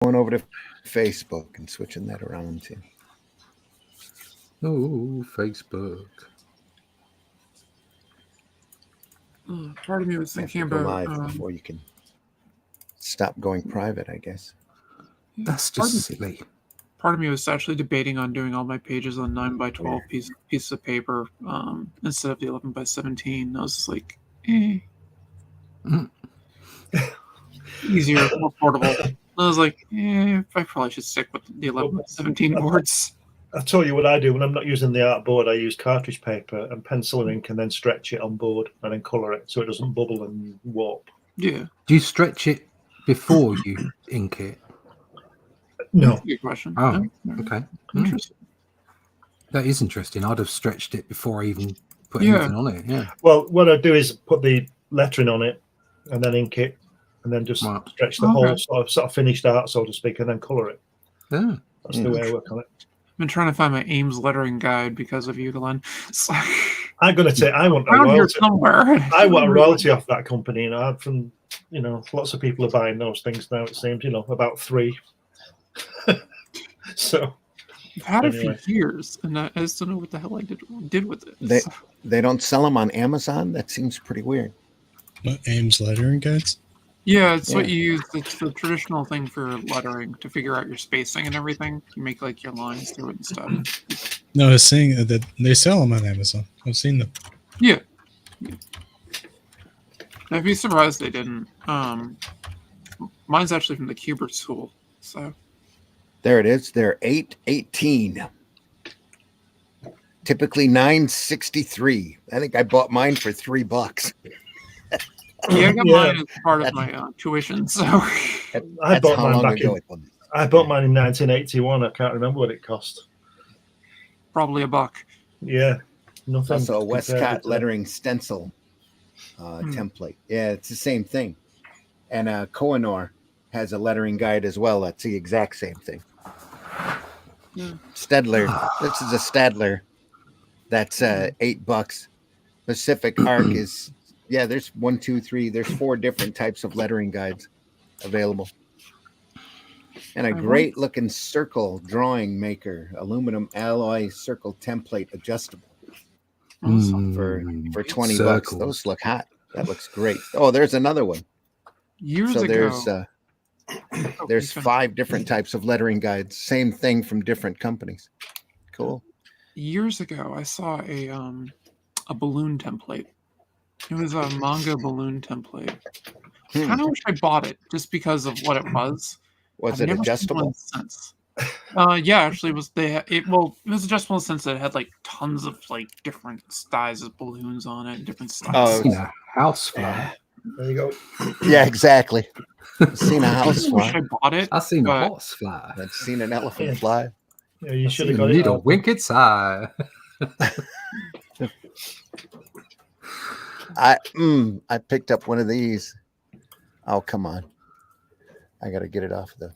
going over to Facebook and switching that around too. Oh, Facebook. Part of me was thinking Have to go about live before you can stop going private, I guess. That's just silly. Part of me was actually debating on doing all my pages on 9x12 pieces of paper instead of the 11x17. I was just like, easier, more portable. I was like, I probably should stick with the 11x17 boards. I'll tell you what I do when I'm not using the art board. I use cartridge paper and pencil and ink, and then stretch it on board and then colour it so it doesn't bubble and warp. Yeah. Do you stretch it before you ink it? No. That's a good question. Oh, okay. Interesting. That is interesting. I'd have stretched it before I even put anything on it. Yeah. Well, what I do is put the lettering on it and then ink it and then just stretch the whole sort of finished art, so to speak, and then colour it. Yeah. That's the way I work on it. I've been trying to find my Ames lettering guide because of you, Glenn. I'm going to say I want a royalty. I want a royalty off that company. From lots of people are buying those things now. It seems about 3. So I've had it for years, and I just don't know what the hell I did with it. They don't sell them on Amazon. That seems pretty weird. What, Ames lettering guides? Yeah, it's what you use. It's the traditional thing for lettering to figure out your spacing and everything. You make like your lines through it and stuff. No, I was saying that they sell them on Amazon. I've seen them. Yeah. I'd be surprised they didn't. Mine's actually from the Kubert school, so. There it is. They're $8.18. Typically $9.63. I think I bought mine for $3. Yeah, I got mine as part of my tuition. So I bought mine back in 1981. I can't remember what it cost. Probably $1. Yeah, nothing. Also a Westcott lettering stencil template. Yeah, it's the same thing. And Kohinoor has a lettering guide as well. That's the exact same thing. Yeah. Stedler. This is a Stadler. That's $8. Pacific Arc is there's 1, 2, 3. There's 4 different types of lettering guides available. And a great looking circle drawing maker, aluminum alloy circle template adjustable. For $20. Those look hot. That looks great. Oh, there's another one. Years ago. There's 5 different types of lettering guides. Same thing from different companies. Cool. Years ago, I saw a balloon template. It was a manga balloon template. I kind of wish I bought it just because of what it was. Was it adjustable? Yeah, actually, it was. It was adjustable in the sense that it had like tons of like different sizes of balloons on it, different styles. Oh, housefly. There you go. Yeah, exactly. I've seen a house fly. I bought it. I've seen a horse fly. I've seen an elephant fly. Yeah, you should have got it. Need a wicked eye. I picked up one of these. Oh, come on. I got to get it off the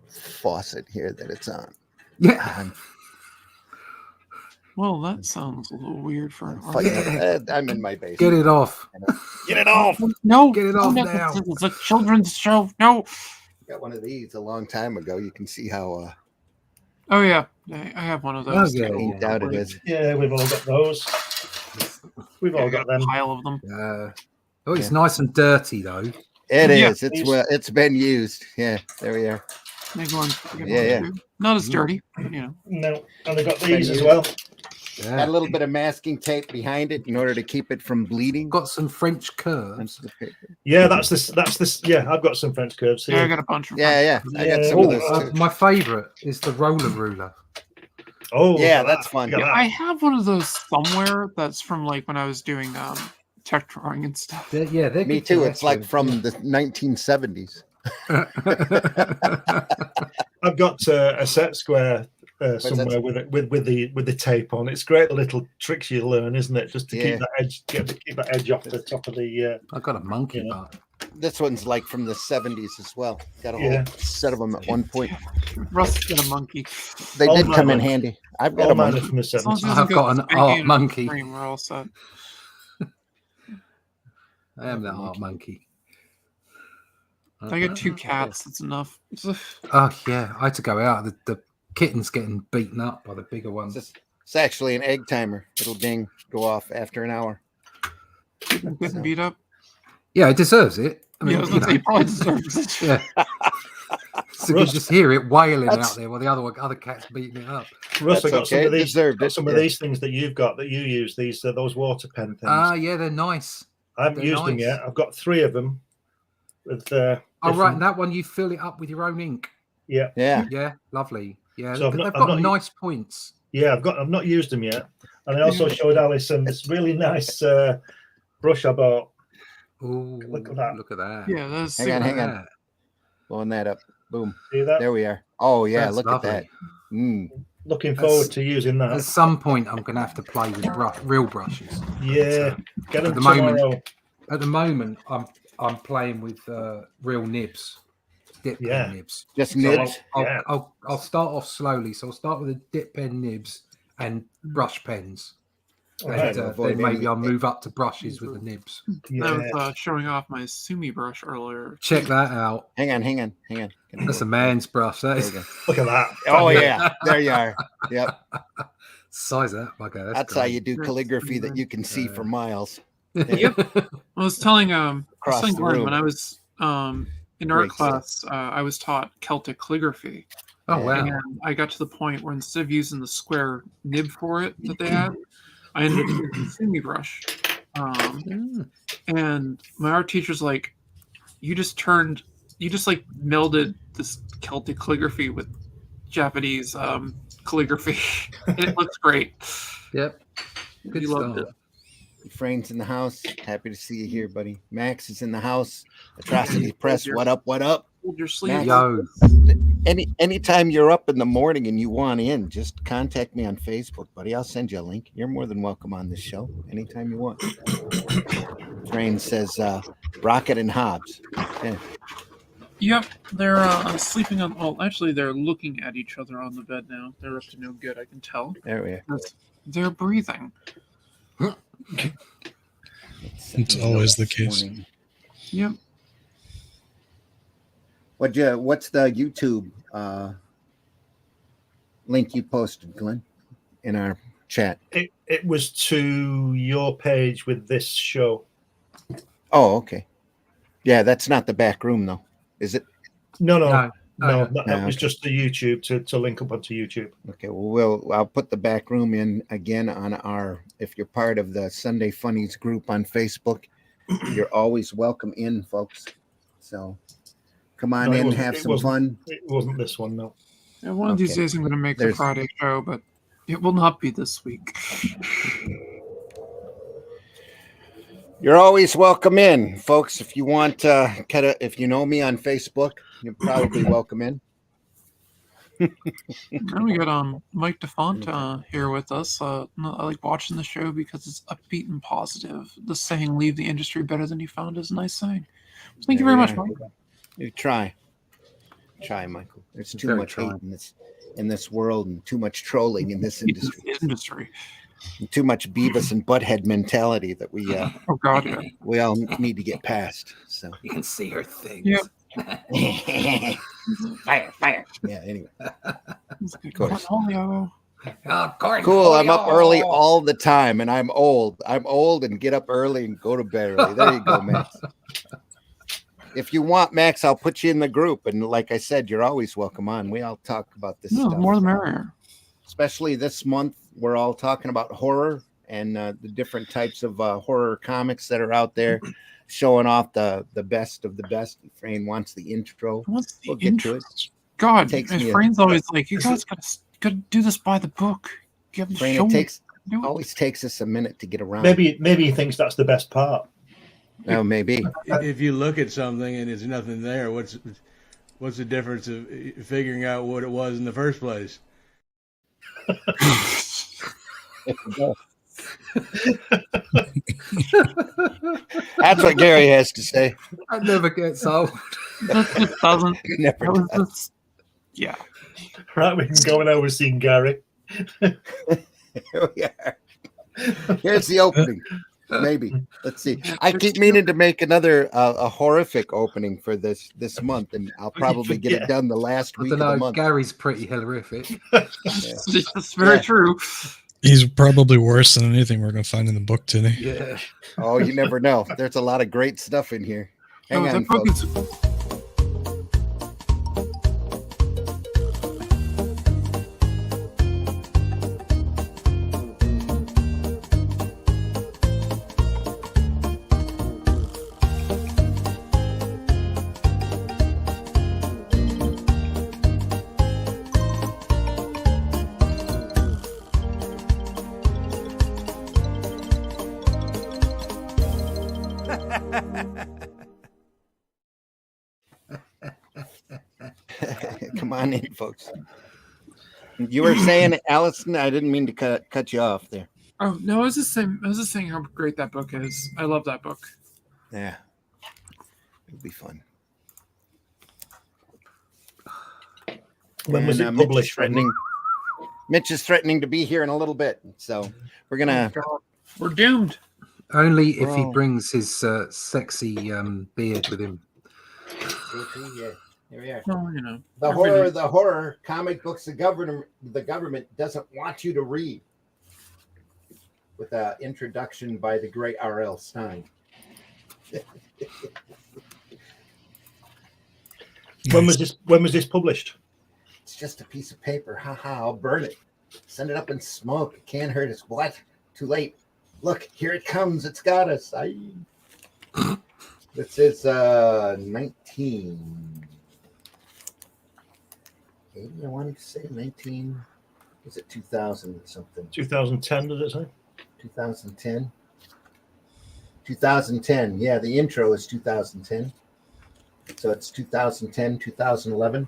faucet here that it's on. Yeah. Well, that sounds a little weird for an I'm in my basement. Get it off. Get it off. No. Get it off now. It's a children's show. No. Got one of these a long time ago. You can see how Oh, yeah. I have one of those. inked out it is. Yeah, we've all got those. We've all got them. A pile of them. Oh, it's nice and dirty, though. It is. It's been used. Yeah, there we are. Yeah. Not as dirty, No, and they've got these as well. Yeah. Got a little bit of masking tape behind it in order to keep it from bleeding. Got some French curves. Yeah, that's this. Yeah, I've got some French curves here. Yeah, I got a bunch of them. Yeah. I got some of those too. My favorite is the roller ruler. Oh, yeah, that's fun. Yeah, I have one of those somewhere. That's from like when I was doing tech drawing and stuff. They're me too. It's like from the 1970s. I've got a set square somewhere with the tape on. It's great, the little tricks you learn, isn't it? Just to keep that edge off the top of the. I've got a monkey bar. This one's like from the 70s as well. Got a whole set of them at one point. Russ got a monkey. They did come in handy. I've got a monkey from the 70s. I've got an art monkey. We're all set. I am that art monkey. I got 2 cats. That's enough. Oh yeah, I had to go out. The kitten's getting beaten up by the bigger ones. It's actually an egg timer. It'll ding, go off after an hour. Getting beat up. Yeah, it deserves it. I mean, Yeah, I was gonna say, he probably deserves it. yeah. So you just hear it wailing out there while the other cat's beating it up. Russ, I got okay. some of these things that you've got that you use. Those water pen things. Ah, yeah, they're nice. I haven't used them yet. I've got 3 of them. With oh right, and that one you fill it up with your own ink. Yeah. Yeah, lovely. Yeah, so they've got nice points. Yeah, I've not used them yet, and I also showed Alison this really nice brush I bought. Oh, look at that! Yeah, that's hang on. Blowing that up. Boom. See that? There we are. Oh yeah, that's look lovely. at that. Looking forward to using that. At some point, I'm going to have to play with real brushes. Yeah, get them At the moment, I'm playing with real nibs, dip pen nibs. Just nibs. I'll start off slowly. So I'll start with the dip pen nibs and brush pens. And then maybe I'll move up to brushes with the nibs. I was showing off my Sumi brush earlier. Check that out. Hang on. That's a man's brush. That is. Look at that. Oh yeah, there you are. Yep. Size that. Okay, that's how you do calligraphy that you can see for miles. Yep. I was telling Gordon when I was in art class, I was taught Celtic calligraphy. Oh wow! And I got to the point where instead of using the square nib for it that they had, I ended up using the Sumi brush. And my art teacher's like, you just like melded this Celtic calligraphy with Japanese calligraphy. And it looks great. Yep. Good stuff. Loved it. Frank's in the house. Happy to see you here, buddy. Max is in the house. Atrocity Press. What up? Hold your sleeve. Yo. Anytime you're up in the morning and you want in, just contact me on Facebook, buddy. I'll send you a link. You're more than welcome on this show anytime you want. Rain says Rocket and Hobbs. Yeah. Yep, they're sleeping on. Well, actually, they're looking at each other on the bed now. They're up to no good. I can tell. There we are. They're breathing. It's always the case. Yep. What's the YouTube link you posted, Glenn, in our chat? It was to your page with this show. Oh, okay. Yeah, that's not the back room, though, is it? No. That was just the YouTube to link up onto YouTube. Okay, well, I'll put the back room in again on our. If you're part of the Sunday Funnies group on Facebook, you're always welcome in, folks. So come on in, have some fun. It wasn't this one, no. Yeah, one of these days I'm going to make the Friday show, but it will not be this week. You're always welcome in, folks. If you want, if you know me on Facebook, you're probably welcome in. Now we got Mike DeFont here with us. I like watching the show because it's upbeat and positive. The saying "Leave the industry better than you found" is a nice saying. Thank you very much, Mike. You try, Michael. There's too much hate in this world, and too much trolling in this industry. And too much Beavis and Butthead mentality that we we all need to get past. So you can see her things. Yep. Fire. Yeah, anyway. Of course. Cool. I'm up early all the time, and I'm old. I'm old and get up early and go to bed early. There you go, Max. If you want, Max, I'll put you in the group. And like I said, you're always welcome on. We all talk about this stuff. More the merrier. Especially this month, we're all talking about horror and the different types of horror comics that are out there, showing off the best of the best. Efrain wants the intro. We'll get to it. God, Efrain's always like, you guys gotta do this by the book. Always takes us a minute to get around. Maybe he thinks that's the best part. No, maybe. If you look at something and there's nothing there, what's the difference of figuring out what it was in the first place? That's what Gary has to say. That never gets old. It doesn't. Never does. Yeah. Right, we can go and over seeing Gary. Here we are. Here's the opening. Maybe. Let's see. I keep meaning to make another a horrific opening for this month, and I'll probably get it done the last I week don't of the know. month. Gary's pretty horrific. That's very true. He's probably worse than anything we're going to find in the book today. Yeah. Oh, you never know. There's a lot of great stuff in here. Hang on, that book folks. is Come on in, folks. You were saying, Allison, I didn't mean to cut you off there. Oh no, I was just saying how great that book is. I love that book. Yeah. It'll be fun. When was it published? Mitch is threatening to be here in a little bit, so we're gonna. We're doomed. Only if he brings his sexy beard with him. Yeah, here we are. Well, you know, The horror comic books the government doesn't want you to read. With an introduction by the great R.L. Stein. When was this published? It's just a piece of paper. I'll burn it. Send it up in smoke. It can't hurt us. What? Too late. Look, here it comes. It's got us. This is 1980. I wanted to say 19. Was it 2000 or something? 2010, does it say? 2010. 2010. Yeah, the intro is 2010. So it's 2010, 2011,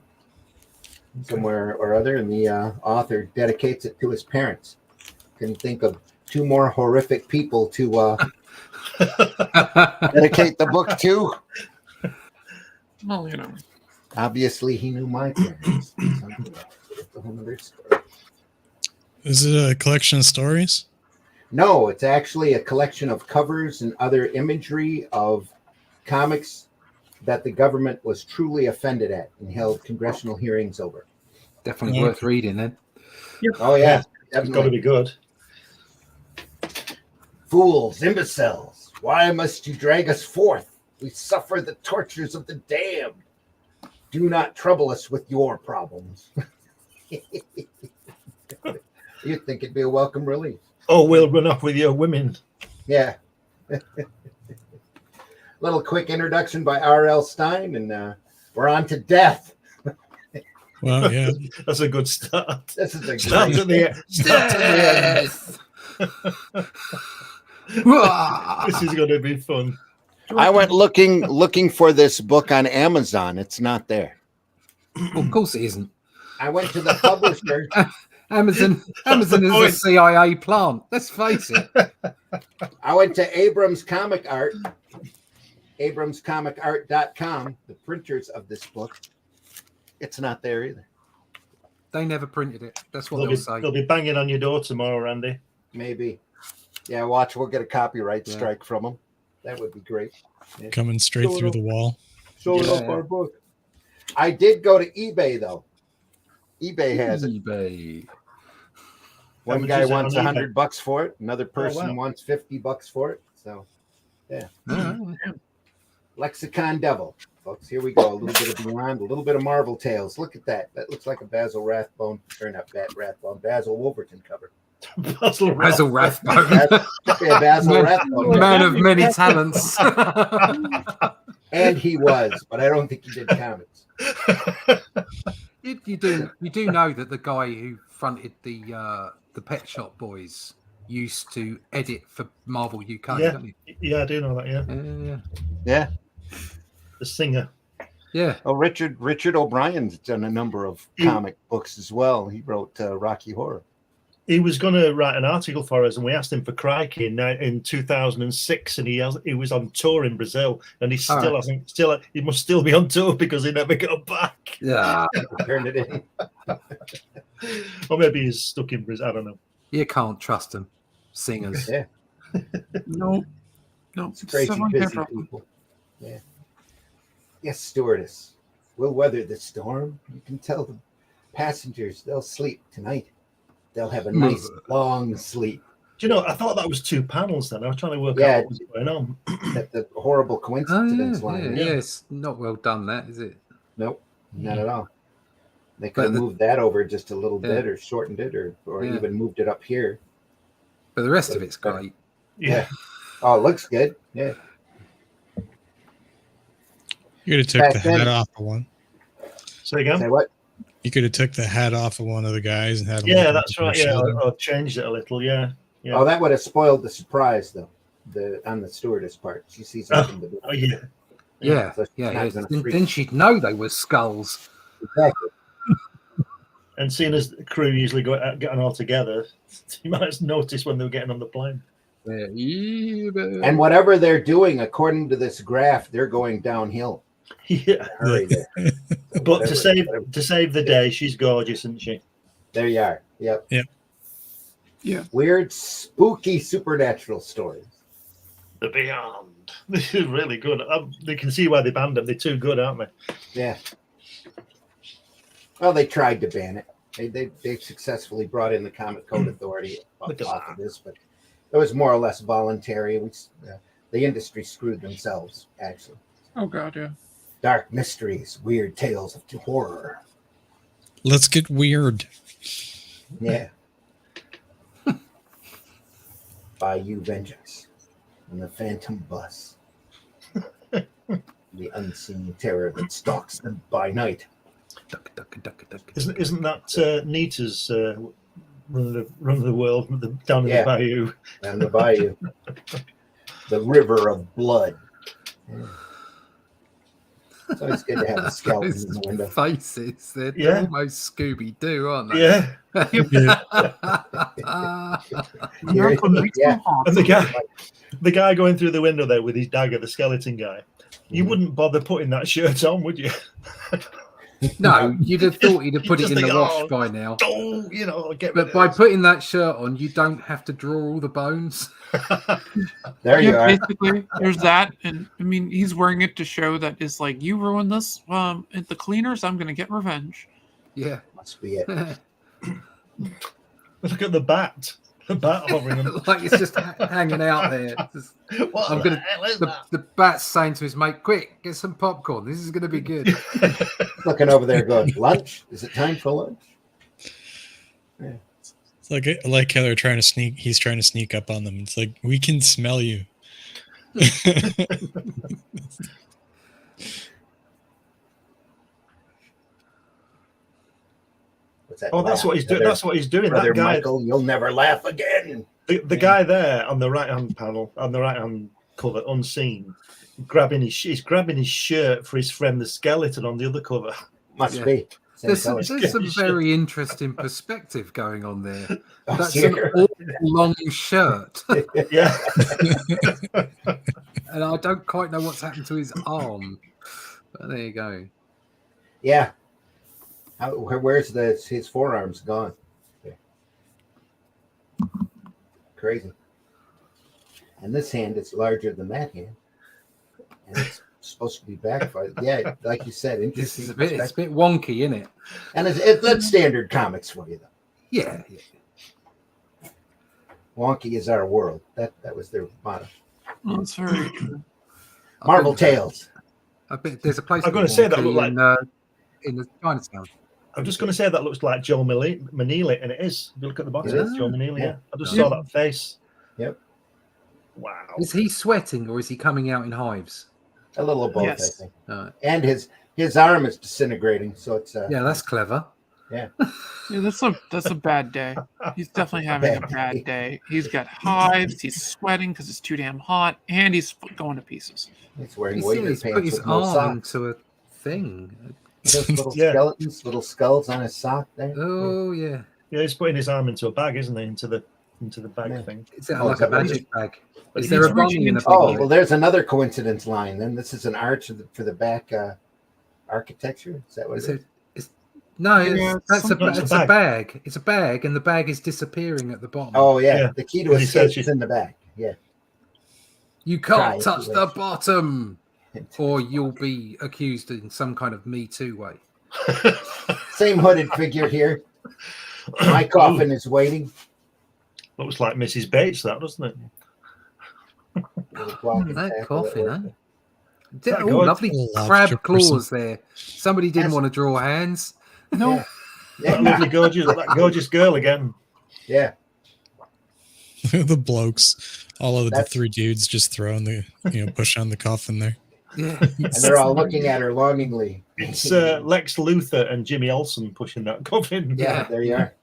somewhere or other. And the author dedicates it to his parents. Couldn't think of two more horrific people to dedicate the book to. well, you know. Obviously, he knew my parents. It's a whole other story. Is it a collection of stories? No, it's actually a collection of covers and other imagery of comics that the government was truly offended at and held congressional hearings over. Definitely worth reading then. Oh, yeah. It's got to be good. Fools, imbeciles, why must you drag us forth? We suffer the tortures of the damned. Do not trouble us with your problems. You'd think it'd be a welcome relief. Oh, we'll run off with your women. Yeah. Little quick introduction by R.L. Stein, and we're on to death. Well, yeah. That's a good start. This is a Start to the end. Start to the end. This is going to be fun. I went looking for this book on Amazon. It's not there. Well, of course it isn't. I went to the publisher. Amazon is a CIA plant. Let's face it. I went to Abrams Comic Art, abramscomicart.com, the printers of this book. It's not there either. They never printed it. That's what they'll say. They'll be banging on your door tomorrow, Randy. Maybe. Yeah, watch. We'll get a copyright strike from them. That would be great. Yeah. Coming straight through the wall. Showing off our book. I did go to eBay, though. eBay has it. eBay. One guy wants $100 for it. Another person wants $50 for it. So, yeah. Lexicon Devil, folks. Here we go. A little bit of Beyond, a little bit of Marvel Tales. Look at that. That looks like a Basil Rathbone, or not Rathbone, Basil Wolverton cover. Basil Rathbone. Basil Rathbone. Man of many talents. And he was, but I don't think he did comics. You do know that the guy who fronted the Pet Shop Boys used to edit for Marvel UK, don't you? Yeah, I do know that, Yeah. The singer. Yeah. Oh, Richard O'Brien's done a number of comic books as well. He wrote Rocky Horror. He was going to write an article for us, and we asked him for Crikey in 2006, and he was on tour in Brazil, and he still hasn't. He must still be on tour because he never got back. Yeah, turned it in. Or maybe he's stuck in Brazil. I don't know. You can't trust them, singers. Yeah. Nope. It's crazy Someone busy different. people. Yeah. Yes, stewardess. We'll weather the storm. You can tell the passengers they'll sleep tonight. They'll have a nice long sleep. Do you know? I thought that was 2 panels. Then I was trying to work Yeah. out what was going on. That the horrible Oh, coincidence yeah, line. yeah, it's not well done, that is it? Nope, not at all. They could have But moved that over just a little Yeah. bit, or shortened it, or Yeah. even moved it up here. But the rest of it's great. Yeah. Oh, it looks good. Yeah. You could have took Back the then- hat off of one. Say again. Say what? You could have took the hat off of one of the guys and had him. Yeah, look that's like right. a Yeah, shadow. I've changed it a little. Yeah. Yeah. Oh, that would have spoiled the surprise, though. On the stewardess part, she sees nothing to do. Oh, yeah. Yeah, So she's yeah. not yeah. gonna Then, freak. then she'd know they were skulls. Exactly. And seeing as the crew usually getting all together, you might have noticed when they were getting on the plane. Yeah. And whatever they're doing, according to this graph, they're going downhill. Yeah. Hurry there. So But to whatever- save the day, she's gorgeous, isn't she? there you are. Yep. Yep. Yeah. Weird, spooky, supernatural stories. The Beyond. This is really good. You can see why they banned them. They're too good, aren't they? Yeah. Well, they tried to ban it. They successfully brought in the Comic Code Authority Look at off that. of this, but it was more or less voluntary. The industry screwed themselves, actually. Oh god, yeah. Dark mysteries, weird tales of horror. Let's get weird. Yeah. Bayou Vengeance and the Phantom Bus. The unseen terror that stalks them by night. Duck, duck, duck, duck. Isn't that Nita's run of the world down in Yeah. the bayou? And the bayou. The river of blood. Yeah. It's always good to have a skeleton in the window. Faces, they're Yeah. almost Scooby Doo, aren't they? Yeah. Here- yeah. And the guy going through the window there with his dagger, the skeleton guy. You wouldn't bother putting that shirt on, would you? No, you'd have thought he'd have put it Just in the think, wash oh, by now. Oh, get rid But of by this. putting that shirt on, you don't have to draw all the bones. There you are. Basically, there's that, and I mean, he's wearing it to show that it's like you ruined this at the cleaners. I'm gonna get revenge. Yeah. Must be it. Look at the bat. The bat hovering. Like it's just hanging out there. Just- What I'm the gonna- hell is the, that? the bat's saying to his mate, "Quick, get some popcorn. This is going to be good." Looking over there going, lunch? Is it time for lunch? It's like how they're trying to sneak. He's trying to sneak up on them. It's like, we can smell you. What's that? Oh, that's laugh? what he's doing. Brother- That's what he's doing. Brother That guy, Michael, you'll never laugh again. the guy there on the right hand panel, on the right hand cover, unseen, he's grabbing his shirt for his friend the skeleton on the other cover. Must Yeah. be. Same There's color. some very interesting perspective going on there. Oh, That's here. an awful long shirt, Yeah. and I don't quite know what's happened to his arm. But there you go. Yeah. Where's his forearms gone? Yeah. Crazy. And this hand is larger than that hand. And it's supposed to be backfired. Yeah, like you said, This interesting. is it's a perspective. bit wonky, isn't it? And that's standard comics for you, though. Yeah. Wonky is our world. That was their motto. Well, that's very true. Marvel Tales. I bet there's a place. I'm gonna called say that Wonky look in the Chinatown. I'm just going to say that looks like Joe Manili, and it is. If you look at the bottom, It it's is? Joe Manili. Yeah. Yeah. I just Yeah. saw that face. Yep. Wow. Is he sweating or is he coming out in hives? A little of both, Yes. I think. Right. And his arm is disintegrating, so it's Yeah, that's clever. Yeah, that's a bad day. He's definitely having a bad day. He's got hives. He's sweating because it's too damn hot, and he's going to pieces. he's wearing He's, waiter he's put pants his with no arm socks. into a thing. Those little Yeah. skeletons, little skulls on his sock there. Oh yeah, Yeah, he's putting his arm into a bag, isn't he? Into the bag Yeah. thing. is that Oh, like is that a what it magic bag? But Is he there a needs bunny reaching in a into- big Oh, one? well, there's another coincidence line. Then this is an arch for the back architecture. Is that what Is it it? is? No, Yeah, that's it's a it's a bag. It's a bag, and the bag is disappearing at the bottom. Oh yeah. Yeah. The key to He escape says is in the back. Yeah. You Try can't it, touch you the wish. bottom, or you'll be accused in some kind of Me Too way. Same hooded figure here. My coffin is waiting. Looks like Mrs. Bates, that doesn't it? Little block and That tackle coffin, at eh? work. that Oh, good? lovely Lobster crab person. claws there. Somebody didn't Yes. want to draw hands. No, Yeah. That lovely, that gorgeous girl again. Yeah. The blokes, all of the That's- 3 dudes just throwing the, push on the coffin there. Yeah. And they're all looking at her longingly. It's Lex Luthor and Jimmy Olsen pushing that coffin. Yeah, there you are.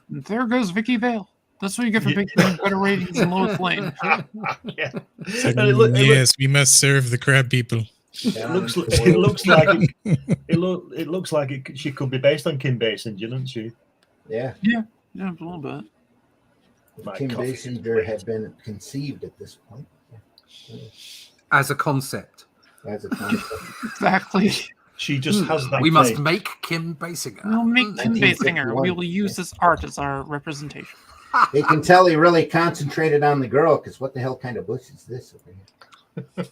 there goes Vicky Vale. That's what you get for making better ratings than Lois Lane. Yeah. It's like, And it look- yes, we must serve the crab people. It looks like it looks like she could be based on Kim Basinger, doesn't she? Yeah. Yeah, a little bit. My Kim coffin. Basinger had been conceived at this point. As a concept. As a concept. Exactly. She just has that. We must face. make Kim Basinger. We'll make Kim Basinger. 1951. We will use this art as our representation. They can tell he really concentrated on the girl, because what the hell kind of bush is this over here?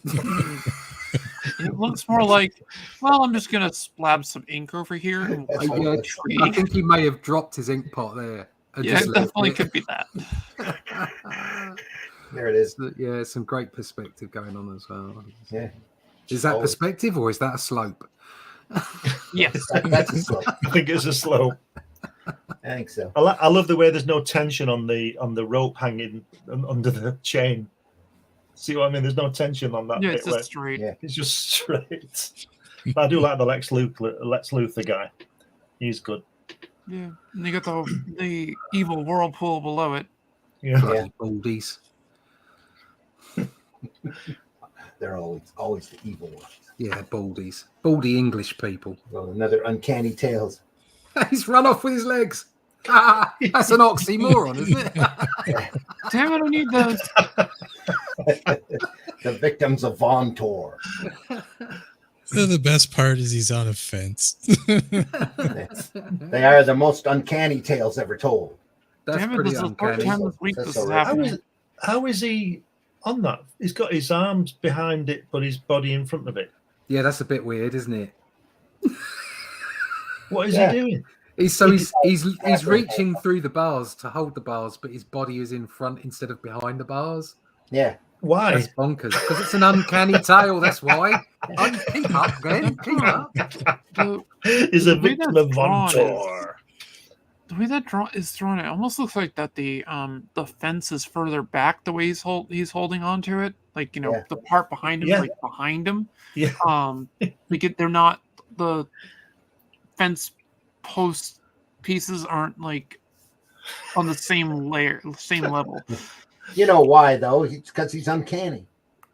It looks more like, well, I'm just gonna splab some ink over here. And That's we'll what call it it looks a tree. I think he may have dropped his ink pot there. and Yeah, just it left definitely it. could be that. There it is. Yeah, some great perspective going on as well. Yeah. Is that Always. perspective or is that a slope? Yes. That's a slope. I think it's a slope. I think so. I love the way there's no tension on the rope hanging under the chain. See what I mean? There's no tension on that Yeah, bit. it's just straight. Yeah. It's just straight. But I do like the Lex Luthor guy. He's good. Yeah. And you got the evil whirlpool below it. Yeah. Bloody baldies. They're always the evil ones. Yeah, baldies. Baldy English people. Well, another uncanny tales. He's run off with his legs. Ah, that's an oxymoron, isn't it? Damn it, I need those. The victims of Von Tor. The best part is he's on a fence. They are the most uncanny tales ever told. That's Damn it, pretty this is the third uncanny. time this week That's this is all right. happening. How is he on that? He's got his arms behind it, but his body in front of it. Yeah, that's a bit weird, isn't it? What is Yeah. he doing? He's reaching through the bars to hold the bars, but his body is in front instead of behind the bars. Yeah. Why? That's bonkers. Because it's an uncanny tale. That's why. Keep up, Glenn. Keep up. The, He's a the way victim that's of Von drawn Tor. the way that is drawn, it almost looks like that the fence is further back the way he's holding on to it. Like, Yeah. the part behind him, Yeah. like behind him. Yeah. They're not, the fence post pieces aren't like on the same level. You know why, though? It's because he's uncanny.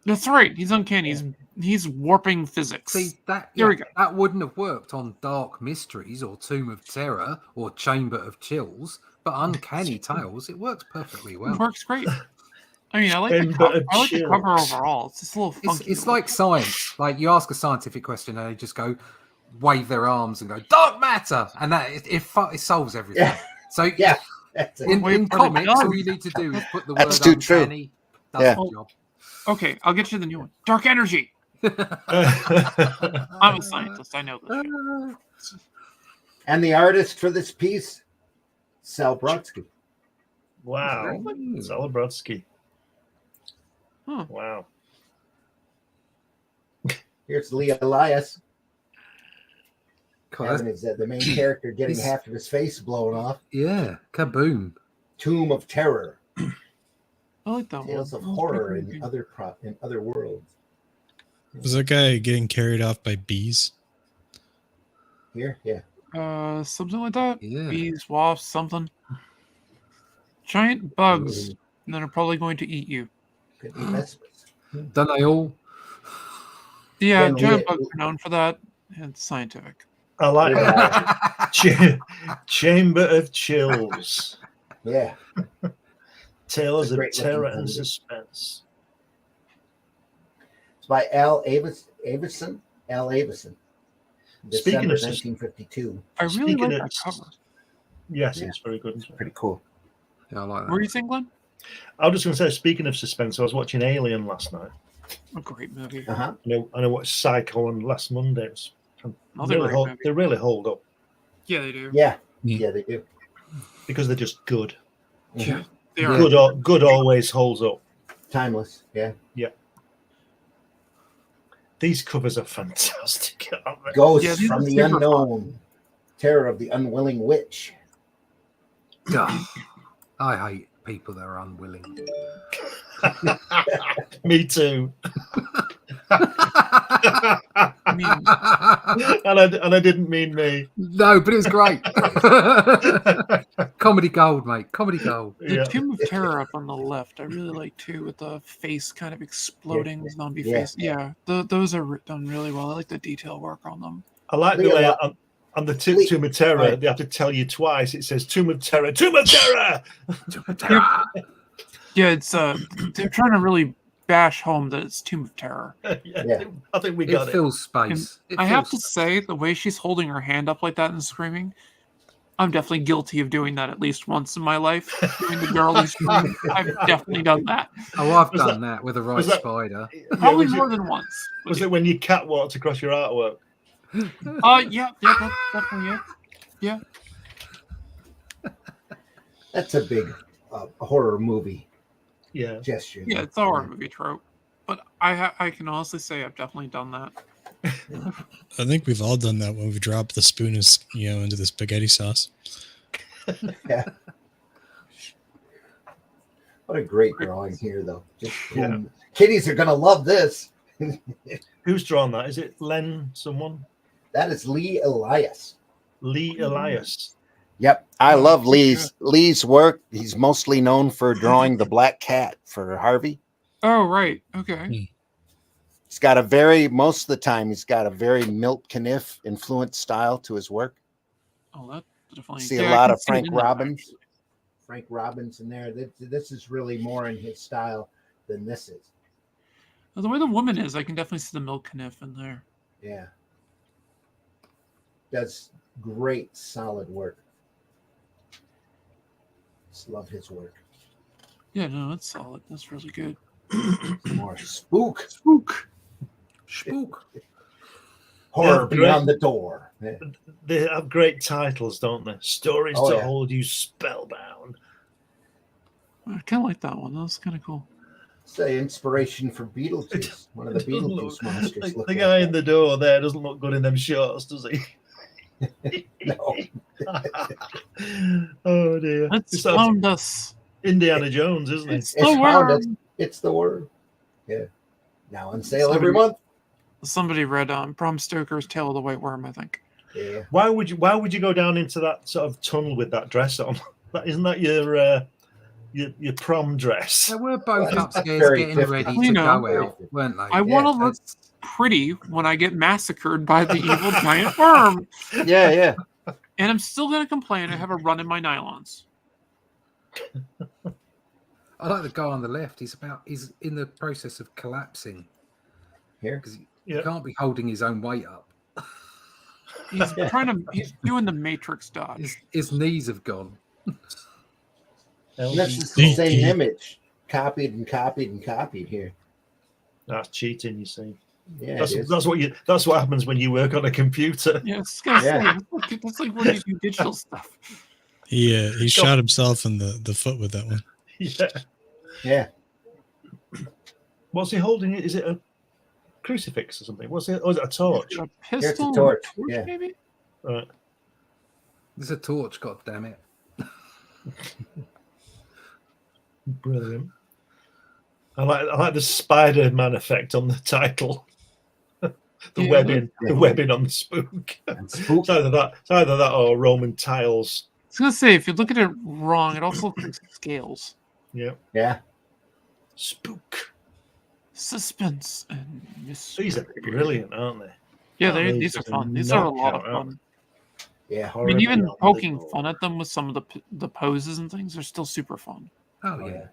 That's right. He's uncanny. He's warping physics. See, that Here we go. that wouldn't have worked on Dark Mysteries or Tomb of Terror or Chamber of Chills, but Uncanny Tales, it works perfectly It well. works great. I mean, I like the Chamber cover. of I like the cover Chills. overall. It's just a little funky. It's like science. Like you ask a scientific question and they just go, wave their arms and go, dark matter! And that it solves everything. Yeah. So Yeah. That's it. in Wait, but it comics, does. all you need to do is put the That's word too true. uncanny. Does Yeah. the job. Okay, I'll get you the new one. Dark energy. I'm a scientist. I know this. Shit. And the artist for this piece, Sal Brodsky. Wow. Zalabrodsky. Huh. Wow. Here's Lee Elias. God, Having the main character getting He's- half of his face blown off. yeah, kaboom. Tomb of Terror. I like that Tales one. of horror in other worlds. Was that guy getting carried off by bees? Here, yeah. Something like that. Yeah. Bees, wasps, something. Giant bugs that are probably going to eat you. Could be Vespers. Don't they all? Yeah, Then giant we- bugs are known for that. It's scientific. I like Yeah. that. Chamber of Chills. Yeah. Tales It's a of great terror looking and movie. suspense. It's by Al Avison. Al Avison. Speaking December of 1952. I really Speaking like of- that cover. Yes, Yeah. it's very good. Pretty cool. Yeah, I like Were that. you saying, Glenn? I was just going to say, speaking of suspense, I was watching Alien last night. A great movie. Uh-huh. And I watched Psycho on last Monday. They really hold up. Yeah, they do. Yeah, yeah, they do. Because they're just good. Yeah, they are. Good always holds up. Timeless. Yeah. Yeah. These covers are fantastic. Aren't they? Ghosts from the unknown. Terror of the unwilling witch. Ugh, I hate people that are unwilling. Me too. I mean, and I didn't mean me. No, but it was great. Comedy gold, mate. Comedy gold. The Tomb of Terror up on the left, I really like too, with the face kind of exploding, zombie face. Yeah, those are done really well. I like the detail work on them. I like the way on the Tomb of Terror, they have to tell you twice. It says Tomb of Terror, Tomb of Terror. Tomb of Terror. Yeah, it's they're trying to really bash home that it's Tomb of Terror. Yeah. I think we got it. It fills space. I have to say, the way she's holding her hand up like that and screaming, I'm definitely guilty of doing that at least once in my life. Doing the girly scream, I've definitely done that. Oh, I've done that with a right spider. Probably more than once. Was it when you catwalked across your artwork? Yeah, that's definitely it. Yeah. That's a big horror movie. Yeah. Gesture. Yeah, it's a horror movie trope. But I can honestly say I've definitely done that. I think we've all done that when we drop the spoon into the spaghetti sauce. Yeah. What a great drawing here, though. Just kiddies are gonna love this. Who's drawn that? Is it Len someone? That is Lee Elias. Lee Elias. Yep, I love Lee's work. He's mostly known for drawing the black cat for Harvey. Oh, right. Okay. He's got most of the time, he's got a very Milt Caniff influenced style to his work. Oh, that definitely. See a lot of Frank Robbins. Frank Robbins in there. This is really more in his style than this is. Well, the way the woman is, I can definitely see the Milt Caniff in there. Yeah. Does great, solid work. Just love his work. Yeah, no, that's solid. That's really good. More spook. Horror beyond the door. Yeah. They have great titles, don't they? Stories to hold you spellbound. I kind of like that one. That was kind of cool. It's the inspiration for Beetlejuice. One of the Beetlejuice monsters. The guy in the door there doesn't look good in them shorts, does he? No. Oh dear. It's found us. Indiana Jones, isn't it? It's the word. It's the word. Yeah. Now on sale every month. Somebody read Bram Stoker's Tale of the White Worm, I think. Yeah. Why would you go down into that sort of tunnel with that dress on? Isn't that your prom dress? They were both upstairs getting ready to go out, weren't they? I want to look pretty when I get massacred by the evil giant worm. Yeah. And I'm still going to complain I have a run in my nylons. I like the guy on the left. He's in the process of collapsing here because he can't be holding his own weight up. He's he's doing the Matrix dodge. His knees have gone. That's just the same image, copied here. That's cheating, you see. Yeah, that's what happens when you work on a computer. Yeah, it's that's like when you do digital stuff. He shot himself in the foot with that one. Yeah. What's he holding? Is it a crucifix or something? What's it? Or is it a torch? A pistol? It's a torch. Maybe? Right. There's a torch, god damn it. Brilliant. I like the Spider-Man effect on the title. The webbing on the spook. It's either that or Roman tiles. I was gonna say, if you look at it wrong, it also looks like scales. Yeah. Spook. Suspense and mystery. These are brilliant, aren't they? Yeah, these are fun. These are a lot of fun. Yeah, I mean, even poking fun at them with some of the poses and things are still super fun. Oh yeah.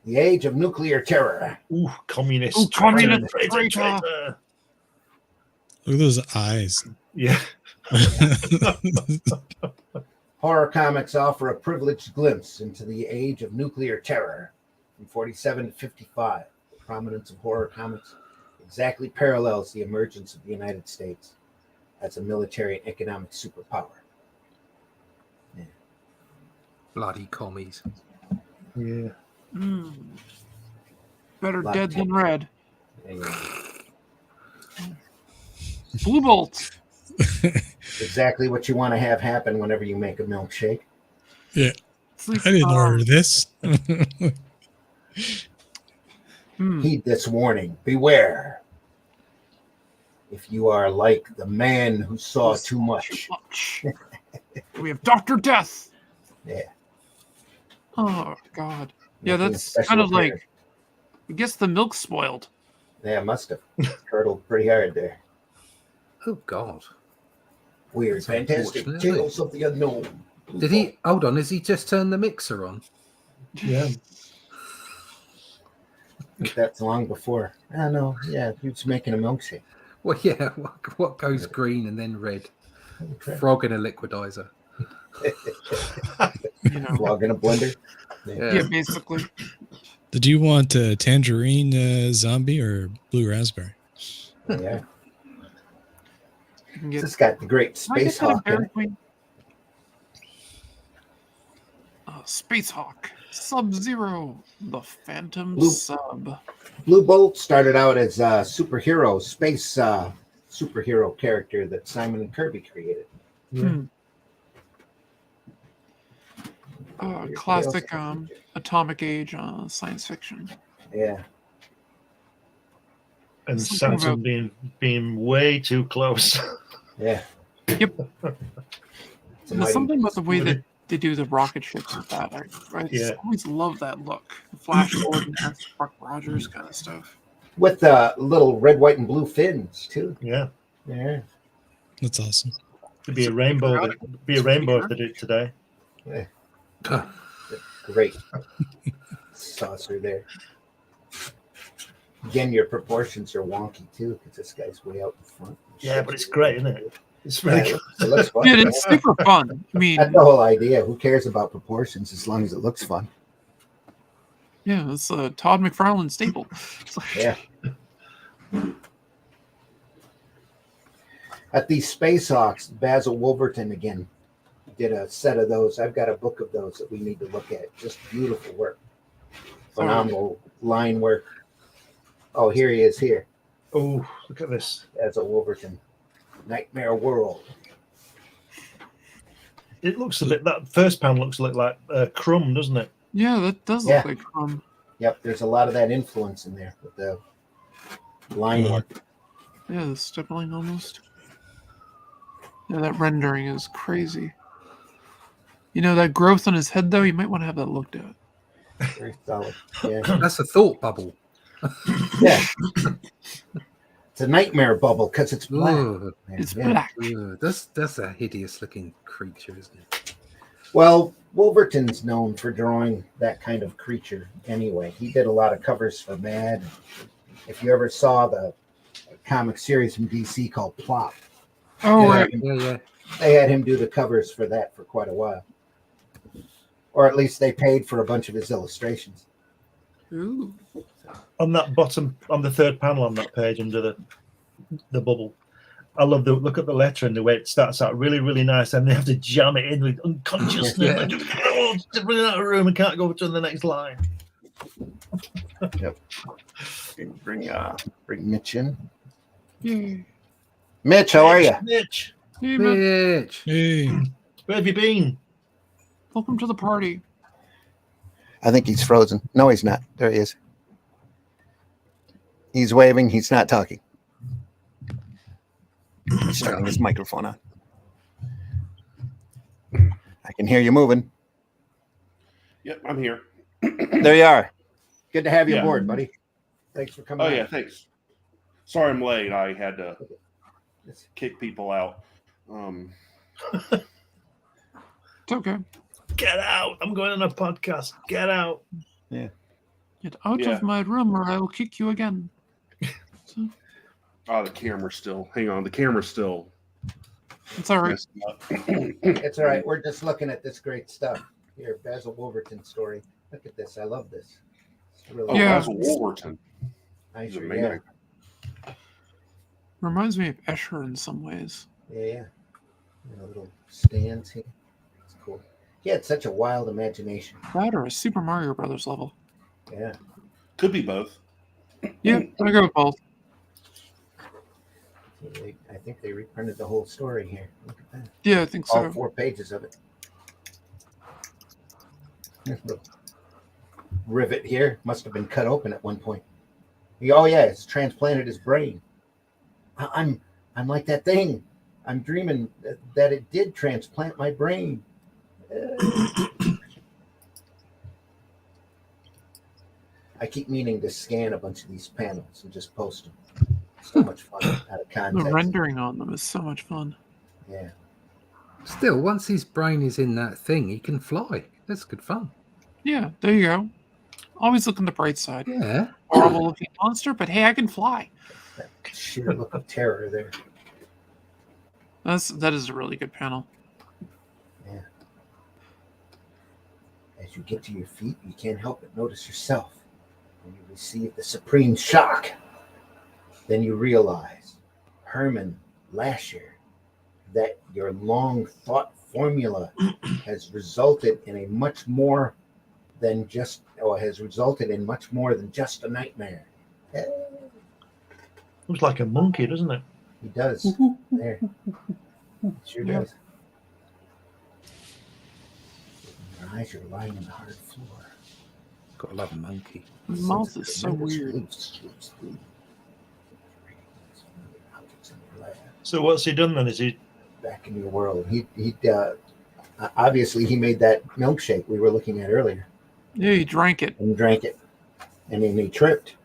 The age of nuclear terror. Ooh, communist. Ooh, communist traitor. Look at those eyes. Yeah. Horror comics offer a privileged glimpse into the age of nuclear terror from 47 to 55. The prominence of horror comics exactly parallels the emergence of the United States as a military and economic superpower. Yeah. Bloody commies. Yeah. Better Lot dead of than red. There you go. Blue Bolt. Exactly what you want to have happen whenever you make a milkshake. Yeah. It's like, I didn't order this. Heed this warning. Beware. If you are like the man who saw too much. We have Dr. Death. Yeah. Oh, God. Yeah, Making a that's special kind of appearance. like, I guess the milk's spoiled. Yeah, must have. Curdled pretty hard there. Oh, God. Weird. That's Fantastic unfortunate, tales of the unknown. Did he... Hold on, has he just turned the mixer on? Yeah. I think that's long before. I know. Yeah, he was making a milkshake. Well, yeah. What goes green and then red? Okay. Frog in a liquidizer. You know. Log in a blender. Yeah, basically. Did you want a tangerine zombie or blue raspberry? Yeah. You can get, This got the great Can I get Space that in Hawk in Dairy it. Queen? Space Hawk. Sub-Zero. The Phantom Blue- Sub. Blue Bolt started out as a superhero, space superhero character that Simon and Kirby created. Classic Atomic Age science fiction. Yeah. And Something Saturn being way too close. Yeah. Yep. It's a There's mighty- something about the way that they do the rocket ships with that. I just always love that look. Flash Gordon, Buck Rogers kind of stuff. with little red, white, and blue fins too. Yeah. Yeah. That's awesome. It'd be a rainbow. It'd be a rainbow if they did it today. Yeah. Great saucer there. Again, your proportions are wonky too because this guy's way out in front. Yeah, but it's great, isn't it? It's really Yeah, good. it looks fun. Dude, it's super fun. I mean, That's the whole idea. Who cares about proportions as long as it looks fun? yeah, it's a Todd McFarlane staple. It's like, Yeah. At the Space Hawks, Basil Wolverton again did a set of those. I've got a book of those that we need to look at. Just beautiful work. Phenomenal line work. Oh, here he is here. Oh, look at this. Basil Wolverton. Nightmare World. It looks a bit, that first panel looks a bit like Crumb, doesn't it? yeah, that does Yeah. look like fun. Yep, there's a lot of that influence in there with the line work. Yeah, the stippling almost. Yeah, that rendering is crazy. You know, that growth on his head, though, you might want to have that looked at. Very solid. Yeah. That's a thought bubble. Yeah. It's a nightmare bubble because it's black. Ugh. It's Yeah. black. Ugh, that's a hideous looking creature, isn't it? Well, Wolverton's known for drawing that kind of creature anyway. He did a lot of covers for Mad. If you ever saw the comic series from DC called Plop, Oh, yeah, right. yeah. they had him do the covers for that for quite a while. Or at least they paid for a bunch of his illustrations. Ooh. On that bottom, on the third panel on that page under the bubble, I love the look at the letter and the way it starts out really, really nice, and they have to jam it in with unconsciousness. Yeah. Just running out of room and can't go to the next line. Yep. Bring Mitch in. Yay. Mitch, how are you? Mitch, Hey, man. Bitch. Hey, where have you been? Welcome to the party. I think he's frozen. No, he's not. There he is. He's waving. He's not talking. He's turning his microphone on. I can hear you moving. Yep, I'm here. There you are. Good to have you Yeah. aboard, buddy. Thanks for coming. Oh on. yeah, thanks. Sorry I'm late. I had to kick people out. It's okay. Get out! I'm going on a podcast. Get out! Get out Yeah. of my room or I will kick you again. So, Oh, the camera's still. Hang on, the camera's still. It's all right. Messing up. It's all right. We're just looking at this great stuff. Here, Basil Wolverton story. Look at this. I love this. It's really Oh, Yeah. Basil Wolverton. nice. He's Yeah. amazing. Reminds me of Escher in some ways. Yeah. Little stands here. It's cool. He had such a wild imagination. That or a Super Mario Brothers level. Yeah. Could be both. Yeah, I go with both. I think they reprinted the whole story here. Look at that. Yeah, I think All so. 4 pages of it. There's a little rivet here. Must have been cut open at one point. Oh yeah, it's transplanted his brain. I'm like that thing. I'm dreaming that it did transplant my brain. I keep meaning to scan a bunch of these panels and just post them. So much fun out of The context. rendering on them is so much fun. Yeah. Still, once his brain is in that thing, he can fly. That's good fun. Yeah, there you go. Always look on the bright side. Yeah. Horrible looking monster, but hey, I can fly. That sheer look of terror there. That is a really good panel. Yeah. As you get to your feet, you can't help but notice yourself. When you receive the supreme shock, then you realize, Herman Lasher, that your long thought formula has resulted in much more than just a nightmare. Looks like a monkey, doesn't it? He does. There. Sure Yeah. does. Your eyes are lying on the hard floor. Gotta love a monkey. The mouth is so weird. So what's he done then? Is he? Back in your world. He obviously he made that milkshake we were looking at earlier Yeah, he drank it. and drank it, and then he tripped.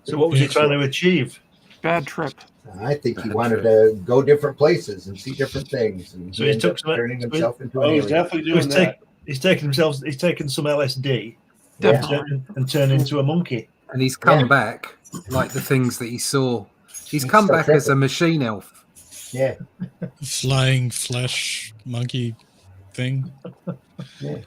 So what was he trying to achieve? Bad trip. I think he wanted to go different places and see different things, and So he he ended took up some- turning so himself into Oh, an he's alien. definitely He's doing that. He's taken some LSD Yeah. Definitely. and turned into a monkey. And he's come Yeah. back like the things that he saw. He's He's come still back as a tripping. machine elf. Yeah, Flying flesh monkey thing. yeah.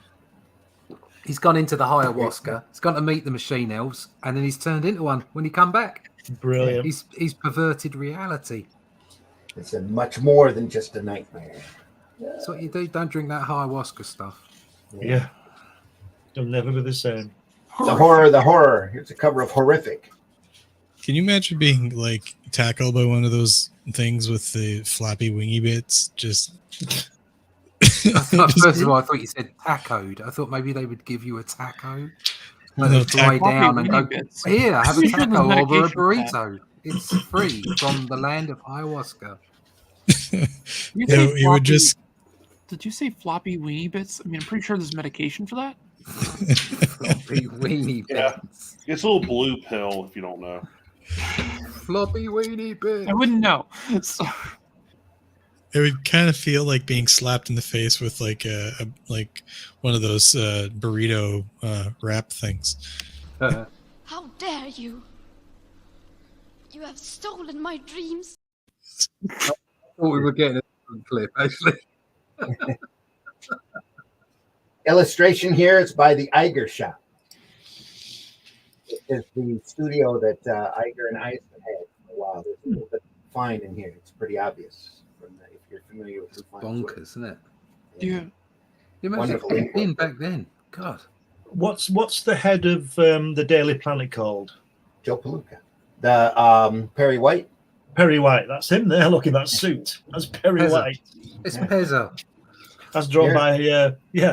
He's gone into the ayahuasca. He's gone to meet the machine elves, and then he's turned into one when he come back. Brilliant. He's perverted reality. It's a much more than just a nightmare. That's what you do. Don't drink that ayahuasca stuff. Yeah. It'll never be the same. The horror. Here's a cover of Horrific. Can you imagine being like tackled by one of those things with the floppy wingy bits? Just First of all, I thought you said tacoed. I thought maybe they would give you a taco. No, Like lie taco. down and go, Floppy bits. here, have a Pretty sure taco there's over a medication for that. burrito. It's free from the land of ayahuasca. You No, say it would floppy- just Did you say floppy weenie bits? I mean, I'm pretty sure there's medication for that. Floppy weenie Yeah. bits. It's a little blue pill if you don't know. Floppy weenie bits. I wouldn't know. So, it would kind of feel like being slapped in the face with like a like one of those burrito wrap things. How dare you? You have stolen my dreams. thought we were getting a different clip, actually. Illustration here is by the Iger Shop. It is the studio that Iger and Eisman had for a while. There's a little bit fine in here. It's pretty obvious if you're familiar with Blue Fine's work. Bonkers, isn't it? yeah. You imagine Wonderful. it being back then. God. What's the head of the Daily Planet called? Joe Palooka. The Perry White. Perry White. That's him there. Look in that suit. That's Perry Pezzo. White. It's Pezzo. That's drawn Yeah. by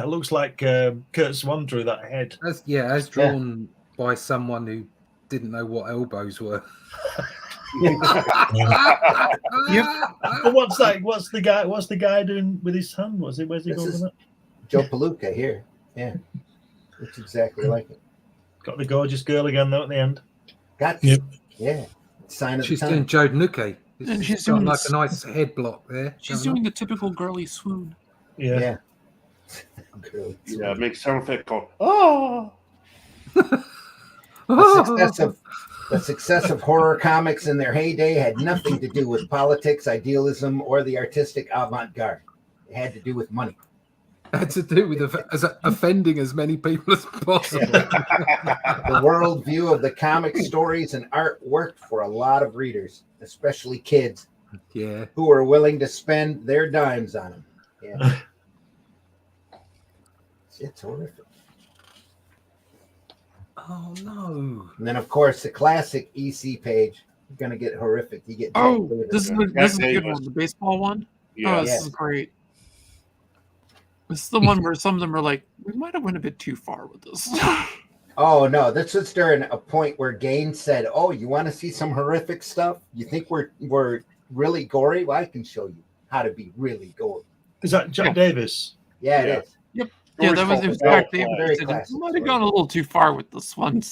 it looks like Kurt Swan drew that head. As drawn by someone who didn't know what elbows were. But what's that? What's the guy doing with his hand? Where's he This going is- with that? Joe Palooka here. Yeah. Looks exactly like it. Got the gorgeous girl again though at the end. Got to. Yep. Yeah. Sign of She's the doing time. Jode Nuke. And she's got doing like this- a nice head block there. She's going doing the typical girly swoon. Yeah. Yeah. Girl, Yeah, it makes sound effect called, oh. on. A success of The success of horror comics in their heyday had nothing to do with politics, idealism, or the artistic avant-garde. It had to do with money. It had to do with offending as many people as possible. The worldview of the comic stories and art worked for a lot of readers, especially kids, who were willing to spend their dimes on them. Yeah. It's horrific. Oh no! And then, of course, the classic EC page. You're gonna get horrific. You get this is a good one. The baseball one. Yeah. Oh, this is great. This is the one where some of them are like, we might have went a bit too far with this. Oh no, this was during a point where Gaines said, "Oh, you want to see some horrific stuff? You think we're really gory? Well, I can show you how to be really gory." Is that Jack Davis? Yeah, it is. Yep. Yeah, that was Jack Davis. You might have gone a little too far with this one.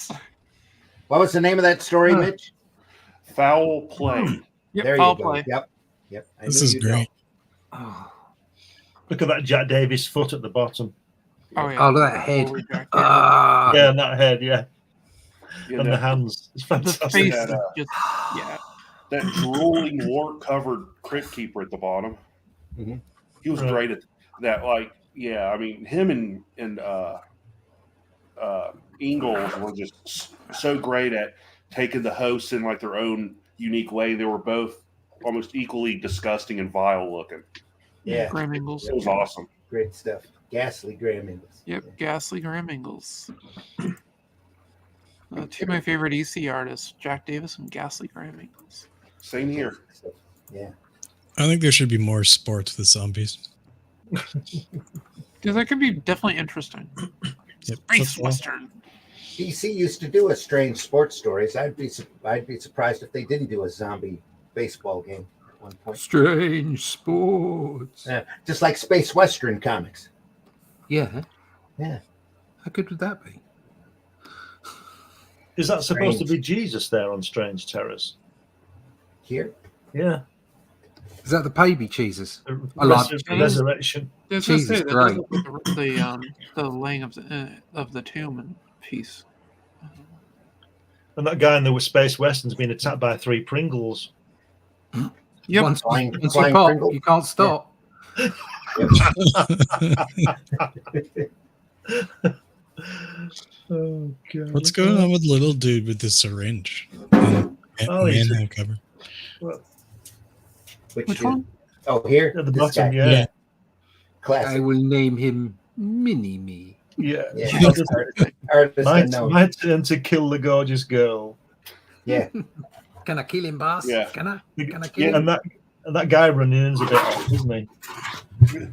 What was the name of that story, Mitch? Foul Play. Yep, there Foul you go. Play. Yep. This is great. Oh. Look at that Jack Davis foot at the bottom. Oh yeah. Oh, look at that head. Yeah, and that head, yeah. And the hands. It's The fantastic. face is just, yeah. That drooling, wart-covered crypt keeper at the bottom. Mm-hmm. He was great at that. Like, yeah, I mean, him and Ingalls were just so great at taking the hosts in like their own unique way. They were both almost equally disgusting and vile looking. Yeah. Graham Ingalls. It was awesome. Great stuff. Ghastly Graham Ingalls. Yep, Ghastly Graham Ingalls. Two of my favorite EC artists, Jack Davis and Ghastly Graham Ingalls. Same here. Yeah. I think there should be more sports with zombies. Because that could be definitely interesting. Yep. Space Western. DC used to do a strange sports stories. I'd be surprised if they didn't do a zombie baseball game at one point. Strange sports. Just like Space Western comics. Yeah. Yeah. How good would that be? Is that supposed to be Jesus there on Strange Terrors? Here? Yeah. Is that the baby cheeses? I Res- like Resurrection. Jesus, Jesus that Christ. does look like the laying of the tomb and piece. And that guy in the Space Western's been attacked by 3 Pringles. Yep. Once Flying you pop, Pringle. you can't stop. Oh, God. What's going on with the little dude with the syringe? Oh, he's Manhole cover. Which Which dude? one? Oh, here? At the This bottom, guy. yeah. I Classic. will name him Mini Me. Yeah. Yeah. Artist unknown. My turn to kill the gorgeous girl. Yeah. Can I kill him, boss? Yeah. Can I kill Yeah, him? and that guy running in's a bit off, isn't he?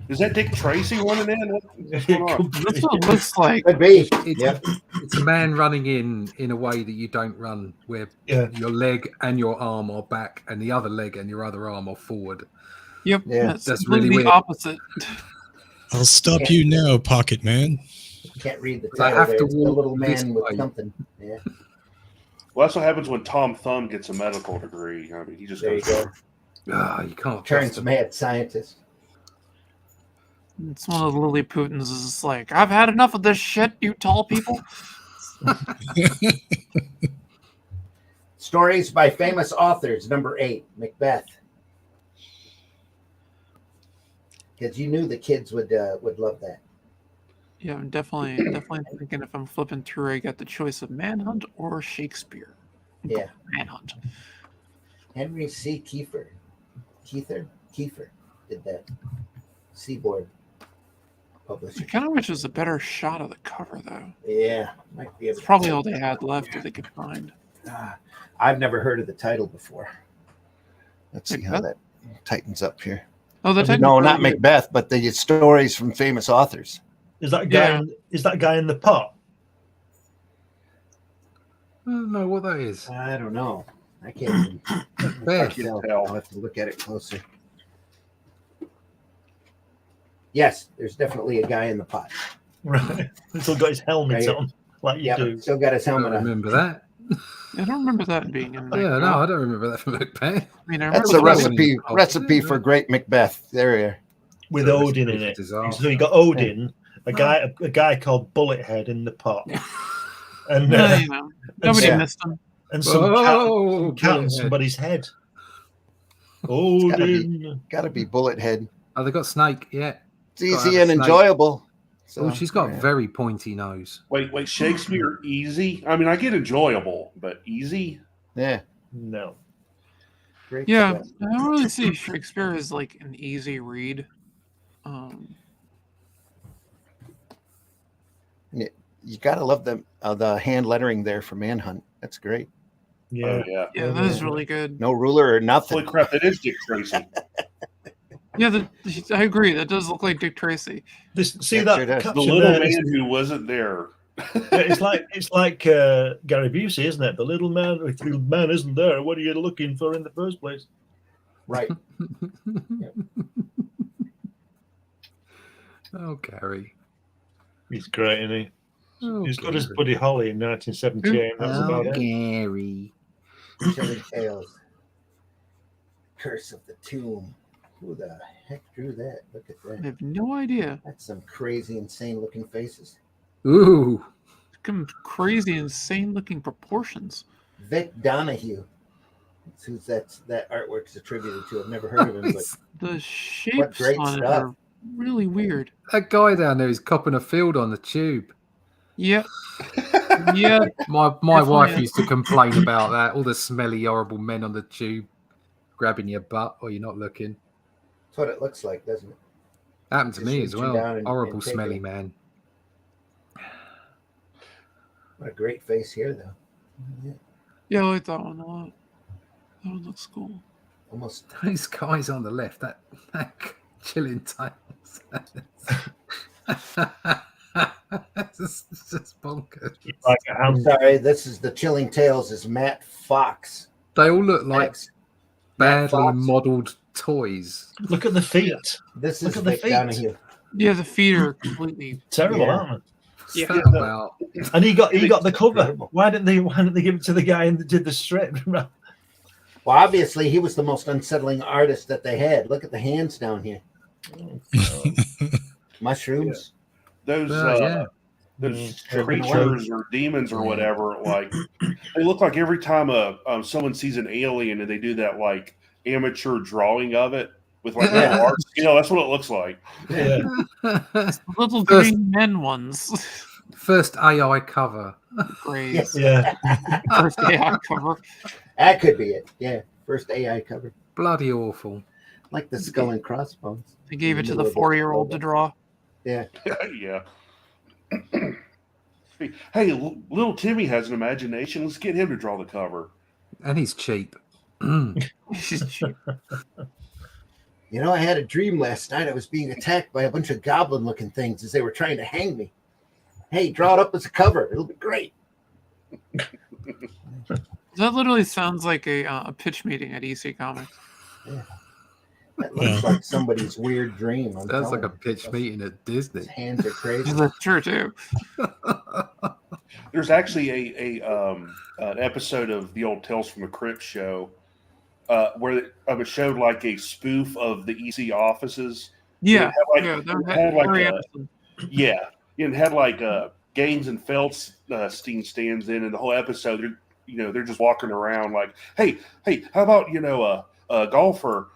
Is that Dick Tracy running in? What's It going on? could This be. one looks like Could be. It's, Yep. it's a man running in a way that you don't run, where Yeah. your leg and your arm are back, and the other leg and your other arm are forward. yep. Yeah. That's That's really really the weird. opposite. I'll stop you now, Pocket Man. Can't read the I title. have There. to It's a walk little this man with way. something. Yeah. Well, that's what happens when Tom Thumb gets a medical degree. I mean, he just There you goes. go. Ah, you can't Turns trust him. mad scientist. It's one of the Lilliputans is just like, I've had enough of this shit, you tall people. Stories by famous authors. Number 8, Macbeth. Because you knew the kids would love that. Yeah, I'm definitely thinking if I'm flipping through, I got the choice of Manhunt or Shakespeare. Yeah. Manhunt. Henry C. Kiefer did that. Seaboard publisher. I kind of wish it was a better shot of the cover, though. Yeah, might be able It's probably all they had left that they could find. I've never heard of the title before. Let's see how Macbeth? that tightens up here. Oh, the No, not Macbeth, but the stories from famous authors. Is that guy? Yeah. Is that guy in the pot? I don't know what that is. I don't know. I can't Beth. tell. I'll have to look at it closer. Yes, there's definitely a guy in the pot. Right. He's still got his helmet Right here. on, like you Yeah, do. still got his I don't helmet on. remember that. I don't remember that being in there. Yeah, no, I don't remember that from Macbeth. I mean, I That's remember a that one- recipe for great Macbeth. There you are. With So Odin in it's it. disaster. So you got Odin, a guy called Bullethead in the pot, and Yeah, you know, nobody Yeah. missed him. and some Oh, cat on bullet head. somebody's head. Gotta be bullet head. Oh, they got Snake. Yeah, It's Gotta easy have a and snake. enjoyable. So, oh, she's got a yeah. very pointy nose. Wait, Shakespeare easy? I mean, I get enjoyable, but easy? Yeah. No. Great Yeah, stuff. I don't really see Shakespeare as like an easy read. You gotta love the hand lettering there for Manhunt. That's great. Yeah. Oh, yeah. Yeah, that is really good. No ruler or nothing. Holy crap, that is Dick Tracy. Yeah, I agree. That does look like Dick Tracy. See It that sure does. The caption little there? man who wasn't there. It's like Gary Busey, isn't it? The little man. If the little man isn't there, what are you looking for in the first place? Right. Oh, Gary. He's great, isn't he? Oh, He's got his Gary. Buddy Holly in 1978. That's Oh, about it. Gary. Chilling Tales. Curse of the Tomb. Who the heck drew that? Look at I that. have no idea. That's some crazy, insane looking faces. Ooh. Some crazy, insane looking proportions. Vic Donahue. That's who's that artwork's attributed to. I've never heard of him, but The shapes great on it stuff. are really weird. That guy down there is copping a field on the tube. Yeah. Yeah. My Definitely wife is. used to complain about that. All the smelly, horrible men on the tube grabbing your butt while you're not looking. that's what it looks like, doesn't it? Happened to Just me as reaching well. down and Horrible, taking smelly it. man. What a great face here, though. Yeah, Yeah, I like that one a lot. That one looks cool. almost. Those guys on the left, that chilling tales. It's just bonkers. Like a I'm hand. sorry, this is the Chilling Tales. Is Matt Fox. They all look like Max. Matt badly Fox. modelled toys. Look at the feet. This Look is at the Vic feet. Donahue. Yeah, the feet are completely. Terrible, Yeah. aren't Yeah. What's that Yeah, about? they? And he got the cover. Incredible. Why didn't they give it to the guy who did the strip? Well, obviously, he was the most unsettling artist that they had. Look at the hands down here. Mushrooms. Those Yeah. those Driven creatures or demons or Yeah. whatever, like they look like every time someone sees an alien and they do that like amateur drawing of it with like Yeah. little art scale. That's what it looks like. Yeah. The little First- green men ones. First AI cover. Great. Yes. Yeah. First AI cover. That could be it. Yeah. First AI cover. Bloody awful. Like the skull and crossbones. They gave it to the Middle of 4-year-old to draw. Yeah. Yeah. Hey, little Timmy has an imagination. Let's get him to draw the cover. And he's cheap. She's cheap. You know, I had a dream last night. I was being attacked by a bunch of goblin looking things as they were trying to hang me. Hey, draw it up as a cover. It'll be great. That literally sounds like a pitch meeting at EC Comics. That looks like somebody's weird dream. I'm Sounds like a telling you. pitch meeting at Disney. His hands are crazy. That's true too. There's actually an episode of the old Tales from the Crypt show where it showed like a spoof of the EC offices. Yeah. It Yeah, had like very a- episode. Yeah, it had like Gaines and Feldstein stands in, and the whole episode, they're just walking around like, hey, how about a golfer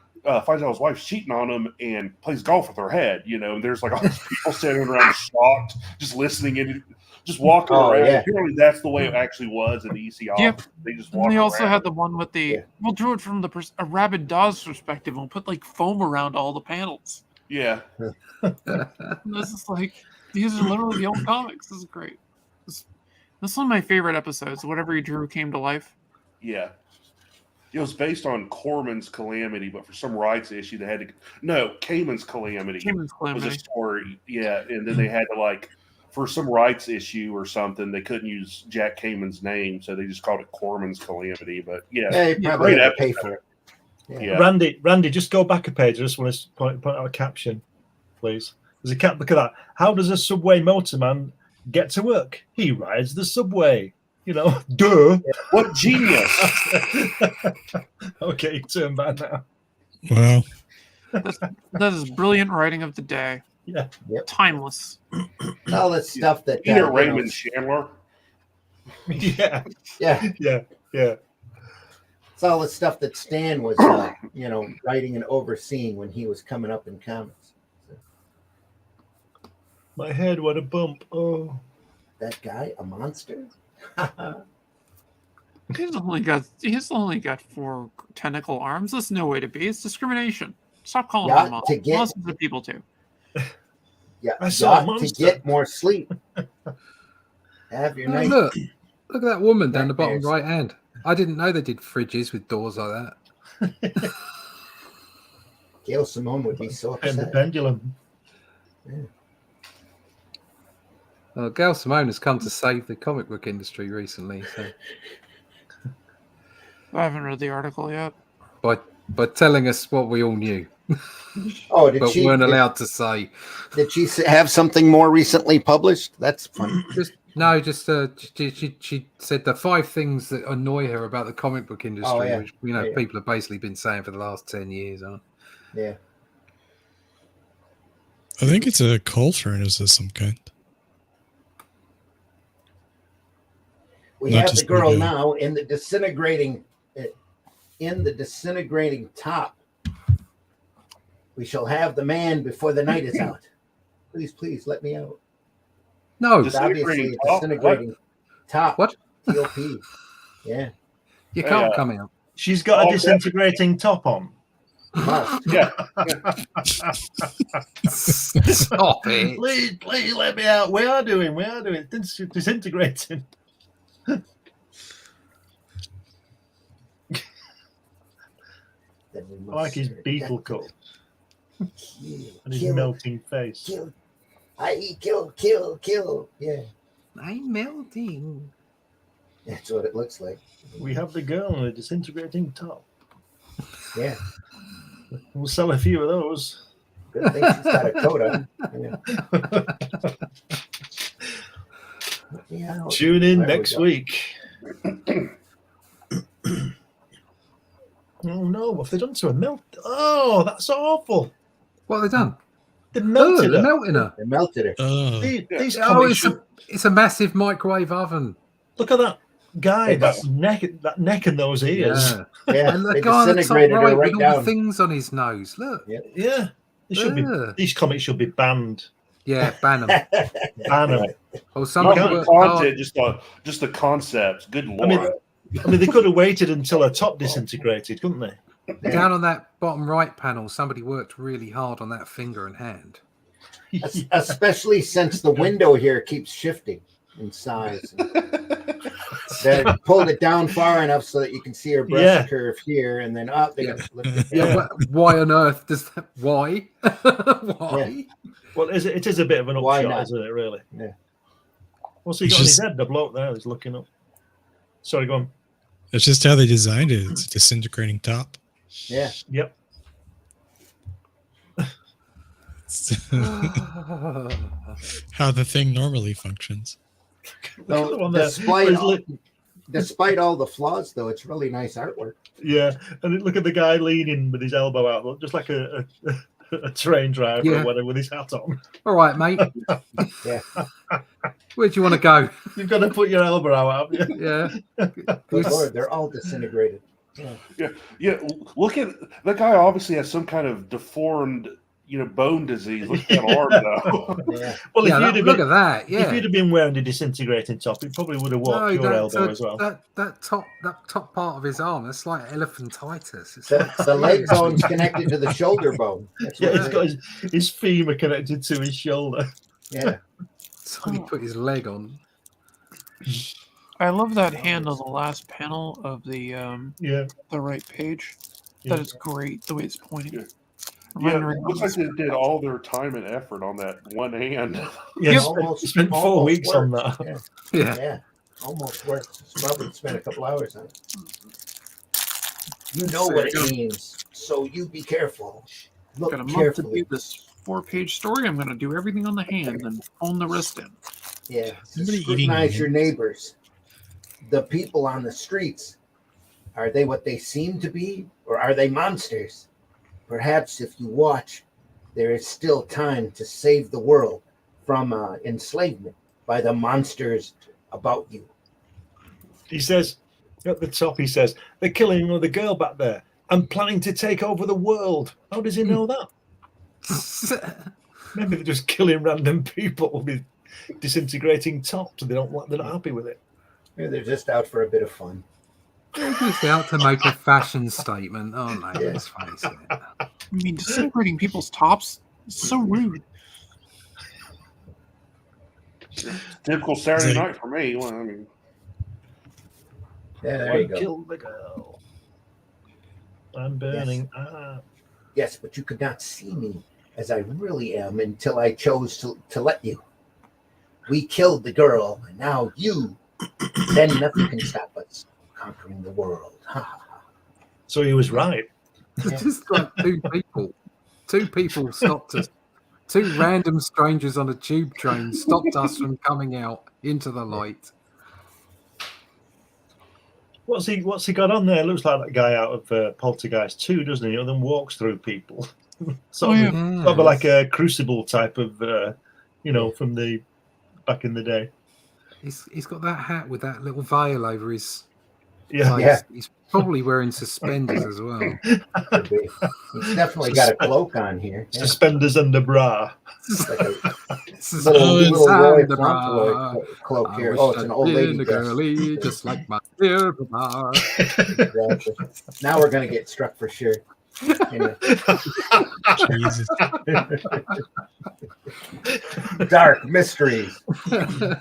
finds out his wife's cheating on him and plays golf with her head, and there's like all these people standing around shocked, just listening and just walking Oh, around. yeah. Apparently, that's the way it actually was in the EC office. Yep. They just And walk they also around. had the one with the. Yeah. We'll draw it from a rabid dog's perspective and we'll put like foam around all the panels. Yeah, And this is like, these are literally the old comics. This is great. This is one of my favorite episodes. Whatever he drew came to life. yeah. It was based on Corman's Calamity, but for some rights issue, they had to. No, Cayman's Calamity. Cayman's was a Calamity. story, yeah, and then they had to for some rights issue or something, they couldn't use Jack Cayman's name, so they just called it Corman's Calamity. But yeah, Yeah, you probably great have to pay episode. for it. Yeah. Randy, just go back a page. I just want to point out a caption, please. There's a cap. Look at that. How does a subway motorman get to work? He rides the subway. Duh. What genius! Okay, turn back now. Wow. That is brilliant writing of the day. Yeah. Yep. Timeless. All this stuff that Raymond Chandler. Yeah. Yeah. Yeah. Yeah. It's all the stuff that Stan was, writing and overseeing when he was coming up in comics. My head, what a bump. Oh. That guy, a monster? He's only got 4 tentacle arms. That's no way to be. It's discrimination. Stop calling them monsters. Monsters are people too. Yeah, I saw a to monster. get more sleep. Have your night. Look at that woman down the bottom right hand. I didn't know they did fridges with doors like that. Gail Simone would be so upset. And the pendulum. Yeah. Gail Simone has come to save the comic book industry recently. So. I haven't read the article yet. By telling us what we all knew. Oh, but weren't allowed to say. Did she have something more recently published? That's funny. She said the 5 things that annoy her about the comic book industry, which people have basically been saying for the last 10 years. Yeah. I think it's a coal furnace of some kind. We have the girl now in the disintegrating top. We shall have the man before the night is out. Please let me out. No, it's obviously a disintegrating top. What? TOP. Yeah. You can't come out. She's got a disintegrating top on. Yeah. Stop it. Please let me out. We are doing. Disintegrating. I like his beetle cut. And his melting face. Kill. Yeah. I'm melting. That's what it looks like. We have the girl in a disintegrating top. Yeah. We'll sell a few of those. Good thing she's got a coat on. Yeah. Tune in next week. Oh no, what have they done to her? Oh, that's awful. What have they done? They melted they're her. melting her. They melted her. These it's a massive microwave oven. Look at that guy, that neck and those ears. Yeah. And the They guy on the top disintegrated her right right with all down. the things on his nose. Look. Yeah. These comics should be banned. Yeah, ban them. Ban them. Oh, somebody Not the worked content, hard. just the concepts. Good lord. I mean, they could have waited until her top disintegrated, couldn't they? Down on that bottom right panel, somebody worked really hard on that finger and hand. Especially since the window here keeps shifting in size. They pulled it down far enough so that you can see her breast curve here, and then up. Why on earth does that? Why? Why? Yeah. Well, it is a bit of an Why upshot, not? isn't it? Really? Yeah. What's he got on his head? The bloke there is looking up. Sorry, go on. That's just how they designed it. It's a disintegrating top. Yeah. Yep. How the thing normally functions. So, despite all the flaws, though, it's really nice artwork. Yeah, and look at the guy leaning with his elbow out, just like a train driver or whatever, with his hat on. All right, mate. Yeah. Where do you want to go? You've got to put your elbow out, haven't you? Yeah. Good Lord, they're all disintegrated. Yeah. Look at that guy. Obviously has some kind of deformed, bone disease. Look at that arm, though. Yeah. Well, look at that. Yeah. If you'd have been wearing a disintegrating top, it probably would have walked your elbow as well. That top part of his arm, that's like elephantitis. It's The leg bone's connected to the shoulder bone. That's what he's got his femur connected to his shoulder. Yeah. So he put his leg on. I love that hand on the last panel of the right page. That is great, the way it's pointing. Yeah, it looks like they did all their time and effort on that one hand. Yeah, spent 4 weeks on that. Yeah. Almost works. Probably spent a couple hours on it. You know what it means, so you be careful. Look Got a month to carefully. do this 4-page story. I'm going to do everything on the hand and phone the rest in. Yeah. Somebody Scrutinize your neighbors. The people on the streets. Are they what they seem to be, or are they monsters? Perhaps if you watch, there is still time to save the world from enslavement by the monsters about you. He says, At the top, he says, "They're killing another girl back there. I'm planning to take over the world." How does he know that? Maybe they're just killing random people with disintegrating tops, and they're not happy with it. Maybe they're just out for a bit of fun. They're just out to make a fashion statement, aren't they? Let's face it. I mean, disintegrating people's tops is so rude. Typical Saturday night for me. Well, I mean, Yeah, there you go. Kill the girl. I'm burning. Yes, but you could not see me as I really am until I chose to let you. We killed the girl, and now you. Then nothing can stop us conquering the world. So he was right. Just like two people stopped us. Two random strangers on a tube train stopped us from coming out into the light. What's he got on there? Looks like that guy out of Poltergeist 2, doesn't he? And then walks through people. sort of like a Crucible type of, from the back in the day. He's got that hat with that little veil over his Yeah. face. Yeah. He's probably wearing suspenders as well. Could be. He's definitely got a cloak on here. Yeah. Suspenders under bra. Like a little Roy the Fauntleroy cloak here. Oh, it's an old lady dress. Girly, just like my dear papa. Exactly. Now we're going to get struck for sure. Jesus. Dark mysteries.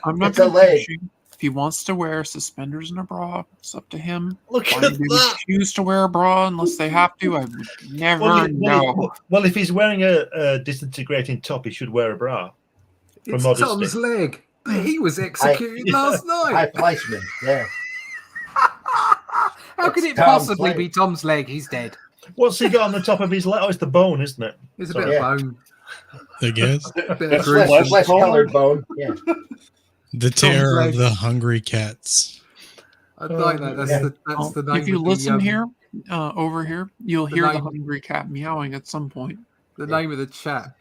I'm not It's a gonna leg. push him. If he wants to wear suspenders and a bra, it's up to him. Look Why at do they that. choose to wear a bra unless they have to? I would never know. Well, if he's wearing a disintegrating top, he should wear a bra. For It's modesty. Tom's leg. He was executed last High night. Fleischman. Yeah. How could It's it Tom's possibly leg. be Tom's leg? He's dead. What's he got on the top of his leg? Oh, it's the bone, isn't it? It's a Sorry. bit Yeah. of bone. I guess. Bit of That's gruesome. flesh Colored bone. Yeah. The terror leg. of the hungry cats. I like that. That's Yeah. the name. If you of listen the, here, over here, you'll the hear the name- hungry cat meowing at some point. The name of the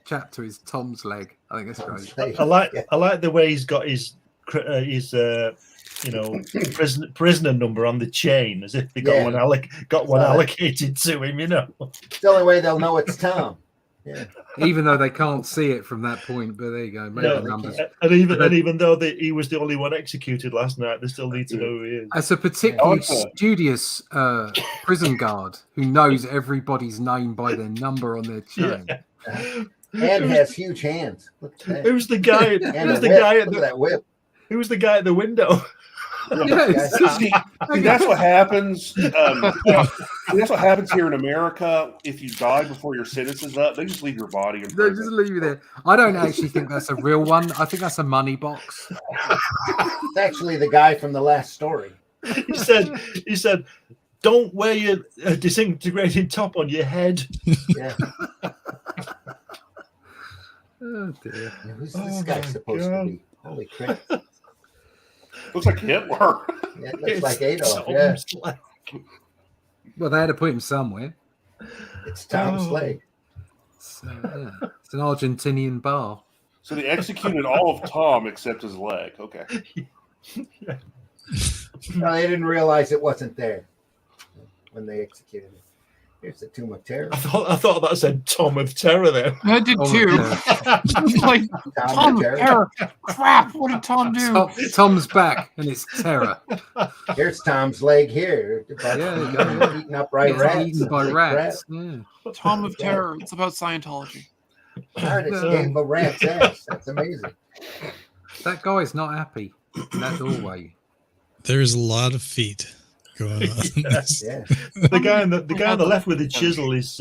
chapter is Tom's leg. I think that's great. I like the way he's got his prisoner number on the chain, as if they got Yeah. one allocated to him. It's the only way they'll know it's Tom. Yeah. Even though they can't see it from that point, but there you go. Maybe No, the numbers. and even though he was the only one executed last night, they still need to know who he is. As a particularly Okay. studious prison guard who knows everybody's name by their number on their chain. And has huge hands. Look at that. Who's the guy? And Who's a the whip. guy at Look at the? that whip. Who was the guy at the window? Yes. See, that's what happens. That's what happens here in America. If you die before your sentence is up, they just leave your body in They prison. just leave you there. I don't actually think that's a real one. I think that's a money box. It's actually the guy from the last story. He said, "Don't wear your disintegrating top on your head." Yeah. Oh dear. Who's this guy supposed to be? Holy crap. Looks like Hitler. Yeah, it looks like Adolf. Tom's Yeah. leg. Well, they had to put him somewhere. It's Tom's leg. So, yeah. It's an Argentinian bar. So they executed all of Tom except his leg. Okay. No, they didn't realize it wasn't there when they executed it. Here's the Tomb of Terror. I thought that said Tom of Terror there. I did Oh, too. yeah. I'm like, Tom of Terror. Crap, what did Tom do? Tom's back, and it's terror. Here's Tom's leg here. Yeah. Eating up by It's rats. eaten by Holy rats. Yeah. Tom of Terror. It's about Scientology. crap. Hard escape a rat's ass. That's amazing. That guy's not happy in that doorway. There's a lot of feet going on. in this. Yeah. The guy on the left with the chisel is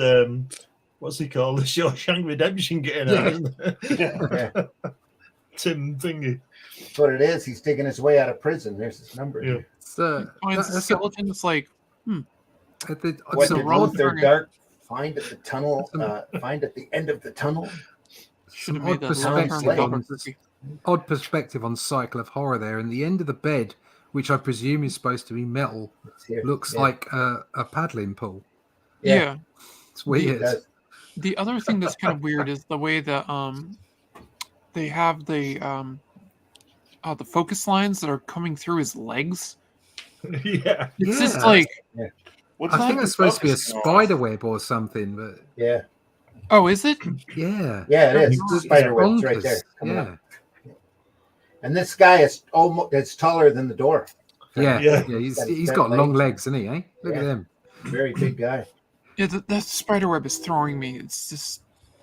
what's he called? The Shawshank Redemption getting out, isn't it? Yeah. Tim Thingy. That's what it is. He's digging his way out of prison. There's his number. Yeah. Here. It's, Finds a that's skeleton. It's like, What it's did a rod Luther Dark find at the tunnel? Find at the end of the tunnel? should have Some made that odd long-term perspective on- Albuquerque. odd perspective on Cycle of Horror there, and the end of the bed, which I presume is supposed to be metal, It's here. looks Yeah. like a paddling pool. Yeah. It's It weird. does. The other thing that's kind of weird is the way that they have the focus lines that are coming through his legs. Yeah. It's just Yeah. like, What's I think that it's supposed to be a focusing on? spider web or something, but Yeah. oh, is it? yeah. Yeah, it is. It's Spider web's right bonkers. there. Coming Yeah. up. And this guy is almost it's taller than the door. Yeah. Yeah. Yeah. He's Got got long legs. legs, isn't he? Eh? Look at Yeah. him. Very big guy. Yeah, that spider web is throwing me. It's just,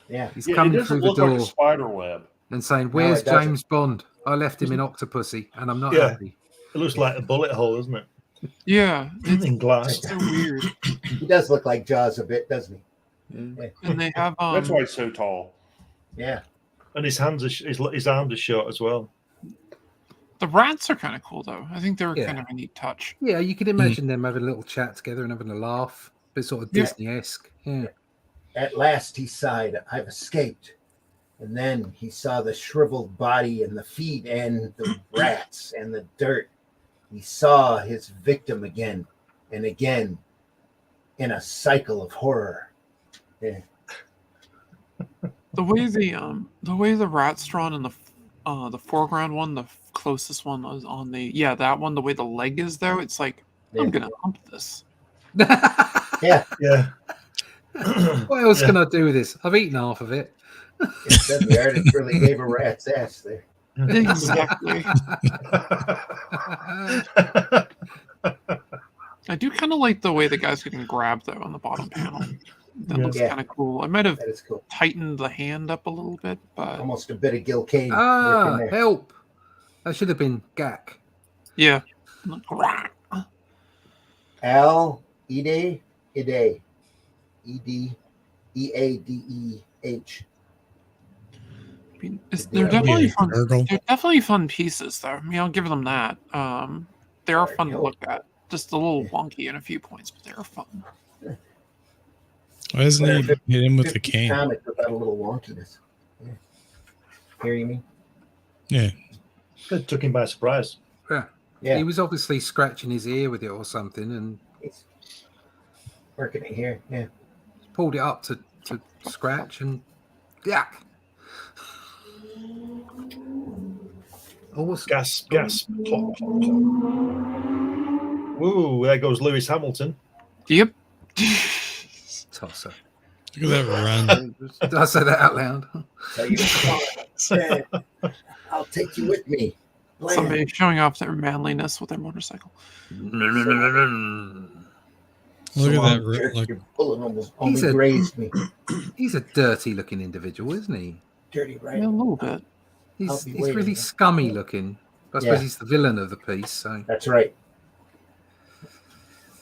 Yeah. He's Yeah, it coming doesn't through the look like a door spider web. and saying, No, "Where's it doesn't. James Bond? I left him in Octopussy, and I'm not Yeah. happy." It looks like a bullet hole, doesn't it? yeah, it's In glass. so weird. He does look like Jaws a bit, doesn't he? Yeah. And they have That's why it's so tall. Yeah. And his hands are his arms are short as well. the rats are kind of cool though. I think they're Yeah. kind of a neat touch. Yeah, you could imagine them having a little chat together and having a laugh. A bit sort of Yeah. Disney-esque. Yeah. At last he sighed, I've escaped. And then he saw the shriveled body and the feet and the rats and the dirt. He saw his victim again and again in a cycle of horror. Yeah. The way the rat's drawn in the foreground one, the closest one was on that one. The way the leg is though, it's like Yeah. I'm gonna hump this. Yeah. Yeah. What else Yeah. can I do with this? I've eaten half of it. It said the artist really gave a rat's ass there. Exactly. I do kind of like the way the guy's getting grabbed though on the bottom panel. That Yeah. looks Yeah. kind of cool. I might have That is cool. tightened the hand up a little bit, but Almost a bit of Gil Kane Ah, working there. help. That should have been Gak. yeah. Al Ede Ede Eadeh. I mean, Yeah, they're Yeah, Virgil. definitely fun pieces though. I mean, I'll give them that. They are fun to Virgil. look at. Just a little wonky in a few points, but they're fun. Why doesn't he hit him with the 50 cane? comic without a little wonkiness. Yeah. Hear you mean? Yeah. It took him by surprise. Yeah. Yeah. He was obviously scratching his ear with it or something and He's working it here. Yeah. pulled it up to scratch and Yak. Oh, what's Gas, pop, pop, pop. Ooh, there goes Lewis Hamilton. Yep. tosser? Look at that run. Did I say that out loud? So you said, I'll take you with me. Land. Somebody showing off their manliness with their motorcycle. Look at So that. jerk, Like, your bullet almost He's only a- grazed me. He's a dirty looking individual, isn't he? Dirty right. Yeah, a little bit. He's, I'll be he's waiting. really scummy looking. I suppose Yeah. he's the villain of the piece, so That's right.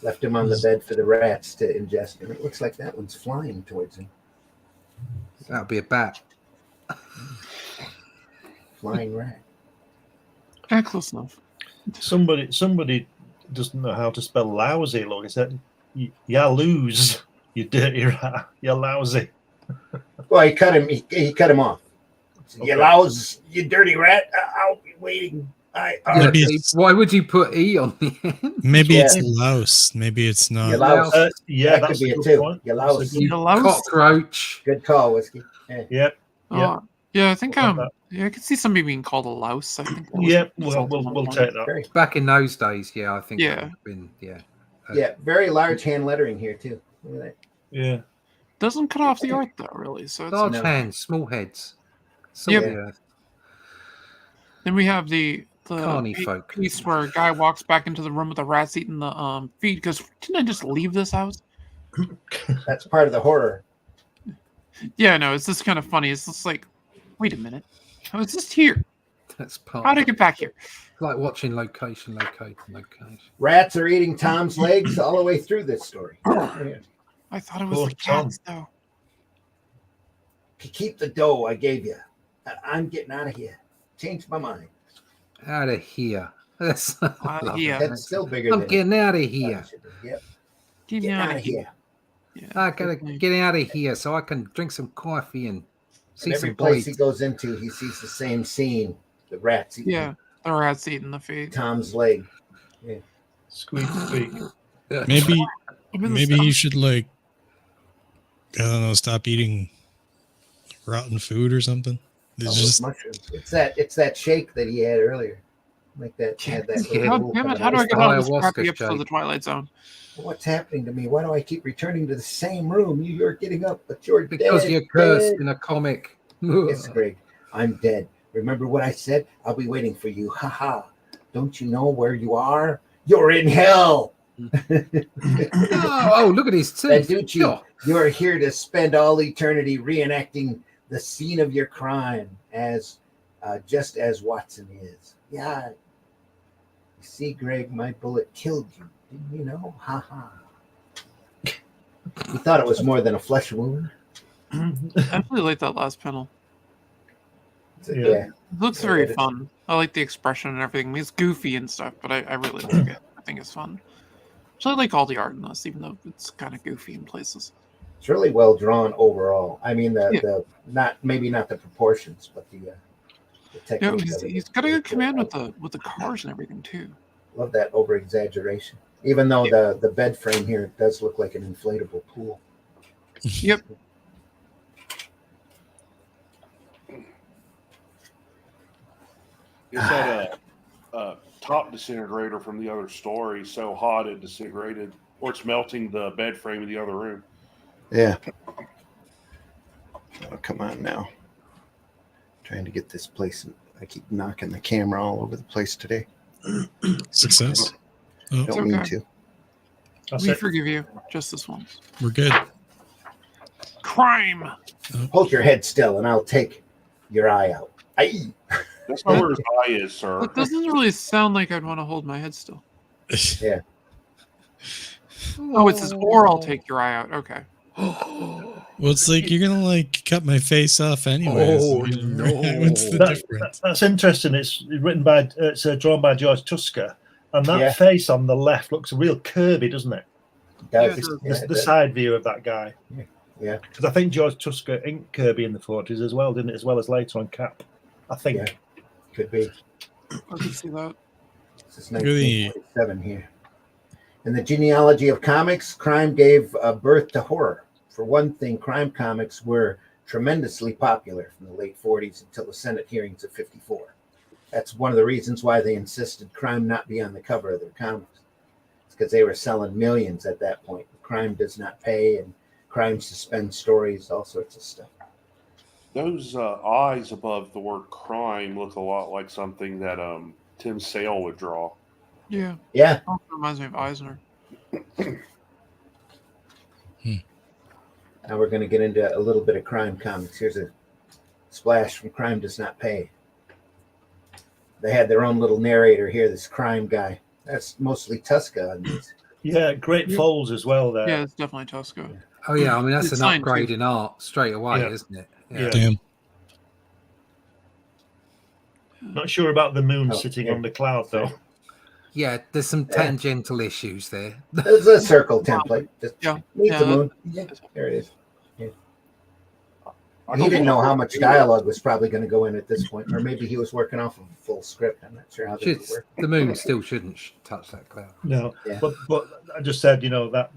Left him on the bed for the rats to ingest. And it looks like that one's flying towards him. that would be a bat. Flying rat. Yeah, close enough. Somebody doesn't know how to spell lousy. Look, it said, "Ya lose, you dirty rat. You lousy." Well, he cut him. He cut him off. Okay. You louse, you dirty rat. I'll be waiting. Yeah, Maybe it's- why would you put E on the end? maybe Yeah. it's louse. Maybe it's not. You louse. Yeah, That that's could be a it good too. point. You That's a louse. good- You louse? Cockroach. Good call, Whiskey. Yeah. Yep. Yeah, I think Something like yeah, I could see somebody being called a louse. I think. that was Yep. an Well, insult at one we'll point. take that. Very, Back in those days, yeah, I think Yeah. that would have been, yeah. yeah, very large hand lettering here too. Look at that. Yeah. Doesn't cut off the art though, really. So it's Large No. hands, small heads. So, Yep. yeah. Then we have the Carny folk. piece where a guy walks back into the room with the rats eating the feed. Because didn't I just leave this house? That's part of the horror. Yeah, no, it's just kind of funny. It's just like, wait a minute, I was just here. That's part How'd I of get back here? like watching location. Rats are eating Tom's legs all the way through this story. Yeah. I thought it was Poor the cats though. Keep the dough I gave you. I'm getting out of here. Changed my mind. Out of here. That's Yeah. That's still bigger I'm than getting out of here. Yep. Get Get out out of here. Yeah, I gotta definitely. get out of here so I can drink some coffee and see And every some place he boys. goes into, he sees the same scene. The rats eating Yeah, the rats eating the feed. Tom's leg. Squeak, squeak. Maybe I'm in the maybe stuff. he should like I don't know, stop eating rotten food or something. It's All just those mushrooms. It's that shake that he had earlier. like that. Had that Yeah. little God rule damn it! coming How do out. I get out of this Ayahuasca crappy episode of shake. The Twilight Zone? What's happening to me? Why do I keep returning to the same room? You're getting up, but you're Because dead. you're cursed dead. in a comic. Yes, Greg. I'm dead. Remember what I said? I'll be waiting for you. Ha ha. Don't you know where you are? You're in hell. Oh, look at his teeth. Banducci, Oh, you're here to spend all eternity reenacting the scene of your crime as just as Watson is. Yeah. You see, Greg, my bullet killed you. Didn't you know? Ha ha. You thought it was more than a flesh wound? I really like that last panel. Yeah. It looks very fun. I like the expression and everything. I mean, it's goofy and stuff, but I really like it. I think it's fun. So I like all the art in this, even though it's kind of goofy in places. It's really well drawn overall. I mean, the not maybe not the proportions, but the technique. Yeah, of he's it got a is good command well. with the cars and everything too. Love that over exaggeration. Even though the bed frame here does look like an inflatable pool. Yep. It's that top disintegrator from the other story so hot it disintegrated, or it's melting the bed frame in the other room. Yeah. Oh, come on now. Trying to get this place. I keep knocking the camera all over the place today. Success. Oh, Don't mean to. We forgive you just this once. we're good. Crime. Hold your head still, and I'll take your eye out. Aye. That's not where his eye is, sir. That doesn't really sound like I'd want to hold my head still. Yeah. Oh, it says, or I'll take your eye out. Okay. Well, it's like you're gonna like cut my face off anyways. Oh, you know, no. What's the difference? That's interesting. It's written by, it's drawn by George Tusker, and that face on the left looks real Kirby, doesn't it? It does. Yeah, Yeah, The side view of that guy. Yeah. Because I think George Tusker inked Kirby in the 40s as well, didn't it? As well as later on Cap. I think. Yeah. Could be. I can see that. This is 1947 here. In the genealogy of comics, crime gave birth to horror. For one thing, crime comics were tremendously popular from the late 40s until the Senate hearings of 54. That's one of the reasons why they insisted crime not be on the cover of their comics. It's because they were selling millions at that point. Crime does not pay, and crime suspends stories, all sorts of stuff. Those eyes above the word crime look a lot like something that Tim Sale would draw. Yeah. Yeah. Also reminds me of Eisner. Now we're going to get into a little bit of crime comics. Here's a splash from Crime Does Not Pay. They had their own little narrator here, this crime guy. That's mostly Tuska on these. Yeah, great folds as well there. Yeah, it's definitely Tosca. Oh, yeah. I mean, that's It's an signed, upgrade too. in art straight away, Yeah. isn't it? Yeah. Damn. Not sure about the moon Oh, sitting yeah. on the cloud, though. Yeah, there's some tangential issues there. There's a circle template. Just Yeah. meet Yeah, the moon. Yeah, there it is. Yeah. He didn't know how much dialogue was probably going to go in at this point, or maybe he was working off of a full script. I'm not sure how that would work. The moon still shouldn't touch that cloud. No, Yeah. but I just said, that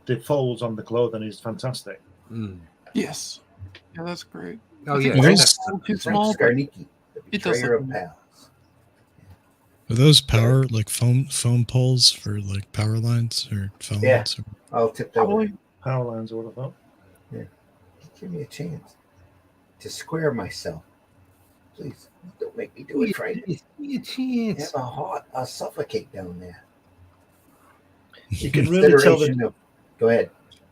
the folds on the clothing is fantastic. Mm. Yes. Yeah, that's great. Oh, I think yeah. Well, it's those- a little too Frank small. But Scarnicki, the it does betrayer look of pals. Are those power like phone poles for like power lines or phones? Yeah. Or, All tipped over. probably. Power lines, I would have thought. Give me a chance to square myself. Please don't make me do it, Frank. Give me a chance. Have a suffocate down there. You can really tell Consideration go ahead.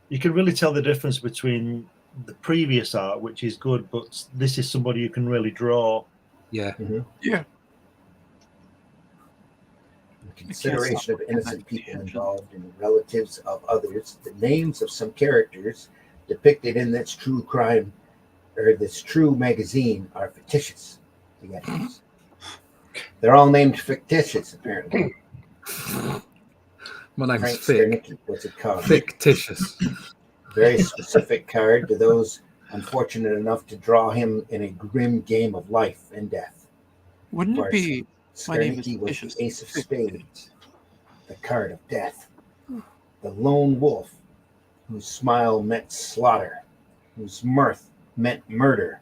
You can really tell the difference between the previous art, which is good, but this is somebody who can really draw. Yeah. Yeah. Consideration of innocent people involved in the relatives of others. The names of some characters depicted in this true crime or this true magazine are fictitious. The editors. They're all named fictitious, apparently. My name's Frank Fick. Scarnicki, what's it called? Fictitious. Very specific card to those unfortunate enough to draw him in a grim game of life and death. Wouldn't it be My name is Scarnicki was Vicious. the ace of spades, the card of death, the lone wolf whose smile meant slaughter, whose mirth meant murder.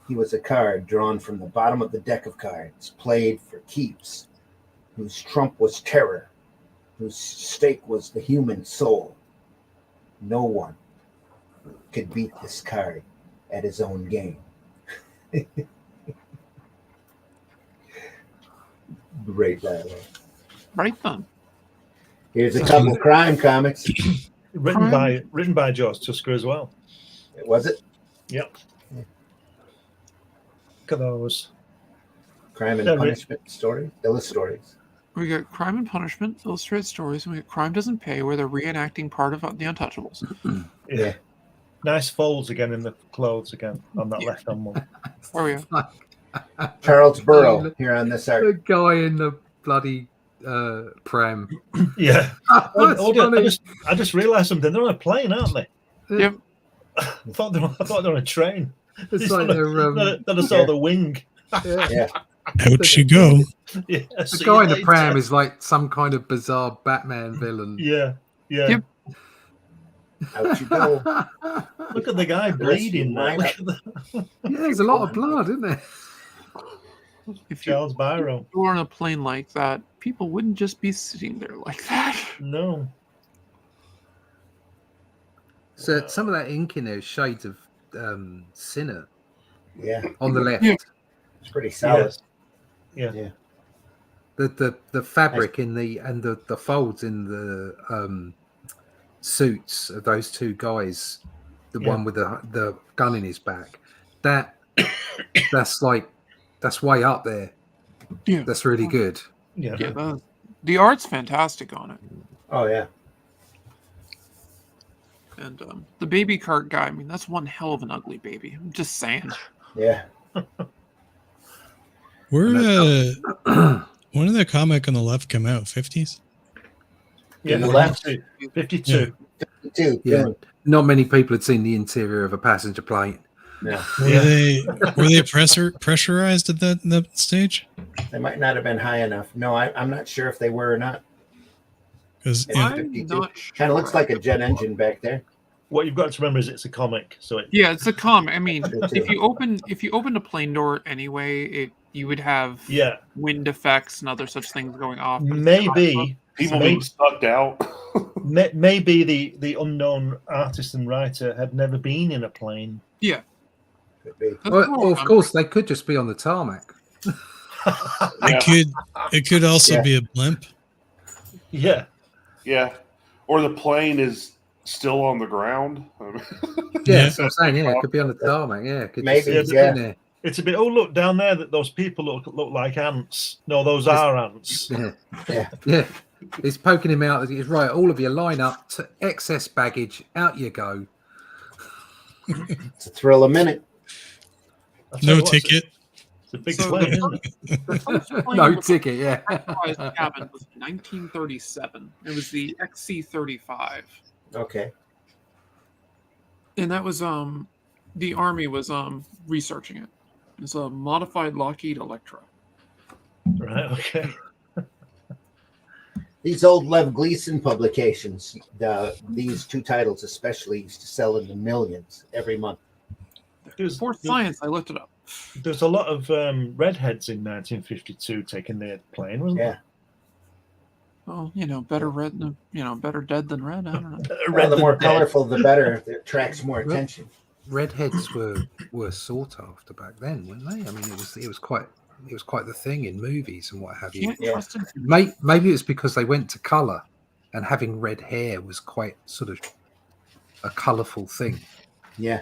He was a card drawn from the bottom of the deck of cards, played for keeps, whose trump was terror, whose stake was the human soul. No one could beat this card at his own game. Great dialogue. Right then. Here's a couple crime comics. Written by George Tusker as well. Was it? Yep. Look at those. Crime and Punishment stories, stories. We got Crime and Punishment, illustrated stories, and we got Crime Doesn't Pay, where they're reenacting part of The Untouchables. Yeah. Nice folds again in the clothes again on that left hand one. Where are we at? Charles Burrow here on this art. The guy in the bloody pram. Yeah. That's funny. I just realised something. They're on a plane, aren't they? Yep. I thought they were on a train. It's like they're Then I saw the wing. Yeah. Out you go. Yeah, the guy in the pram is like some kind of bizarre Batman villain. Yeah. Yeah. Yep. Out you go. Look at the guy bleeding. Right. Yeah, there's a lot of blood, isn't there? If you Charles Byron. were on a plane like that, people wouldn't just be sitting there like that. No. So some of that ink in there is shades of Sinner Yeah. on the left. Yeah. It's pretty solid. Yeah. Yeah. The fabric in the folds in the suits of those two guys, the one with the gun in his back, that's way up there. Yeah. That's really good. Yeah. The art's fantastic on it. Oh yeah. And the baby cart guy, I mean, that's one hell of an ugly baby. I'm just saying. Yeah. Where when did the comic on the left come out? 50s? Yeah, On the left. 52. 52. Yeah. Not many people had seen the interior of a passenger plane. No. Were they pressurized at that stage? They might not have been high enough. No, I'm not sure if they were or not. Because I'm not sure. Kind of looks like a jet engine back there. What you've got to remember is it's a comic, so Yeah, it's a comic. I mean, Me too. if you opened a plane door anyway, you would have wind effects and other such things going off. maybe People being sucked out. maybe the unknown artist and writer had never been in a plane. Yeah. Could be. Well, of course, they could just be on the tarmac. it could also be a blimp. Yeah. Yeah. Or the plane is still on the ground. Yeah, that's what I'm saying. Yeah, it could be on the tarmac. Yeah, it could Maybe, just be yeah. in there. It's a bit. Oh, look down there! That those people look like ants. No, those are ants. Yeah. He's poking him out. He's right. All of you line up to excess baggage. Out you go. It's a thrill a minute. No ticket. It's a big So plane. the first plane No with ticket. Yeah. pressurized cabin was 1937. It was the XC-35, Okay. and that was the Army was researching it. It's a modified Lockheed Electra. Right. Okay. These old Lev Gleason publications, these two titles especially, used to sell in the millions every month. For science, I looked it up. There's a lot of redheads in 1952 taking the plane, wasn't Yeah. Well, better red than better dead than red. I don't know. there? Well, the more colorful, the better. It attracts more attention. Redheads were sought after back then, weren't they? I mean, it was quite the thing in movies and what have you. Can't trust him. Maybe it's because they went to color, and having red hair was quite sort of a colorful thing. Yeah.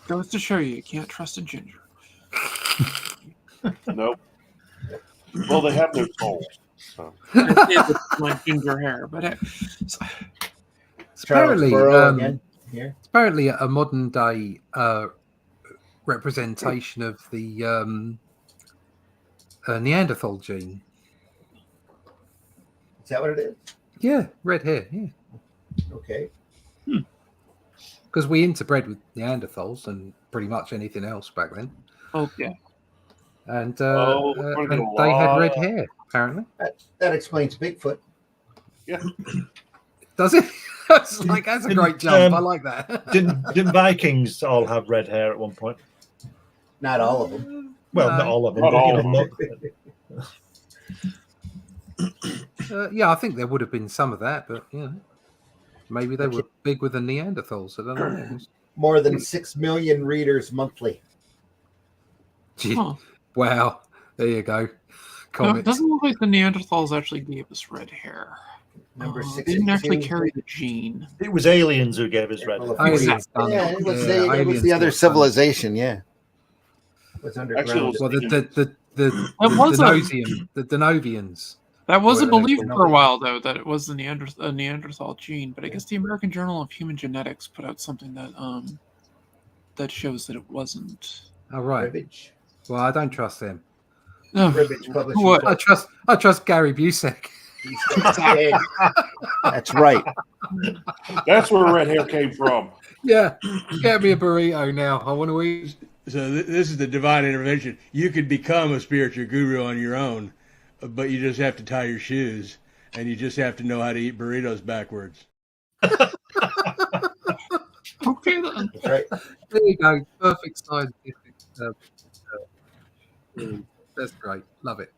Goes to show you can't trust a ginger. Nope. Well, they have no souls. So. Like ginger hair, but Charles Apparently, Burrow again here. it's apparently a modern day representation of the Neanderthal gene. Is that what it is? Yeah, red hair. Yeah, Okay. because we interbred with Neanderthals and pretty much anything else back then, oh yeah, and we're gonna they had lie. red hair. Apparently, That explains Bigfoot. Yeah. does it? That's a great jump. I like that. Didn't Vikings all have red hair at one point? Not all of them. Well, No. not all of them. Not but, all you of know, them. Yeah, I think there would have been some of that, but maybe they were big with the Neanderthals. I don't know. More than 6 million readers monthly. Gee, Huh. wow, there you go. No, it Comics. doesn't look like the Neanderthals actually gave us red hair. Number They didn't actually 62. carry the gene. It was aliens who gave us red. Well, hair. Aliens done yeah, it. it was, Yeah, it was aliens the other done it. civilization. Yeah, it was Actually, underground. it Well, That the Denovians. That was a Or, belief you know, for a while, though, that it was the Neanderthal gene. But I guess the American Journal of Human Genetics put out something that that shows that it wasn't. Oh, right. Cribbage. Well, I don't trust them. No, Cribbage Publishing. What? I trust Gary Busek. Yeah, that's right. That's where red hair came from. Yeah, get me a burrito now. I want to eat. So this is the divine intervention. You could become a spiritual guru on your own, but you just have to tie your shoes, and you just have to know how to eat burritos backwards. Okay, then. That's right. There you go. Perfect scientific. That's great. Love it.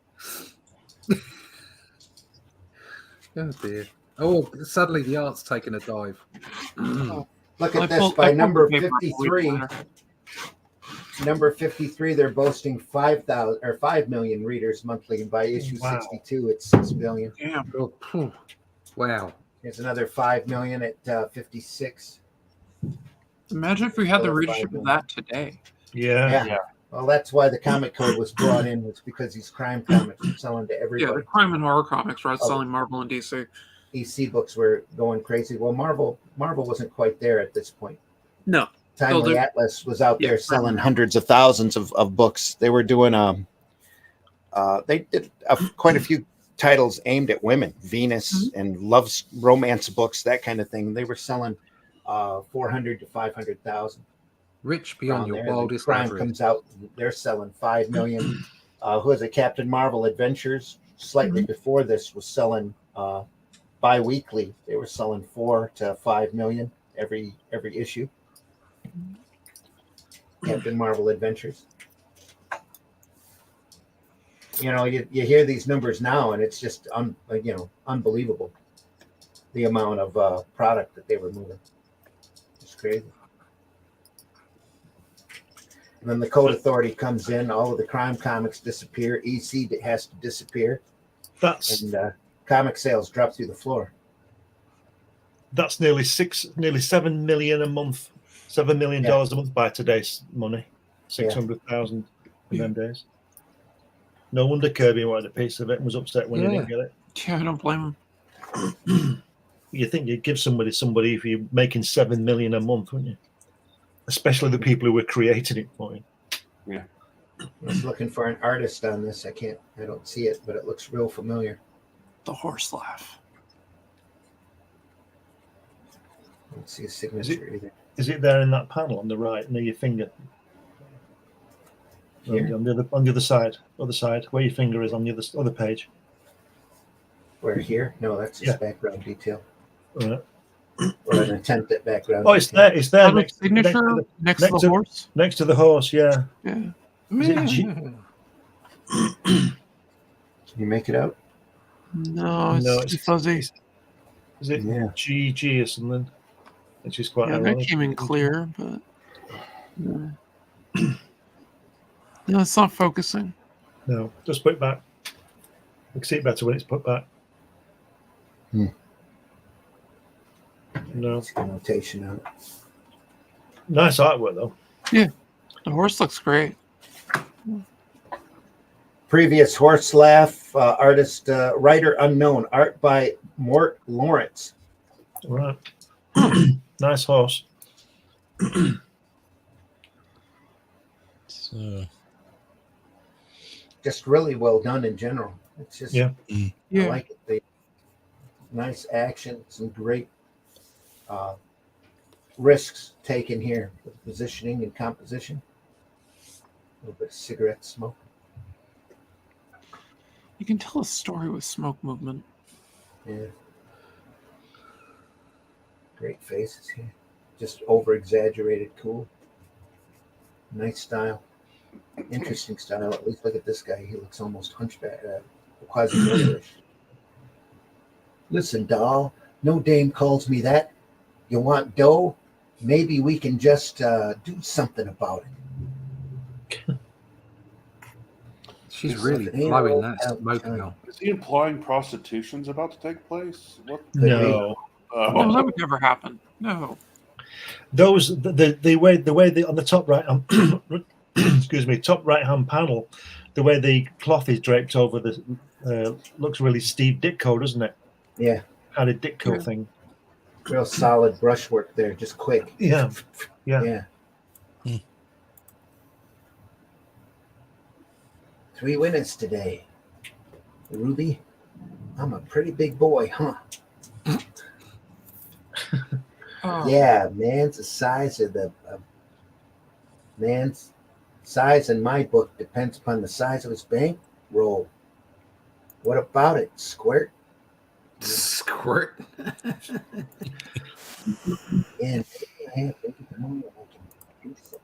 Oh dear. Oh, suddenly the art's taken a dive. Look I at this. pulled- By I pulled number the paper 53, later. number 53, they're boasting 5,000 or 5 million readers monthly, and by issue Wow. 62, it's 6 billion. Damn. Oh, phew. Wow. There's another 5 million at 56. Imagine if we had the Another readership 5 of that today. Yeah. Yeah. Well, that's why the comic code was brought in. Was because these crime comics were selling to Yeah, everybody. the crime and horror comics, right? Oh. Selling Marvel and DC. EC books were going crazy. Well, Marvel wasn't quite there at this point. No. Timely they're- Atlas was out Yeah, there selling Timely. hundreds of thousands of books. They were doing they did quite a few titles aimed at women, Venus and love romance books, that kind of thing. They were selling 400 to 500,000. Rich beyond Around your there. The wildest crime average. comes out, they're selling 5 million. Who is it? Captain Marvel Adventures. Slightly before this was selling bi-weekly. They were selling 4 to 5 million every issue. Captain Marvel Adventures. You know, you hear these numbers now, and it's just unbelievable. The amount of product that they were moving. It's crazy. And then the Code Authority comes in. All of the crime comics disappear. EC has to disappear, That's and comic sales drop through the floor. that's nearly 7 million a month, $7 million a month by today's money, 600,000 in them days. No wonder Kirby wanted a piece of it and was upset when he didn't get it. Yeah, I don't blame him. You think you'd give somebody if you're making 7 million a month, wouldn't you? Especially the people who were creating it for you. Yeah. I was looking for an artist on this. I don't see it, but it looks real familiar. The horse laugh. I don't see a signature either. Is it there in that panel on the right near your finger? Here? On the other side, where your finger is on the other page. Where here? No, that's just background detail. All right. Or an attempt at background. Oh, it's detail. there. It's there. Oh, the signature next to the horse? Next to the horse, yeah. Yeah. Is it G- Can you make it out? No, it's too fuzzy. Is it Yeah. GG or something? Which is quite Yeah, that ironic. came in clear, but no, it's not focusing. No, just put it back. We can see it better when it's put back. No. It's a notation on it. Nice artwork, though. Yeah, the horse looks great. Previous horse laugh, artist, writer unknown, art by Mort Lawrence. All right. Nice horse. So, Just really well done in general. It's just, Yeah. I Yeah, like it. Nice action, some great risks taken here with positioning and composition. A little bit of cigarette smoke. you can tell a story with smoke movement. Yeah. Great faces here. Just over exaggerated cool. Nice style. Interesting style. At least look at this guy. He looks almost hunchback, Quasimodo-ish. Listen, doll, no dame calls me that. You want dough? Maybe we can just do something about it. She's If really it ain't blowing all that out smoke time. out. Is he implying prostitution's about to take place? What? No. No, that would never happen. No. Those the way on the top right excuse me, top right hand panel, the way the cloth is draped over the looks really Steve Ditko, doesn't it? Yeah, Kind of Ditko Yeah. thing. real solid brushwork there, just quick. Yeah. Yeah. Yeah. Hmm. 3 winners today. Ruby, I'm a pretty big boy, huh? Oh. Yeah, man's size in my book depends upon the size of his bank roll. What about it, Squirt? Squirt. And I have maybe tomorrow I can do something.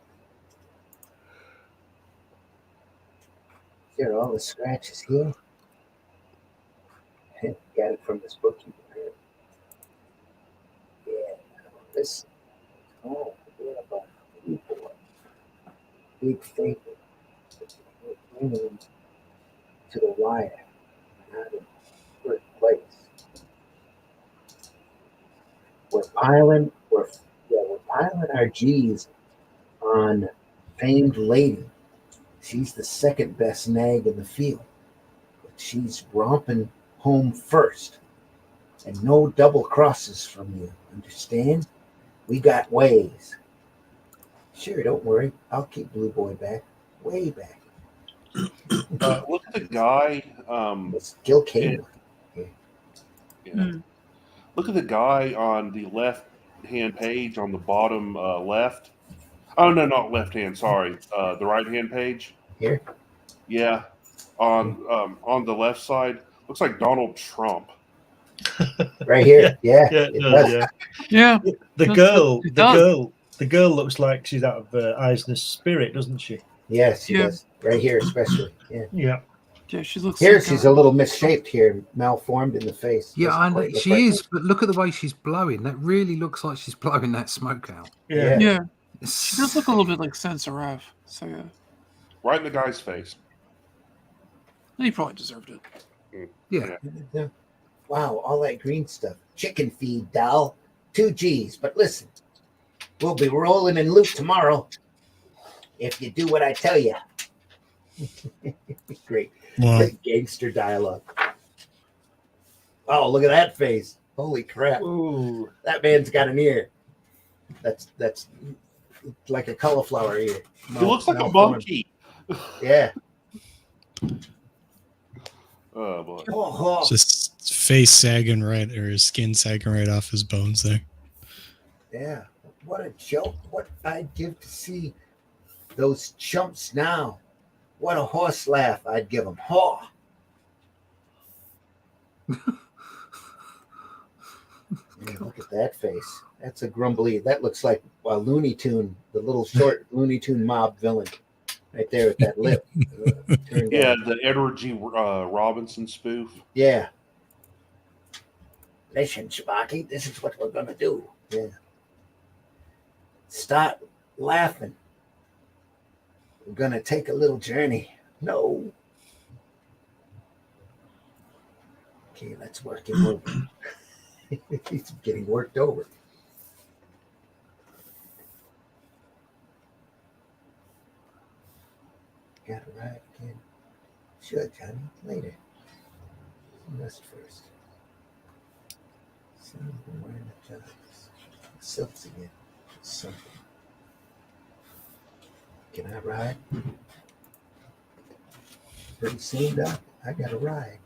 Here are all the scratches here. Got it from this book you prepared. Yeah, listen. Oh, forget about you, boy. Big favorite. We're bringing him to the wire. Not in first place. We're piling our G's on famed lady. She's the second best nag in the field. But she's romping home first. And no double crosses from you. Understand? We got ways. Sure, don't worry. I'll keep Blue Boy back. Way back. Look at the guy. It's Gil Kane. Yeah. Mm. Look at the guy on the left-hand page on the bottom left. Oh no, not left-hand. Sorry, the right-hand page. Here? Yeah, on the left side looks like Donald Trump. Right here. Yeah. Yeah, it no, does. yeah. Yeah. The It does. girl looks like she's out of Eisner's Spirit, doesn't she? Yes, she Yeah. does. Right here, especially. Yeah. Yeah. Yeah, she looks Here, like she's a little misshaped here, malformed in the face. Yeah, Doesn't I know quite look she like is, her. but look at the way she's blowing. That really looks like she's blowing that smoke out. Yeah. Yeah. She does look a little bit like Sansarev. So yeah. Right in the guy's face. He probably deserved it. Yeah. Wow, all that green stuff. Chicken feed, doll. 2 G's. But listen, we'll be rolling in loot tomorrow if you do what I tell you. Great. Wow. Great gangster dialogue. Oh, look at that face. Holy crap. Ooh. That man's got an ear. That's like a cauliflower ear. He looks like a Malformed. monkey. Yeah. Oh boy. Oh, Just his face sagging right, or his skin sagging right off his bones there. yeah. What a joke. What I'd give to see those chumps now. What a horse laugh I'd give them. Haw. Yeah, look at that face. That's a grumbly. That looks like a Looney Tune, the little short Looney Tune mob villain, right there with that lip. Turned Yeah, down. the Edward G. Robinson spoof. Yeah. Listen, Sparky, this is what we're gonna do. Yeah. Start laughing. We're gonna take a little journey. No. Okay, let's work him over. He's getting worked over. Got to ride again. Sure, Johnny. Later. Rest first. See, I'm wearing the jocks. Silks again. Something. Can I ride? Pretty soon, Doc. I got to ride.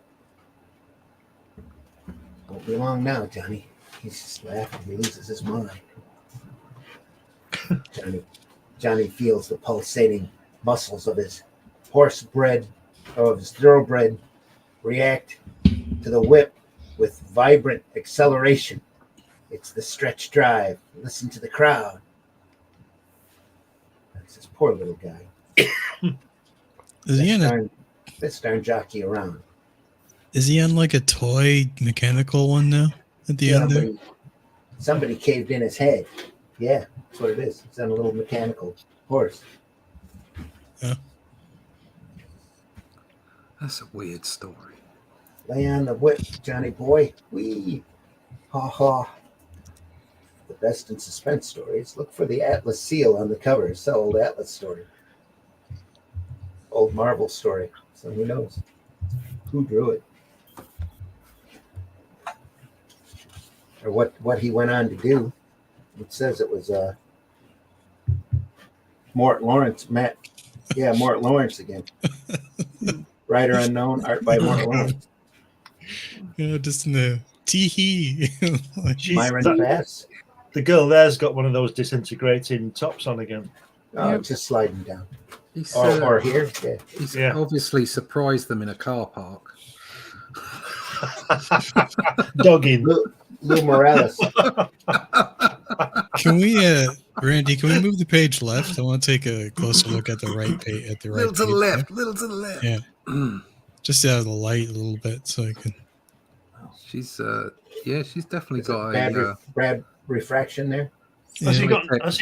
Won't be long now, Johnny. He's just laughing. He loses his mind. Johnny feels the pulsating muscles of his thoroughbred react to the whip with vibrant acceleration. It's the stretch drive. Listen to the crowd. That's this poor little guy. Is he in it? Let's darn jockey around. Is he on like a toy mechanical one now at the end there? Somebody caved in his head. Yeah, that's what it is. It's on a little mechanical horse. That's a weird story. Lay on the whip, Johnny boy. Wee. Ha ha. The best in suspense stories. Look for the Atlas seal on the cover. It's an old Atlas story. Old Marvel story. So who knows? Who drew it? Or what he went on to do. It says it was Mort Lawrence, Matt. Yeah, Mort Lawrence again. Writer unknown, art by Mort Lawrence. Just in the tee-hee. Myron Bass. The girl there's got one of those disintegrating tops on again. Oh, just sliding down. He's, or here. Yeah. He's obviously surprised them in a car park. Dogging. Lou Morales. Can we, Randy? Can we move the page left? I want to take a closer look at the right page. At the right, little to the left. Little to the left. Yeah, just out of the light a little bit, so I can. She's she's definitely got bad refraction there. Has she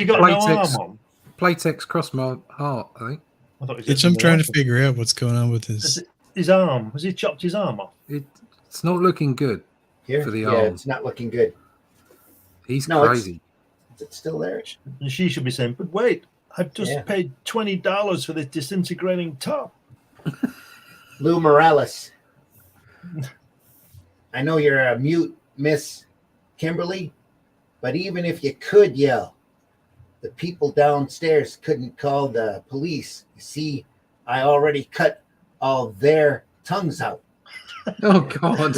got no arm on? Playtex cross my heart, I think. I'm trying to figure out what's going on with his arm. Has he chopped his arm off? It's not looking good. Here? For the yeah, arm. It's not looking good. He's crazy. Is it still there? And she should be saying, but wait, I've just paid $20 for this disintegrating top. Lou Morales. I know you're a mute, Miss Kimberly, but even if you could yell, the people downstairs couldn't call the police. You see, I already cut all their tongues out. Oh, God.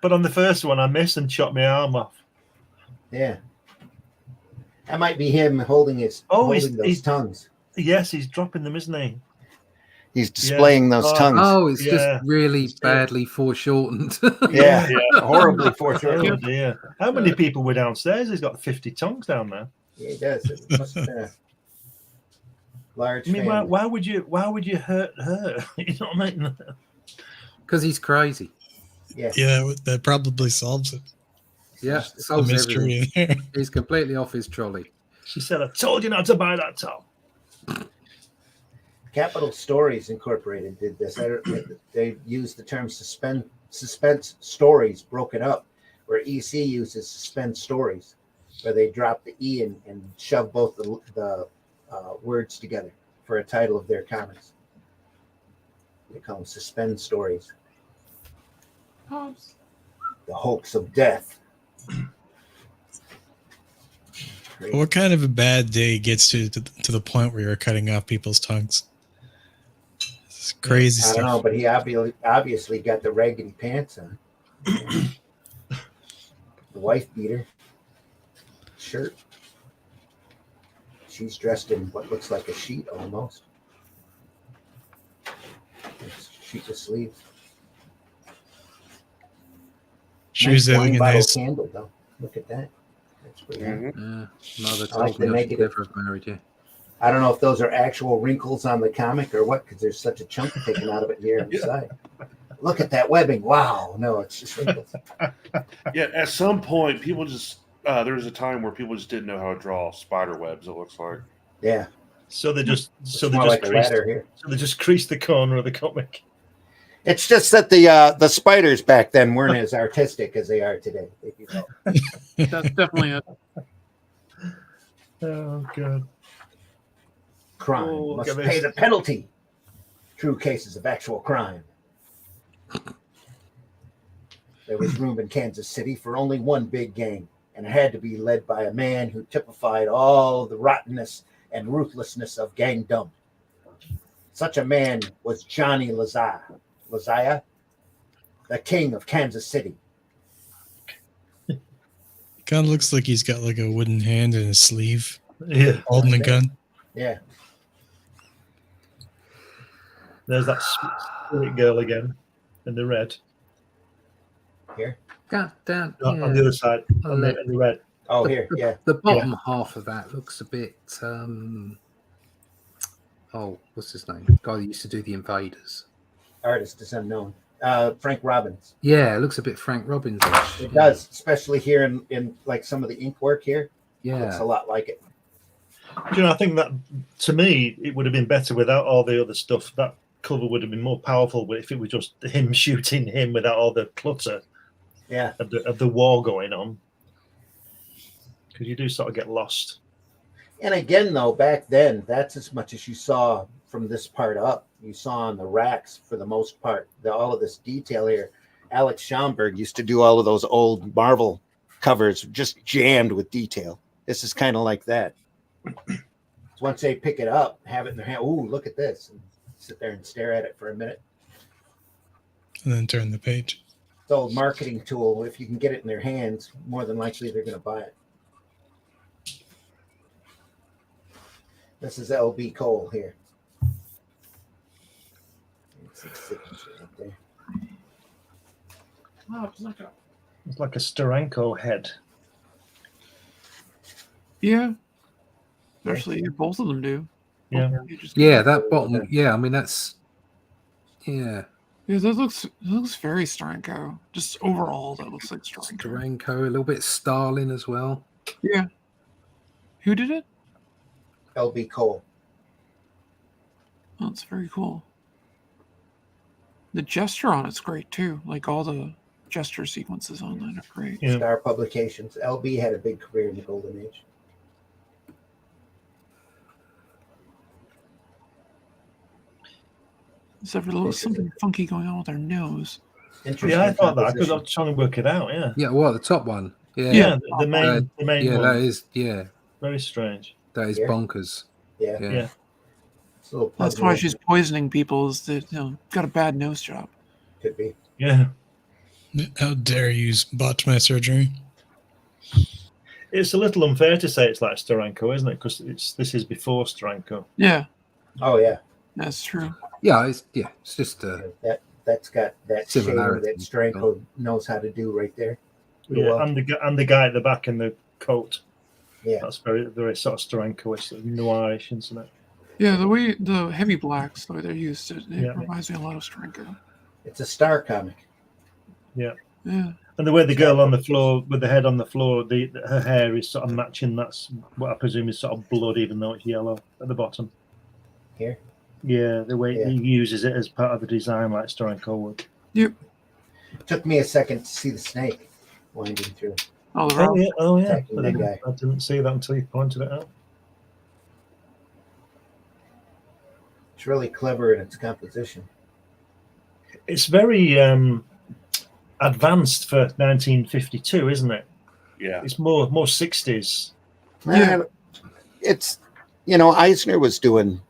But on the first one, I missed and chopped my arm off. Yeah. That might be him holding those tongues. Yes, he's dropping them, isn't he? He's displaying those tongues. Oh, it's just really badly foreshortened. yeah, horribly foreshortened. Oh, dear. How many people were downstairs? He's got 50 tongues down there. Yeah, he does. It must have been a large I mean, family. why would you hurt her? You know what I mean? Because he's crazy. Yeah. Yeah, that probably solves it. Yeah, solves everything. He's completely off his trolley. She said, I told you not to buy that top. Capital Stories Incorporated did this. They used the term suspense stories broken up, where EC uses suspense stories, where they drop the E and shove both the words together for a title of their comics. They call them suspense stories. Hobbs. The hoax of death. What kind of a bad day gets to the point where you're cutting off people's tongues? It's crazy stuff. I don't know, but he obviously got the raggedy pants on. The wife beater shirt. She's dressed in what looks like a sheet almost. Sheet of sleeves. She's having a nice candle, though. Look at that. That's pretty Mother I like told the me I should negative. never have married you. I don't know if those are actual wrinkles on the comic or what, because there's such a chunk taken out of it here on the side. Look at that webbing. Wow. No, it's just wrinkles. Yeah, at some point, people just there was a time where people just didn't know how to draw spider webs. It looks like. Yeah. So they just creased the corner of the comic. It's just that the spiders back then weren't as artistic as they are today. That's definitely it. Oh God! Crime must pay the penalty. True cases of actual crime. There was room in Kansas City for only one big gang, and it had to be led by a man who typified all the rottenness and ruthlessness of gangdom. Such a man was Johnny Laziah, the king of Kansas City. Kind of looks like he's got like a wooden hand in his sleeve. Yeah, holding a gun. Yeah. There's that sweet girl again in the red. Here? Down. On the other side. In the red. Oh, here. Yeah. The bottom half of that looks a bit. What's his name? The guy that used to do the Invaders. Artist is unknown. Frank Robbins. Yeah, it looks a bit Frank Robbins-ish. It does, especially here in like some of the ink work here. Yeah. Looks a lot like it. Do you know, I think that to me it would have been better without all the other stuff. That cover would have been more powerful if it was just him shooting him without all the clutter Yeah. of the war going on. Because you do sort of get lost. And again, though, back then, that's as much as you saw from this part up. You saw on the racks for the most part, all of this detail here. Alex Schomburg used to do all of those old Marvel covers just jammed with detail. This is kind of like that. So once they pick it up, have it in their hand, ooh, look at this, and sit there and stare at it for a minute. And then turn the page. It's an old marketing tool. If you can get it in their hands, more than likely they're going to buy it. This is LB Cole here. It's his signature up there. Oh, It's like a Steranko head. yeah. Actually, both of them do. Yeah. Yeah, that bottom. Yeah, I mean that's. Yeah, Yeah, that looks very Steranko. Just overall, that looks like Steranko. Steranko, a little bit Stalin as well. Yeah. Who did it? LB Cole. Oh, it's very cool. The gesture on it's great too. Like all the gesture sequences on that are great. Yeah. Star Publications. LB had a big career in the Golden Age. Except for a little something funky going on with their nose. Interesting. Yeah, I thought that. I composition. was trying to work it out. Yeah. Yeah, well, the top one. Yeah, Yeah, the main yeah, one. that is. Yeah, Very strange. that is Yeah. bonkers. Yeah. Yeah. It's a little That's puzzling. why she's poisoning people. Is that got a bad nose job. Could be. Yeah. How dare you botch my surgery? It's a little unfair to say it's like Steranko, isn't it? Because this is before Steranko. Yeah, Oh yeah. that's true. Yeah, it's just That's got that shade Similarity. that Stranko knows how to do right there. Yeah, Well, and the guy at the back in the coat. yeah. That's very sort of Steranko-ish, sort of noirish, isn't it? Yeah, the way the heavy blacks, the way they're used, it Yeah. reminds me a lot of Steranko. It's a Star comic. Yeah, And the way the girl on the floor with the head on the floor, her hair is sort of matching. That's what I presume is sort of blood, even though it's yellow at the bottom. Here? Yeah, the way Yeah. he uses it as part of the design, like Steranko would. Took me a second to see the snake winding through. oh, the round. Oh yeah. Attacking that guy. I didn't see that until you pointed it out. It's really clever in its composition. It's very advanced for 1952, isn't it? Yeah. It's more 60s. Yeah. It's Eisner was doing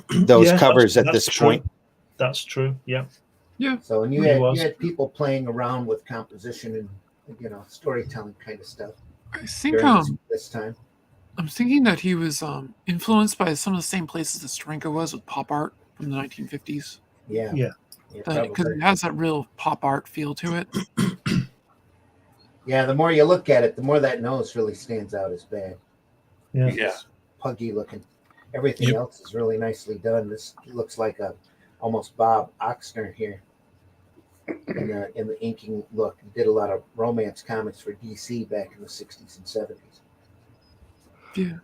those Yeah, covers at that's this true. point. That's true. Yeah. So and He you was. had people playing around with composition and storytelling kind of stuff I think during this time. I'm thinking that he was influenced by some of the same places that Steranko was with pop art from the 1950s. Yeah. Yeah. Because probably. it has that real pop art feel to it. Yeah, the more you look at it, the more that nose really stands out as bad. Yeah. Yeah. Puggy looking. Everything Yep. else is really nicely done. This looks like a almost Bob Oxner here in the inking look. He did a lot of romance comics for DC back in the 60s and 70s. Yeah.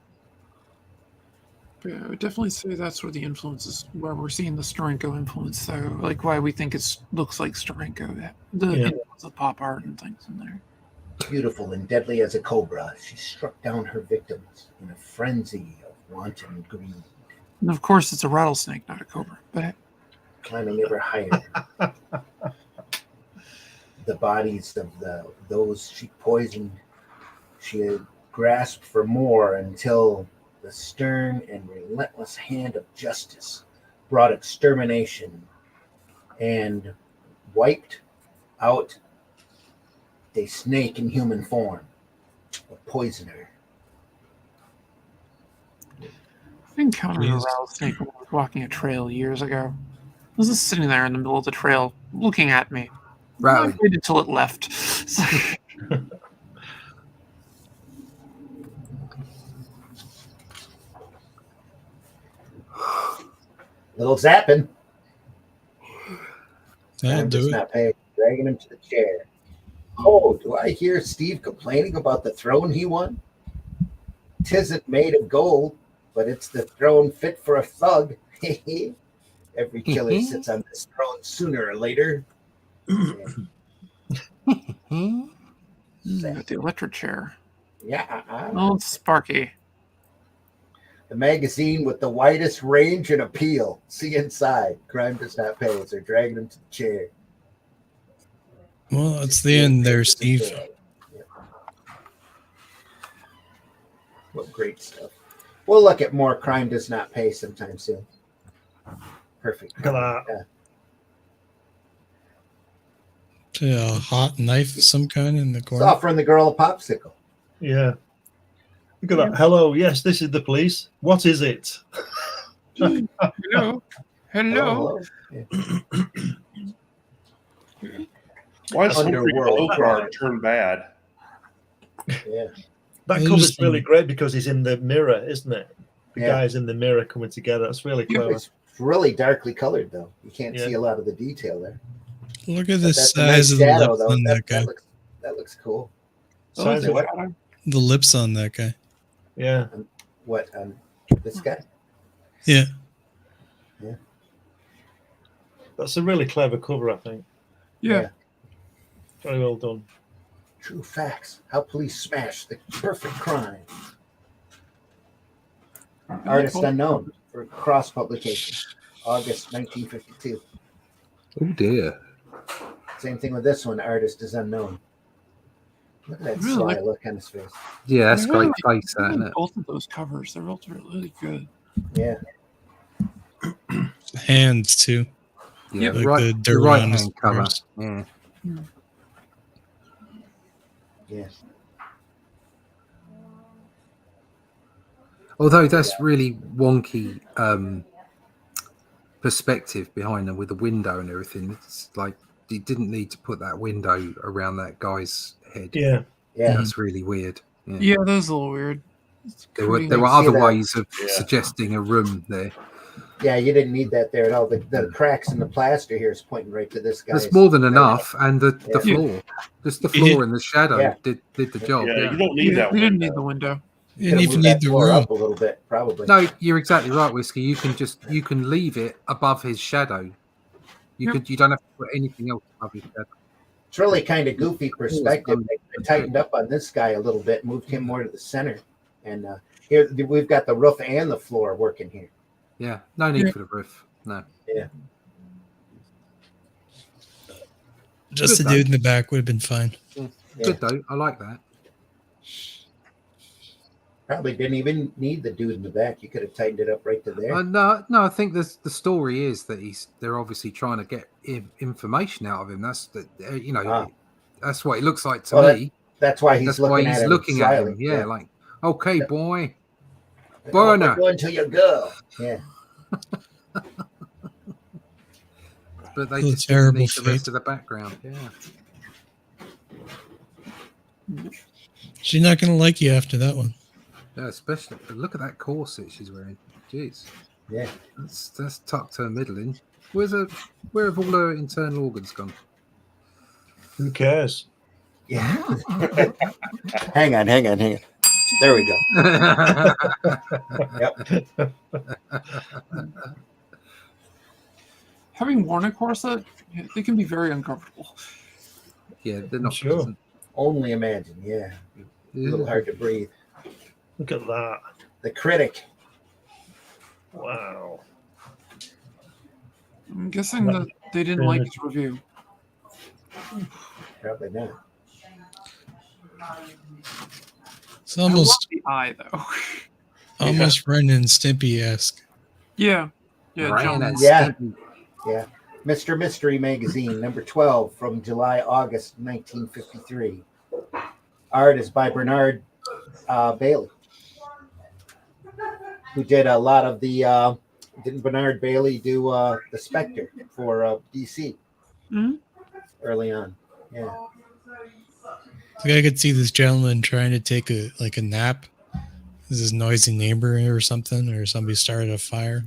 Yeah, I would definitely say that's where the influence is, where we're seeing the Steranko influence. So, like, why we think it looks like Steranko, the influence of pop art and things in there. Beautiful and deadly as a cobra, she struck down her victims in a frenzy of wanton greed, And of course, it's a rattlesnake, not a cobra. But climbing ever higher. The bodies of those she poisoned, she had grasped for more until the stern and relentless hand of justice brought extermination and wiped out a snake in human form, a poisoner. I encountered a Please. rattlesnake when I was walking a trail years ago. It was just sitting there in the middle of the trail, looking at me. I Rattling. waited until it left. Little zapping. That'll Crime does do it. not pay. Dragging him to the chair. Oh, do I hear Steve complaining about the throne he won? 'Tisn't made of gold, but it's the throne fit for a thug. Every killer sits on this throne sooner or later. Got the electric chair. Yeah. Oh, it's Sparky. The magazine with the widest range and appeal. See inside. Crime does not pay. As they're dragging him to the chair. Well, it's the end there, Steve. What great stuff. We'll look at more Crime Does Not Pay sometime soon. Perfect. Look at that. A hot knife of some kind in the It's corner. offering the girl a popsicle. Yeah. Look at that. Hello. Yes, this is the police. What is it? Hello. Hello. Yeah. Why is Underworld. Oakard turn bad? Yeah. That cover's Interesting. really great because he's in the mirror, isn't it? The Yeah. guys in the mirror coming together. That's really clever. It's really darkly colored, though. You can't Yeah. see a lot of the detail there. Look at the But that's a size nice of the shadow, lips though. on that guy. That looks cool. Oh, Sounds it's like- shadow. The lips on that guy. Yeah. What? This guy? Yeah. That's a really clever cover, I think. Yeah. Very well done. True facts. How police smash the perfect crime. Artist unknown for cross publication. August 1952. Oh dear. Same thing with this one. Artist is unknown. Look at that Really? sly look on his face. Yeah, that's Really? great face, that, isn't it? Both of those covers, they're both really good. Yeah. Hands too. Yeah, Like right. the The dirt right on his hand cover. arms. Yeah. Yeah. Although that's really wonky perspective behind them with the window and everything. It's like you didn't need to put that window around that guy's head. Yeah. Yeah. That's really weird. Yeah. Yeah, that was a little weird. It's There were creepy. there were See other that? ways of Yeah. suggesting a room there. Yeah, you didn't need that there at all. The cracks in the plaster here is pointing right to this guy. That's more than enough, and the Yeah. floor, just the You floor and the shadow Yeah. did the job. Yeah, Yeah. you don't need that We didn't window. need the window. You didn't even need the floor room. up a little bit, probably. No, you're exactly right, Whiskey. You can leave it above his shadow. You don't have to put anything else above his shadow. It's really kind of goofy perspective. They tightened up on this guy a little bit, moved him more to the center, and here we've got the roof and the floor working here. Yeah, no need Yeah. for the roof. No. Just Good the dude in the back would have been fine. Yeah. Good though. I like that. Probably didn't even need the dude in the back. You could have tightened it up right to there. No. I think the story is that they're obviously trying to get information out of him. That's that's what it looks like to Well, me. That's why he's That's looking why at he's him. looking at him. smiling. Yeah, like okay, boy. What Burner. we're doing to your girl. Yeah. But they Oh, just didn't terrible need the rest fate. of the background. Yeah. She's not going to like you after that one. Yeah, especially but look at that corset she's wearing. Jeez. Yeah. That's tucked her middle in. Where have all her internal organs gone? Who cares? Yeah. hang on. There we go. Yep. Having worn a corset, they can be very uncomfortable. Yeah, they're not Sure. pleasant. Only imagine. Yeah. A little hard to breathe. Look at that. The critic. Wow. I'm guessing that they didn't like his review. Probably not. It's almost I love the eye, though. almost Ren and Stimpy-esque. Yeah. Yeah, Ran John. and Yeah. Stimpy. Yeah. Mr. Mystery Magazine, number 12 from July, August 1953. Art is by Bernard Bailey, who did a lot of the. Didn't Bernard Bailey do the Spectre for DC Mhm. early on? Yeah. Like I could see this gentleman trying to take a nap. This is noisy neighbor or something, or somebody started a fire.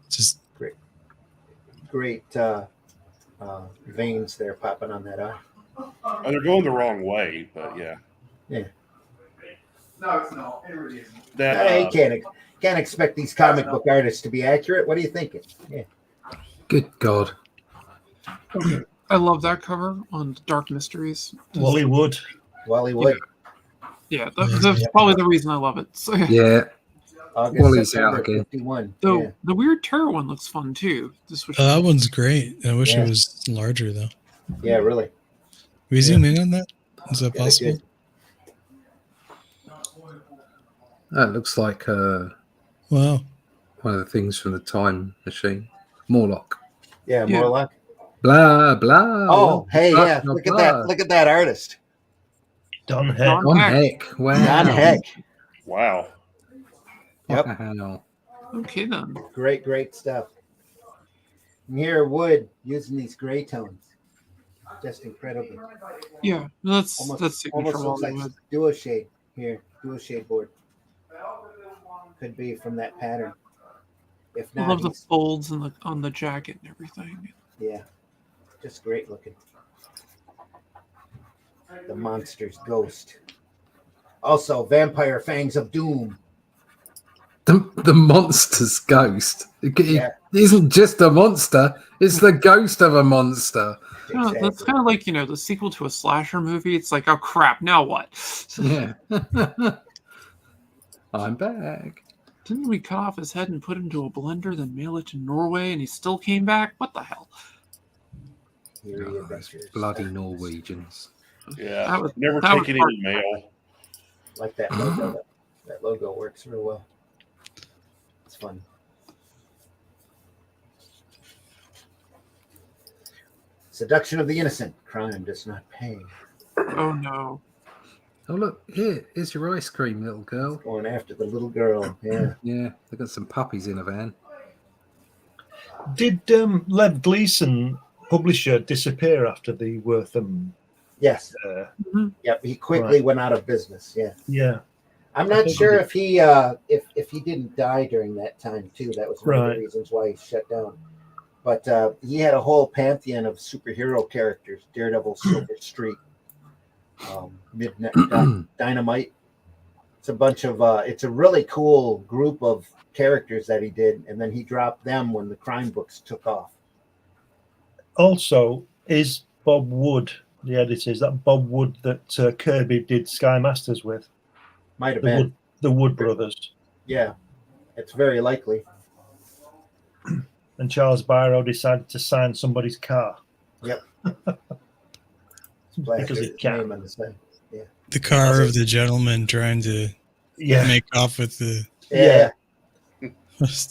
Just Great veins there popping on that eye. Oh, they're going the wrong way, but yeah. Yeah. No, it's not. It really isn't. That Hey, can't expect these comic book artists to be accurate. What are you thinking? Yeah. Good God. I love that cover on Dark Mysteries. Wally Wood. Wally Wood. Yeah, that's probably the reason I love it. So, Yeah. August, Wally's September out again. 51. the Yeah. the weird terror one looks fun too. This was That one's great. I wish Yeah. it was larger though. Yeah, really. We zoom in on that? Is that Yeah, possible? good. That looks like Wow. one of the things from the Time Machine. Morlock. Yeah, Yeah. Morlock. Blah, blah. Oh, hey, blah, yeah. blah, Look at blah. that. Look at that artist. Don Heck. Don Don Heck. Heck. Wow. Don Heck. wow. Yep. Wow. Okay then. Great stuff. And here, Wood using these gray tones. Just incredible. Yeah, that's Almost signature looks like Wally Wood. duo shade here. Duo shade board. Could be from that pattern. If I not, love the he's- folds and on the jacket and everything. yeah. Just great looking. The monster's ghost. Also, Vampire Fangs of Doom. The monster's ghost. It Yeah. isn't just a monster, it's the ghost of a monster. Yeah, that's kind of like, the sequel to a slasher movie. It's like, oh crap, now what? Yeah. I'm back. Didn't we cut off his head and put him to a blender, then mail it to Norway, and he still came back? What the hell? Eerie Oh, those Adventures. bloody Norwegians. Yeah. That was- Never that was taken hard. any mail. Like that logo. That logo works real well. It's fun. Seduction of the innocent. Crime does not pay. Oh no. Oh, look, here's your ice cream, little girl. Going after the little girl. Yeah. Yeah, they got some puppies in a van. Did Lev Gleason, publisher, disappear after the Wortham? Yes. Mhm. Yep. He quickly Right. went out of business. Yeah. Yeah. I'm I not think sure he if he if he didn't die during that time too. That was one of Right. the reasons why he shut down. But he had a whole pantheon of superhero characters: Daredevil, Silver Streak, Midnight Dynamite. It's a bunch of it's a really cool group of characters that he did, and then he dropped them when the crime books took off. Also, is Bob Wood, the editor, is that Bob Wood that Kirby did Sky Masters with? Might have been. The Wood brothers. Yeah, it's very likely. And Charles Biro decided to sign somebody's car. Yep. Because he His can. name on the side. The car of the gentleman trying to Yeah. make off with the Yeah.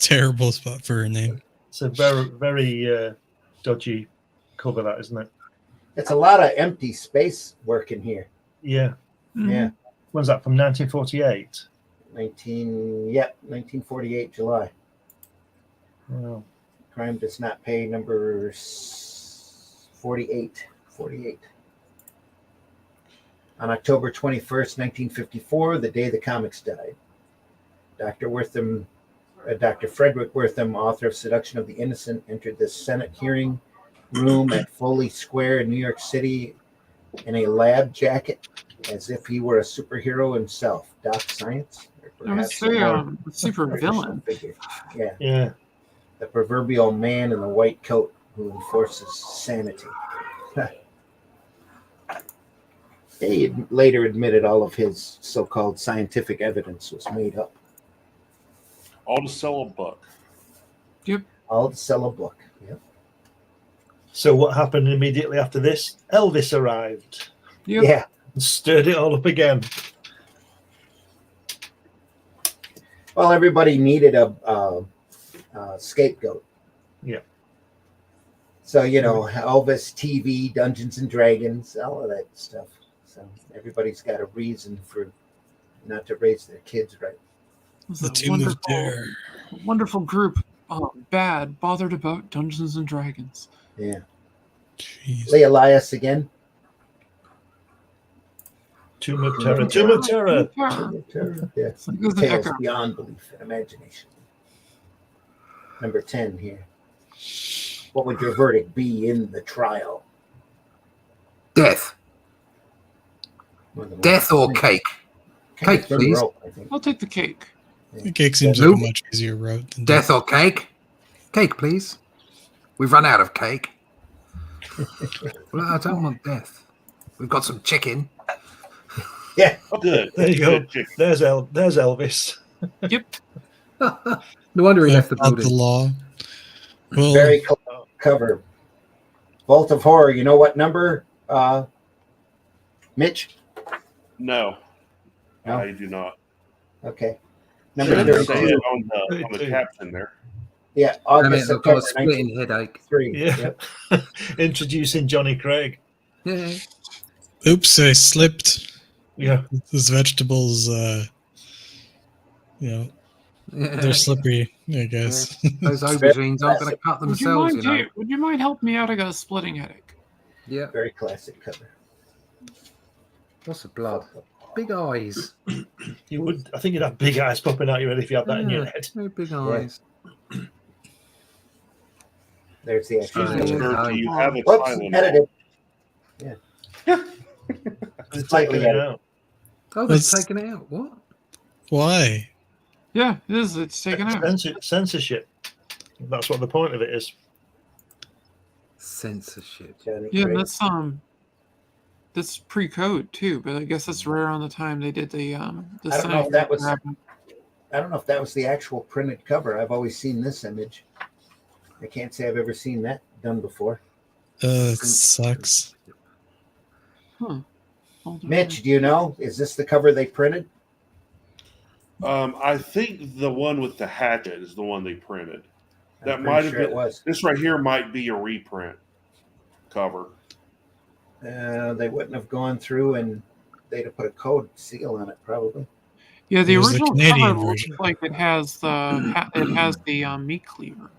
terrible spot for her name. It's a very, very dodgy cover, that, isn't it? It's a lot of empty space work in here. Yeah. Mhm. Yeah. When's that, from 1948? 1948 July. Wow. Crime does not pay, number 48. 48. On October 21st, 1954, the day the comics died, Dr. Frederick Wortham, author of Seduction of the Innocent, entered the Senate hearing room at Foley Square in New York City in a lab jacket, as if he were a superhero himself. Doc Science? Or I would perhaps a say more super artificial villain. figure. Yeah. Yeah. The proverbial man in the white coat who enforces sanity. He later admitted all of his so-called scientific evidence was made up. All to sell a book. All to sell a book. Yep. So what happened immediately after this? Elvis arrived Yep. Yeah. and stirred it all up again. Well, everybody needed a scapegoat. Yeah. So, Elvis, TV, Dungeons and Dragons, all of that stuff. So everybody's got a reason for not to raise their kids right. It was The a Tomb of Terror. wonderful group. Bad, bothered about Dungeons and Dragons. Yeah. Jeez. Lee Elias again. Tomb of Terror. Tomb of Terror. Yeah. Yeah. It's like, there's an Tales echo. beyond belief and imagination. Number 10 here. what would your verdict be in the trial? Death. Death or cake? Cake, please. Rope, I think. I'll take the cake. The cake seems like a much easier route than Death or cake? Cake, please. We've run out of cake. Well, I don't want death. We've got some chicken. Yeah. Good. There you go. Good. There's Elvis. Yep. No wonder he left the About building. the law. Well, Very cool cover. Vault of Horror. You know what number, Mitch? No, No? I do not. Okay. Should Number have said 32. it on the caption there. Yeah, Damn August, it, I've got a September splitting headache. 1993. Yeah. Yep. Introducing Johnny Craig. Yeah. oops, I slipped. Yeah. Those vegetables, they're slippery, I guess. Those aubergines aren't going to cut Would you themselves, mind, you know. would you mind helping me out? I got a splitting headache. Yeah. Very classic cover. Lots of blood. Big eyes. You would. I think you'd have big eyes popping out your head if you had that in your head. Very big eyes. There's the actual Oh, cover. yeah. Sir, do you have a Whoops, Tylenol? edited. Yeah. It's Slightly taken it edited. out. Oh, they've That's- taken it out. What? Why? Yeah, it is. It's taken out. Censorship. That's what the point of it is. Censorship. Johnny Yeah, Craig. that's pre-code too, but I guess that's rare on the time they did the I don't know sign if that was- grab. I don't know if that was the actual printed cover. I've always seen this image. I can't say I've ever seen that done before. It sucks. Huh. Hold on. Mitch, do you know? Is this the cover they printed? I think the one with the hatchet is the one they printed. I'm That pretty might have sure it been. was. This right here might be a reprint cover. They wouldn't have gone through and they'd have put a code seal on it, probably. Yeah, the It was the original Canadian cover looks version. like it has the meat cleaver.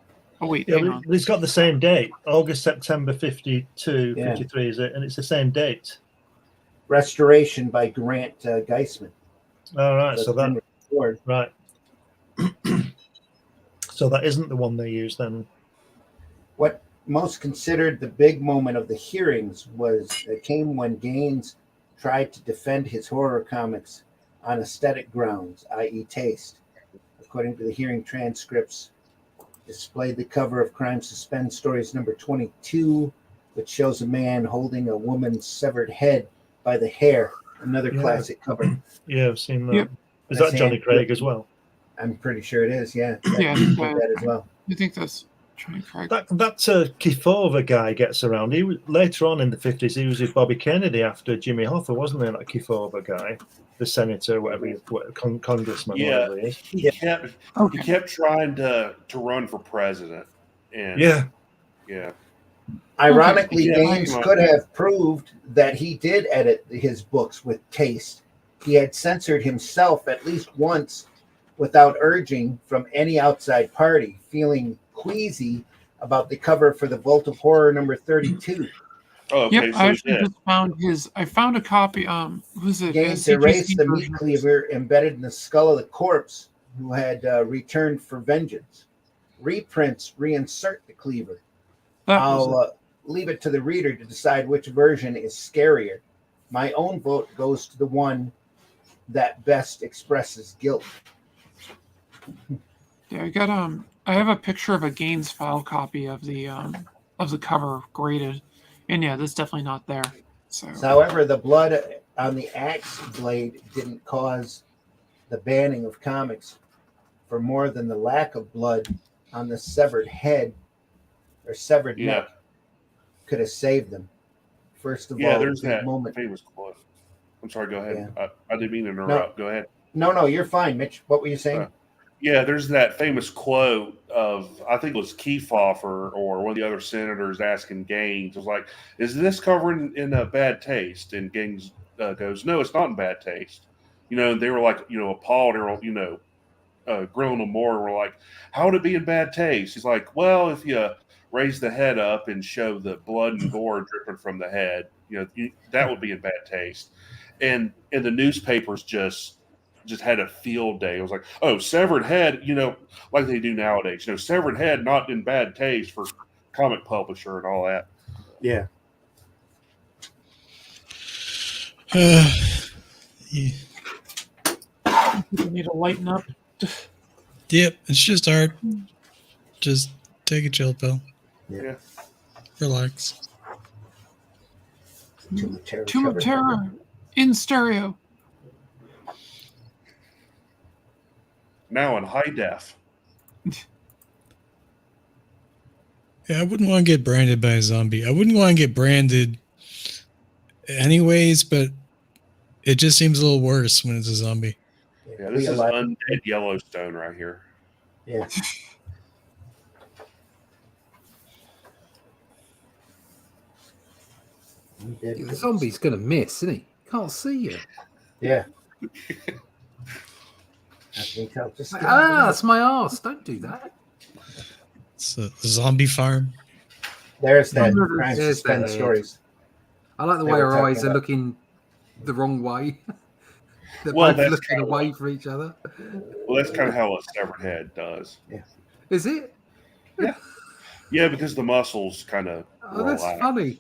Oh wait, Yeah, hang but on. it's got the same date. August, September 52, Yeah. 53, is it? And it's the same date. Restoration by Grant Geisman. All right. That's So that been restored. right. So that isn't the one they used then. What most considered the big moment of the hearings came when Gaines tried to defend his horror comics on aesthetic grounds, i.e., taste. According to the hearing transcripts, displayed the cover of Crime Suspense Stories number 22, which shows a man holding a woman's severed head by the hair. Another Yeah. classic cover. Yeah, I've seen that. Yep. Is That's that Johnny Andy. Craig as well? I'm pretty sure it is. Yeah, Yeah, I did think that as well. I think that's Johnny Craig. That Kifova guy gets around. He was later on in the 50s. He was with Bobby Kennedy after Jimmy Hoffa, wasn't there? That Kifova guy, the senator, congressman, Yeah. whatever he is. He kept trying to run for president. And Yeah. yeah. Ironically, Yeah, Gaines right. could have proved that he did edit his books with taste. He had censored himself at least once without urging from any outside party, feeling queasy about the cover for the Vault of Horror number 32. Oh, okay. Yep, So I he actually did. just found his. I found a copy. Who's it? Gaines CGC erased the meat version. cleaver embedded in the skull of the corpse who had returned for vengeance. Reprints reinsert the cleaver. That was I'll leave it to the reader to decide which version is scarier. My own vote goes to the one that best expresses guilt. Yeah, I got I have a picture of a Gaines file copy of the cover graded, and yeah, that's definitely not there. So However, the blood on the axe blade didn't cause the banning of comics for more than the lack of blood on the severed head or severed Yeah. neck could have saved them. First of Yeah, all, there's big that moment. famous quote. I'm sorry, go ahead. I didn't mean to interrupt. Go ahead. No, you're fine, Mitch. What were you saying? Yeah, there's that famous quote of, I think it was Kefauver or one of the other senators asking Gaines, was like, is this covered in a bad taste? And Gaines goes, no, it's not in bad taste. You know, they were like, appalled. They were, grilling him more. We're like, how would it be in bad taste? He's like, well, if you raise the head up and show the blood and gore dripping from the head, that would be in bad taste. And the newspapers just had a field day. It was like, oh, severed head, like they do nowadays. Severed head, not in bad taste for comic publisher and all that. Yeah. Yeah. People need to lighten up. Yep, it's just art. Just take a chill pill. Yeah. Relax. Tomb of Terror in stereo. Now in high def. Yeah, I wouldn't want to get branded by a zombie. I wouldn't want to get branded anyways, but it just seems a little worse when it's a zombie. Yeah, this is undead Yellowstone right here. Yeah. The zombie's going to miss, isn't he? Can't see you. Yeah. I think I'll just That's my arse. Don't do that. It's a zombie farm. There's that crime There's suspense that. stories. I like the They way were her eyes talking are about- looking the wrong way. They're Well, both that's looking kinda away for each other. Well, that's kind of how a severed head does. Is it? Yeah, because the muscles kind of. Oh, that's funny.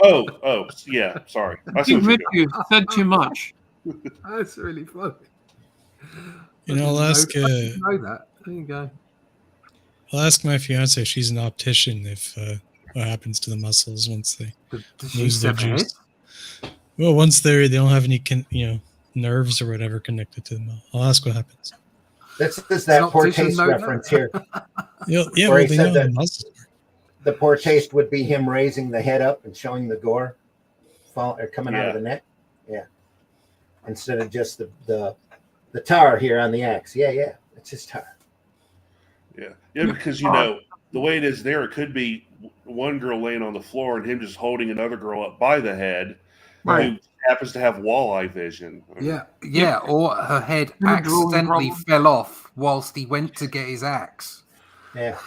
Oh, yeah. Sorry. I see You what you're admit doing. you said too much. That's really funny. You know, I didn't know that. There you go. I'll ask my fiance if she's an optician if what happens to the muscles once they Does she lose their sever it? juice. Well, once they don't have any nerves or whatever connected to them. I'll ask what happens. This is that An poor optician taste know that? reference here. Yeah, Where well, he they said know that the muscles. the poor taste would be him raising the head up and showing the gore coming out of the neck. Yeah. Instead of just the tar here on the axe. Yeah. It's just tar. Yeah, because the way it is there, it could be one girl laying on the floor and him just holding another girl up by the head, who happens to have walleye vision. Yeah, or her head And a drawing accidentally problem. fell off whilst he went to get his axe. Yeah.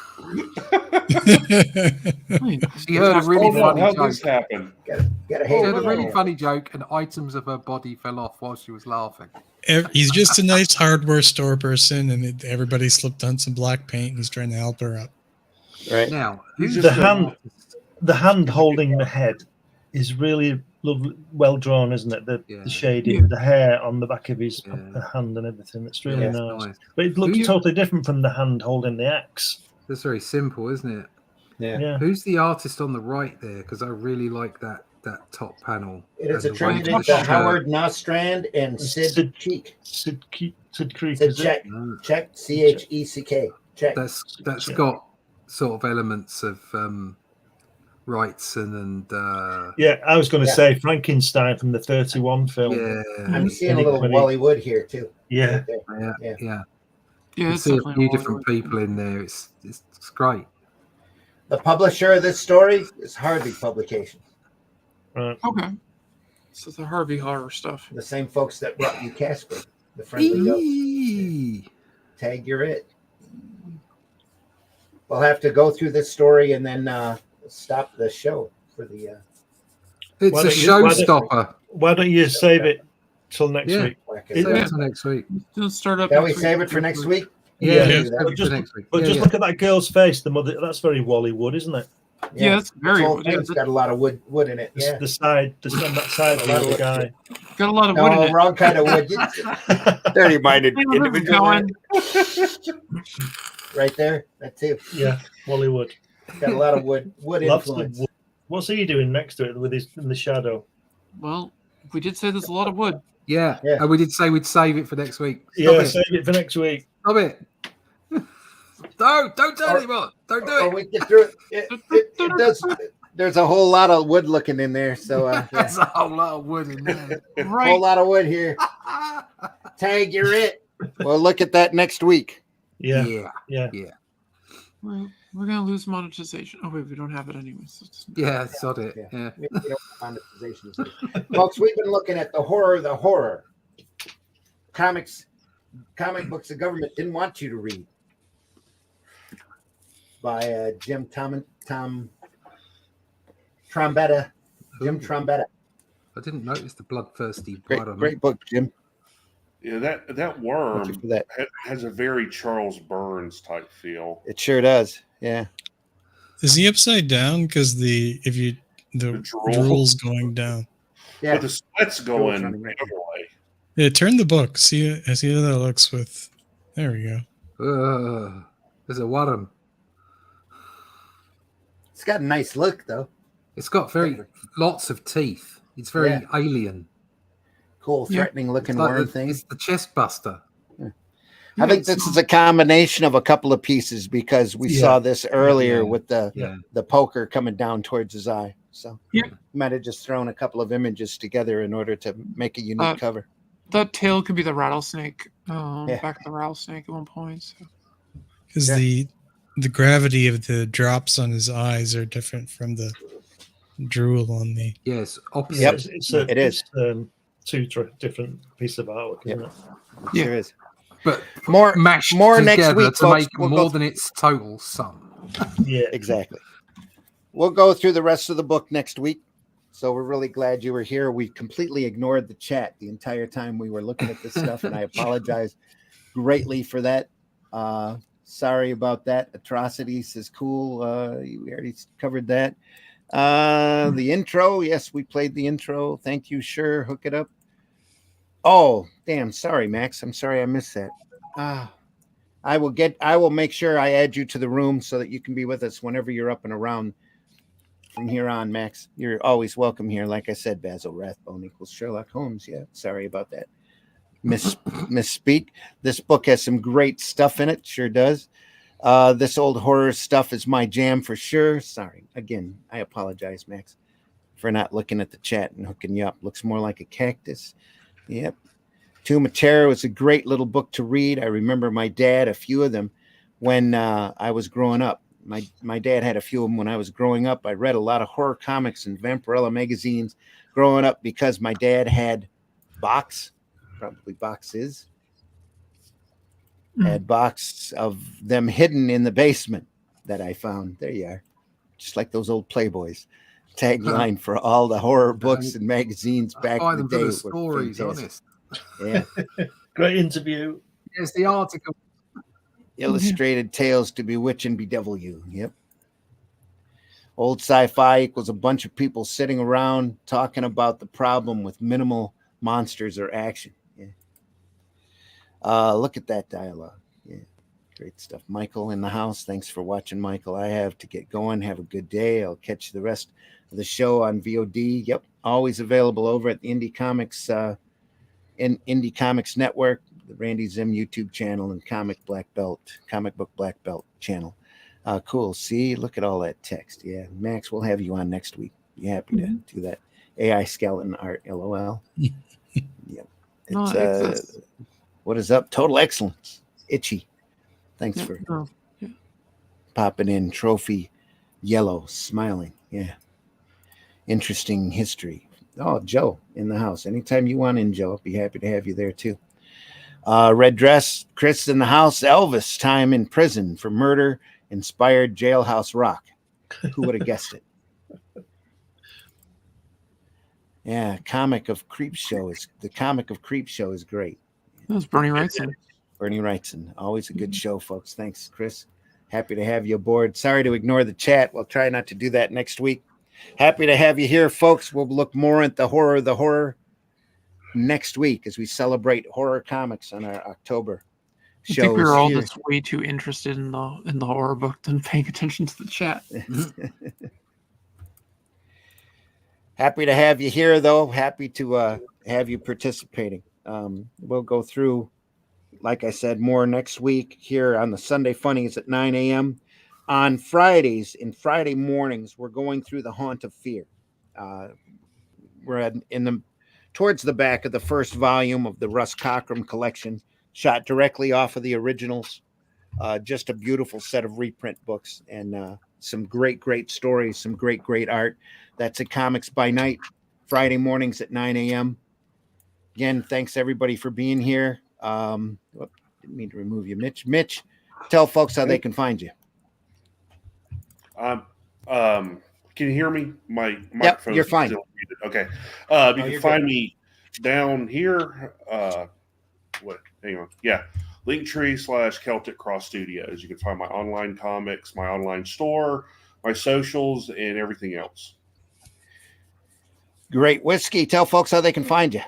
She heard a really funny How'd joke. this happen? Gotta She hate heard a it. really funny joke, and items of her body fell off while she was laughing. He's just a nice hardware store person, and everybody slipped on some black paint, and he's trying to help her out. Right now, The hand holding the head is really lovely, well drawn, isn't it? The shading, the hair on the back of his hand and everything. It's really Yeah, nice. nice. But it looks totally different from the hand holding the axe. That's very simple, isn't it? Yeah. Who's the artist on the right there? Because I really like that top panel. It is and the way attributed the to shirt- Howard Nostrand and Sid Cheek. Sid Creek, Sid is it? Check. Check. CHECK. Check. That's got sort of elements of rights and Yeah, I was going to say Frankenstein from the 31 film. yeah. I'm seeing a little Wally Wood here too. Yeah. Right there. Yeah. Yeah, You it's see a definitely few all different over. people in there. It's great. The publisher of this story is Harvey Publications. Okay. So the Harvey horror stuff. The same folks that brought you Casper, the friendly ghost. Eee. Tag, you're it. We'll have to go through this story and then stop the show for the. It's Why a don't you- showstopper. Why don't you save it till next Yeah. week? Save it till next week. Let's start up. Can we next save week. it for next week? Yeah, do save that. it for next week. But Yeah, just yeah. look at that girl's face. The mother. That's very Wally Wood, isn't it? Yeah, it's very This whole wood. Yeah, thing's got a lot of wood in it. The, Yeah. the side, on that side of the other guy. got a lot of wood in No, it. wrong kind of wood. Dirty-minded Hey, where's it individual. going? Right there. That too. Yeah, Wally Wood. Got a lot of wood Lots of influence. wood. What's he doing next to it with his in the shadow? Well, we did say there's a lot of wood. Yeah. Yeah. And we did say we'd save it for next week. Stop Yeah, it. save it for next week. Stop it. Don't do it anymore. Don't do Or it. we get through it. It does. There's a whole lot of wood looking in there. So yeah. There's a whole lot of wood in there. A Right. whole lot of wood here. Tag, you're it. We'll look at that next week. Yeah, Yeah. yeah. We're gonna lose monetization. Oh wait, we don't have it anyways. Yeah, sod it. Yeah. Yeah. We don't have monetization. Folks, we've been looking at the horror. Comic books the government didn't want you to read. By Jim Trombetta. Jim Trombetta. I didn't notice the bloodthirsty Great, blood on great it. book, Jim. Yeah, that Thank you worm for that. has a very Charles Burns type feel. It sure does. Yeah. Is he upside down? Because the drool. drool's going down. Yeah. But the sweat's going running the right other way. Yeah, turn the book. See how that looks with. There we go. There's a worm. It's got a nice look, though. It's got lots of teeth. It's very alien. Cool, threatening looking It's like worm thing. It's the chest buster. I think this is a combination of a couple of pieces because we saw this earlier with the poker coming down towards his eye. So you might have just thrown a couple of images together in order to make a unique cover. That tail could be the rattlesnake. Back of the rattlesnake at one point. Because the gravity of the drops on his eyes are different from the drool on the. Yes, opposite. Yep, it is. Two different pieces of artwork, isn't it? Yeah. Sure is. But more mashed next together week, to folks. make more than its total sum. Yeah, exactly. We'll go through the rest of the book next week. So we're really glad you were here. We completely ignored the chat the entire time we were looking at this stuff, and I apologize greatly for that. Sorry about that. Atrocities is cool. We already covered that. The intro, yes, we played the intro. Thank you. Sure, hook it up. Oh, damn. Sorry, Max. I'm sorry I missed that. I will make sure I add you to the room so that you can be with us whenever you're up and around from here on, Max. You're always welcome here. Like I said, Basil Rathbone equals Sherlock Holmes. Yeah, sorry about that. Misspeak. This book has some great stuff in it. Sure does. This old horror stuff is my jam for sure. Sorry. Again, I apologize, Max, for not looking at the chat and hooking you up. Looks more like a cactus. Yep. Tomb of Terror was a great little book to read. I remember my dad, a few of them when I was growing up. My dad had a few of them when I was growing up. I read a lot of horror comics and Vampirella magazines growing up because my dad had boxes, had box of them hidden in the basement that I found. There you are. Just like those old Playboys. Tagline for all the horror books and magazines back in the day. The stories, honest. Yeah. Great interview. Here's the article. Illustrated Tales to Bewitch and Bedevil You. Yep. Old sci-fi equals a bunch of people sitting around talking about the problem with minimal monsters or action. Yeah. Look at that dialogue. Yeah. Great stuff. Michael in the house. Thanks for watching, Michael. I have to get going. Have a good day. I'll catch the rest of the show on VOD. Yep. Always available over at the Indie Comics Network, the Randy Zim YouTube channel, and Comic Book Black Belt channel. Cool. See, look at all that text. Yeah. Max, we'll have you on next week. Be happy to do that. AI skeleton art, LOL. Yep. It's, what is up? Total excellence. Itchy. Thanks for popping in. Trophy Yellow, smiling. Yeah. Interesting history. Oh, Joe in the house. Anytime you want in, Joe, I'll be happy to have you there too. Red Dress, Chris in the house. Elvis, time in prison for murder inspired Jailhouse Rock. Who would have guessed it? Yeah, the comic of Creep Show is great. That was Bernie Wrightson. Bernie Wrightson, always a good show, folks. Thanks, Chris. Happy to have you aboard. Sorry to ignore the chat. We'll try not to do that next week. Happy to have you here, folks. We'll look more at the horror next week as we celebrate horror comics on our October shows. I think we were all just way too interested in the horror book than paying attention to the chat. Happy to have you here, though. Happy to have you participating. We'll go through, like I said, more next week here on the Sunday Funnies at 9 a.m. On Fridays and Friday mornings, we're going through The Haunt of Fear. We're towards the back of the first volume of the Russ Cockrum collection, shot directly off of the originals. Just a beautiful set of reprint books and some great stories, some great art. That's at Comics by Night, Friday mornings at 9 a.m. Again, thanks everybody for being here. Didn't mean to remove you, Mitch. Mitch, tell folks how they can find you. Can you hear me? My microphone. You're fine. Okay. You can find me down here. Hang on. Yeah. Linktree /Celtic Cross Studios. You can find my online comics, my online store, my socials, and everything else. Great Whiskey. Tell folks how they can find you.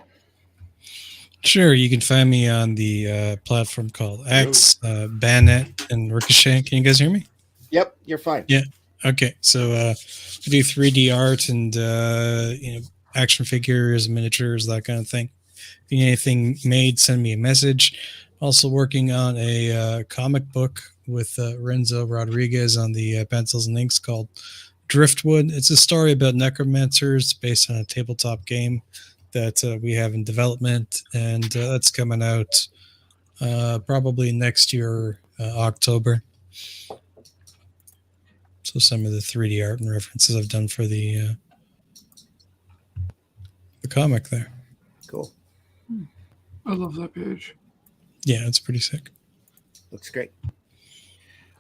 Sure, you can find me on the platform called X, Banet, and Ricochet. Can you guys hear me? Yep, you're fine. Yeah. Okay. So we do 3D art and action figures, miniatures, that kind of thing. If you need anything made, send me a message. Also working on a comic book with Renzo Rodriguez on the pencils and inks called Driftwood. It's a story about necromancers based on a tabletop game that we have in development, and that's coming out probably next year, October. So some of the 3D art and references I've done for the comic there. Cool. I love that page. Yeah, it's pretty sick. Looks great.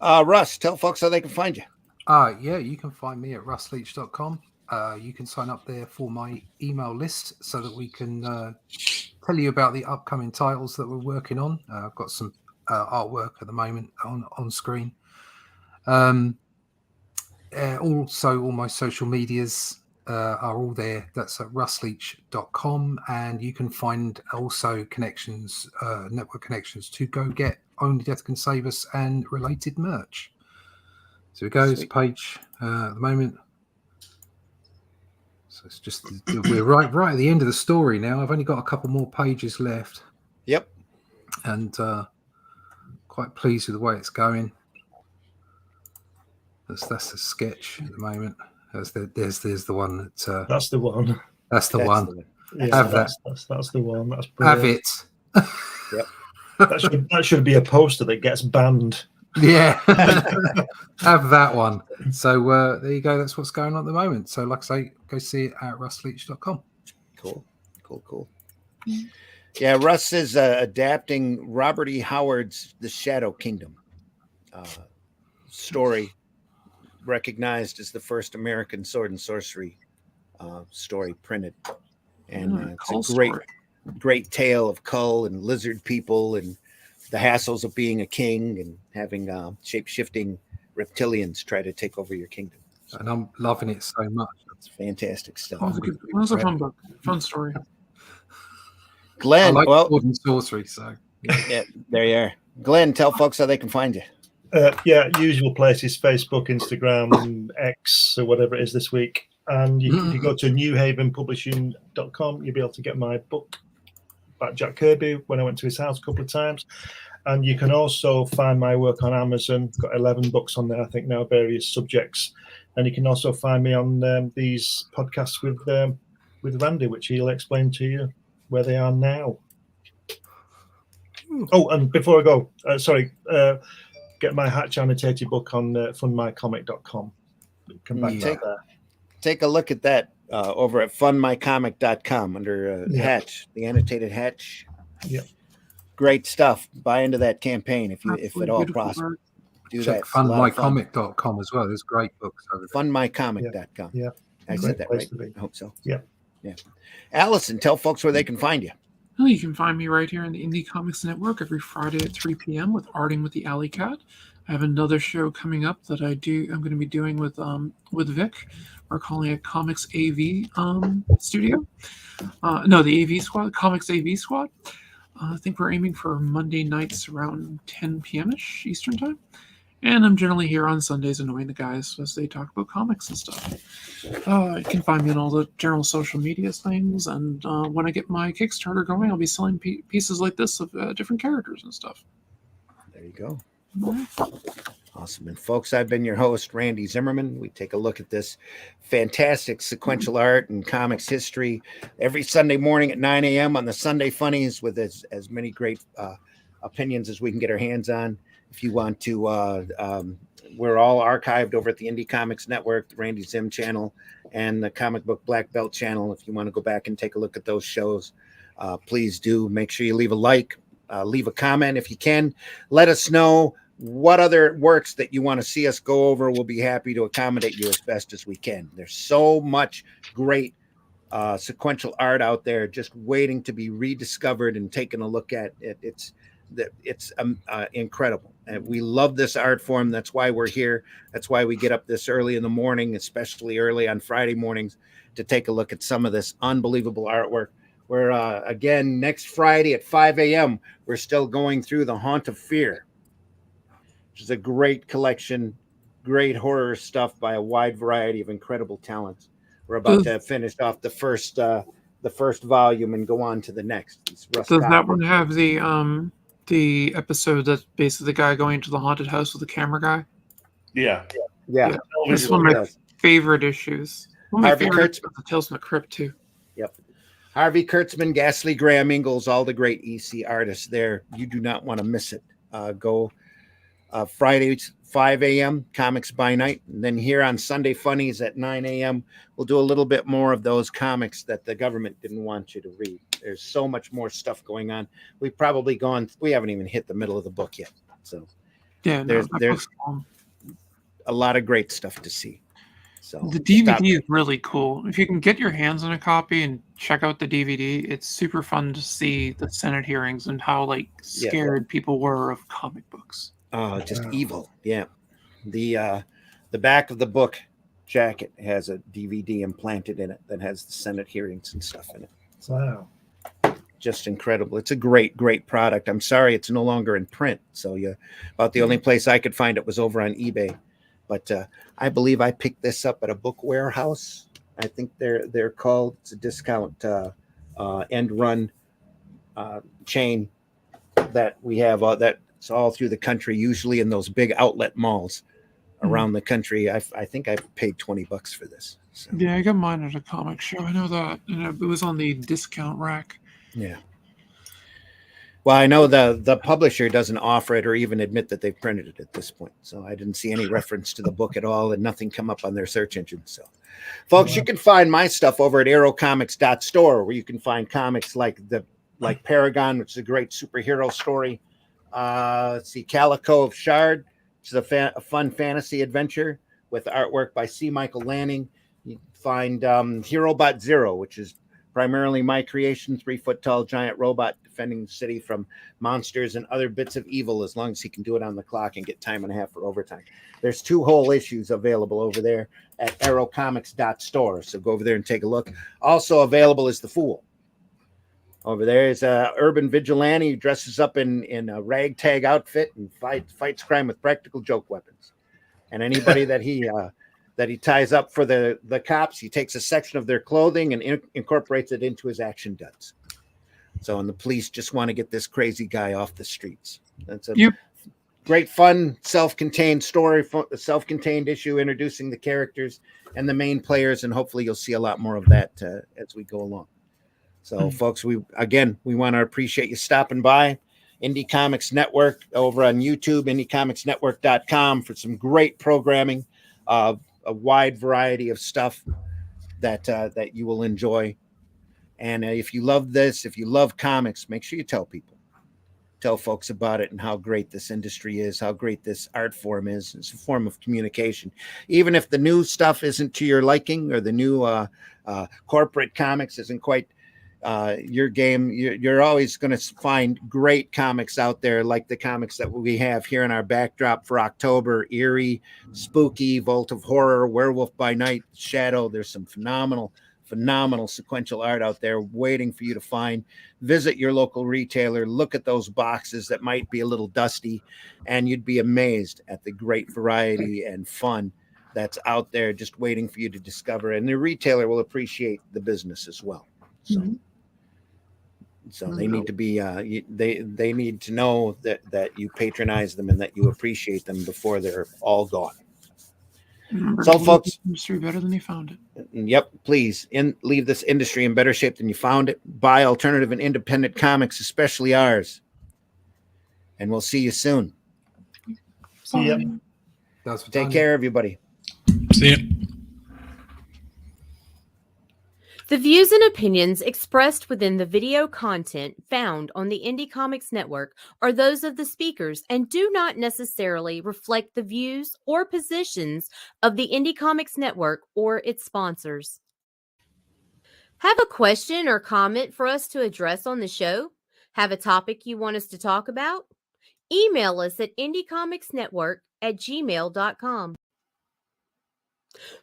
Russ, tell folks how they can find you. Yeah, you can find me at russleach.com. You can sign up there for my email list so that we can tell you about the upcoming titles that we're working on. I've got some artwork at the moment on screen. Also, all my social medias are all there. That's at russleach.com. And you can find also connections, network connections to go get Only Death Can Save Us and related merch. So it goes page at the moment. So it's just we're right at the end of the story now. I've only got a couple more pages left. Yep. And quite pleased with the way it's going. That's a sketch at the moment. There's the one that. That's the one. That's the one. Yeah, have that's the one. That's brilliant. Yep. Have it. that should be a poster that gets banned. Yeah. Have that one. So there you go. That's what's going on at the moment. So like I say, go see it at russleach.com. Cool. Yeah, Russ is adapting Robert E. Howard's The Shadow Kingdom story, recognized as the first American sword and sorcery story printed. And it's a great tale of Kull and lizard people and the hassles of being a king and having shape-shifting reptilians try to take over your kingdom. And I'm loving it so much. It's fantastic stuff. That was a fun book. Fun story. Glenn, I like sword and sorcery, so yeah, there you are. Glenn, tell folks how they can find you. Usual places: Facebook, Instagram, X, or whatever it is this week. And if you go to newhavenpublishing.com, you'll be able to get my book about Jack Kirby when I went to his house a couple of times. And you can also find my work on Amazon. Got 11 books on there, I think now, various subjects. And you can also find me on these podcasts with Randy, which he'll explain to you where they are now. Oh, and before I go, get my Hatch annotated book on funmycomic.com. Come back to that. Take a look at that over at funmycomic.com under Hatch, the annotated Hatch. Yeah. Great stuff. Buy into that campaign if at all possible. Do check that. Funmycomic.com as well. There's great books over there. Funmycomic.com. Yeah. I said that right. I hope so. Yeah. Allison, tell folks where they can find you. Well, you can find me right here on the Indie Comics Network every Friday at 3 p.m. with Arting with the Alley Cat. I have another show coming up that I'm going to be doing with Vic. We're calling it Comics AV Studio. The AV Squad, Comics AV Squad. I think we're aiming for Monday nights around 10 p.m.-ish Eastern Time. And I'm generally here on Sundays annoying the guys as they talk about comics and stuff. You can find me on all the general social media things. And when I get my Kickstarter going, I'll be selling pieces like this of different characters and stuff. There you go. Awesome. And folks, I've been your host, Randy Zimmerman. We take a look at this fantastic sequential art and comics history every Sunday morning at 9 a.m. on the Sunday Funnies with as many great opinions as we can get our hands on. If you want to, we're all archived over at the Indie Comics Network, the Randy Zim channel, and the Comic Book Black Belt channel. If you want to go back and take a look at those shows, please do. Make sure you leave a like, leave a comment if you can. Let us know what other works that you want to see us go over. We'll be happy to accommodate you as best as we can. There's so much great sequential art out there just waiting to be rediscovered and taken a look at. It's incredible. We love this art form. That's why we're here. That's why we get up this early in the morning, especially early on Friday mornings, to take a look at some of this unbelievable artwork. We're again next Friday at 5 a.m. We're still going through The Haunt of Fear, which is a great collection, great horror stuff by a wide variety of incredible talents. We're about to finish off the first volume and go on to the next. Does that one have the episode that's basically the guy going to the haunted house with the camera guy? Yeah. That's one of my favorite issues. One of my Harvey favorite Kurtz- episodes of Tales from the Crypt too. Yep. Harvey Kurtzman, Ghastly Graham Ingalls, all the great EC artists there. You do not want to miss it. Go Fridays, 5 a.m., Comics by Night. And then here on Sunday Funnies at 9 a.m., we'll do a little bit more of those comics that the government didn't want you to read. There's so much more stuff going on. We haven't even hit the middle of the book yet. So yeah, there's a lot of great stuff to see. So the DVD is really cool. If you can get your hands on a copy and check out the DVD, it's super fun to see the Senate hearings and how scared people were of comic books. Just evil. Yeah. The back of the book jacket has a DVD implanted in it that has the Senate hearings and stuff in it. Wow. Just incredible. It's a great, great product. I'm sorry it's no longer in print. So about the only place I could find it was over on eBay. But I believe I picked this up at a book warehouse. I think they're called. It's a discount end run chain that we have. That's all through the country, usually in those big outlet malls around the country. I think I paid $20 for this. So. Yeah, I got mine at a comic show. I know that. And it was on the discount rack. Yeah. Well, I know the publisher doesn't offer it or even admit that they've printed it at this point. So I didn't see any reference to the book at all, and nothing come up on their search engine. So, folks, you can find my stuff over at aerocomics.store, where you can find comics like Paragon, which is a great superhero story. Let's see, Calico of Shard, which is a fun fantasy adventure with artwork by C. Michael Lanning. You can find HeroBot Zero, which is primarily my creation, 3-foot tall giant robot defending the city from monsters and other bits of evil, as long as he can do it on the clock and get time and a half for overtime. There's 2 whole issues available over there at aerocomics.store. So go over there and take a look. Also available is The Fool. Over there is a urban vigilante who dresses up in a ragtag outfit and fights crime with practical joke weapons. And anybody that he ties up for the cops, he takes a section of their clothing and incorporates it into his action duds. So, and the police just want to get this crazy guy off the streets. That's a great, fun, self-contained story, self-contained issue introducing the characters and the main players, and hopefully you'll see a lot more of that as we go along. So, folks, we want to appreciate you stopping by. Indie Comics Network over on YouTube, indiecomicsnetwork.com for some great programming, a wide variety of stuff that you will enjoy. And if you love this, if you love comics, make sure you tell people. Tell folks about it and how great this industry is, how great this art form is. It's a form of communication. Even if the new stuff isn't to your liking or the new corporate comics isn't quite your game, you're always going to find great comics out there, like the comics that we have here in our backdrop for October: Eerie, Spooky, Vault of Horror, Werewolf by Night, Shadow. There's some phenomenal sequential art out there waiting for you to find. Visit your local retailer, look at those boxes that might be a little dusty, and you'd be amazed at the great variety and fun that's out there just waiting for you to discover. And the retailer will appreciate the business as well. So they need to be they need to know that you patronize them and that you appreciate them before they're all gone. Remember, so folks, industry better than you found it. Yep, please leave this industry in better shape than you found it. Buy alternative and independent comics, especially ours. And we'll see you soon. See ya. Take care, everybody. See ya. The views and opinions expressed within the video content found on the Indie Comics Network are those of the speakers and do not necessarily reflect the views or positions of the Indie Comics Network or its sponsors. Have a question or comment for us to address on the show? Have a topic you want us to talk about? Email us at indiecomicsnetwork@gmail.com.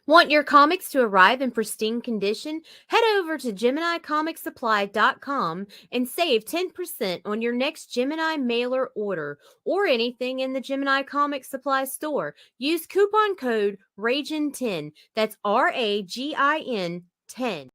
Want your comics to arrive in pristine condition? Head over to GeminiComicSupply.com and save 10% on your next Gemini mailer order or anything in the Gemini Comics Supply store. Use coupon code RAGIN10. That's RAGIN 10.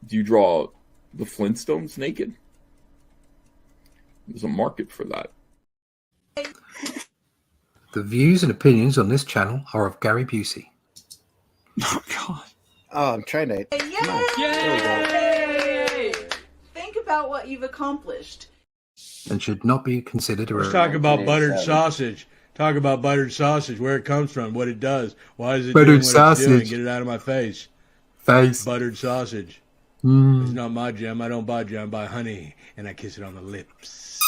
Do you draw the Flintstones naked? There's a market for that. The views and opinions on this channel are of Gary Busey. Oh God. Oh, I'm trying to. Yay! Think about what you've accomplished. And should not be considered a Let's talk about buttered sausage. Talk about buttered sausage, where it comes from, what it does. Why is it Buttered doing what sausage. it's doing? Get it out of my face. Buttered sausage. It's not my jam. I don't buy jam. I buy honey, and I kiss it on the lips.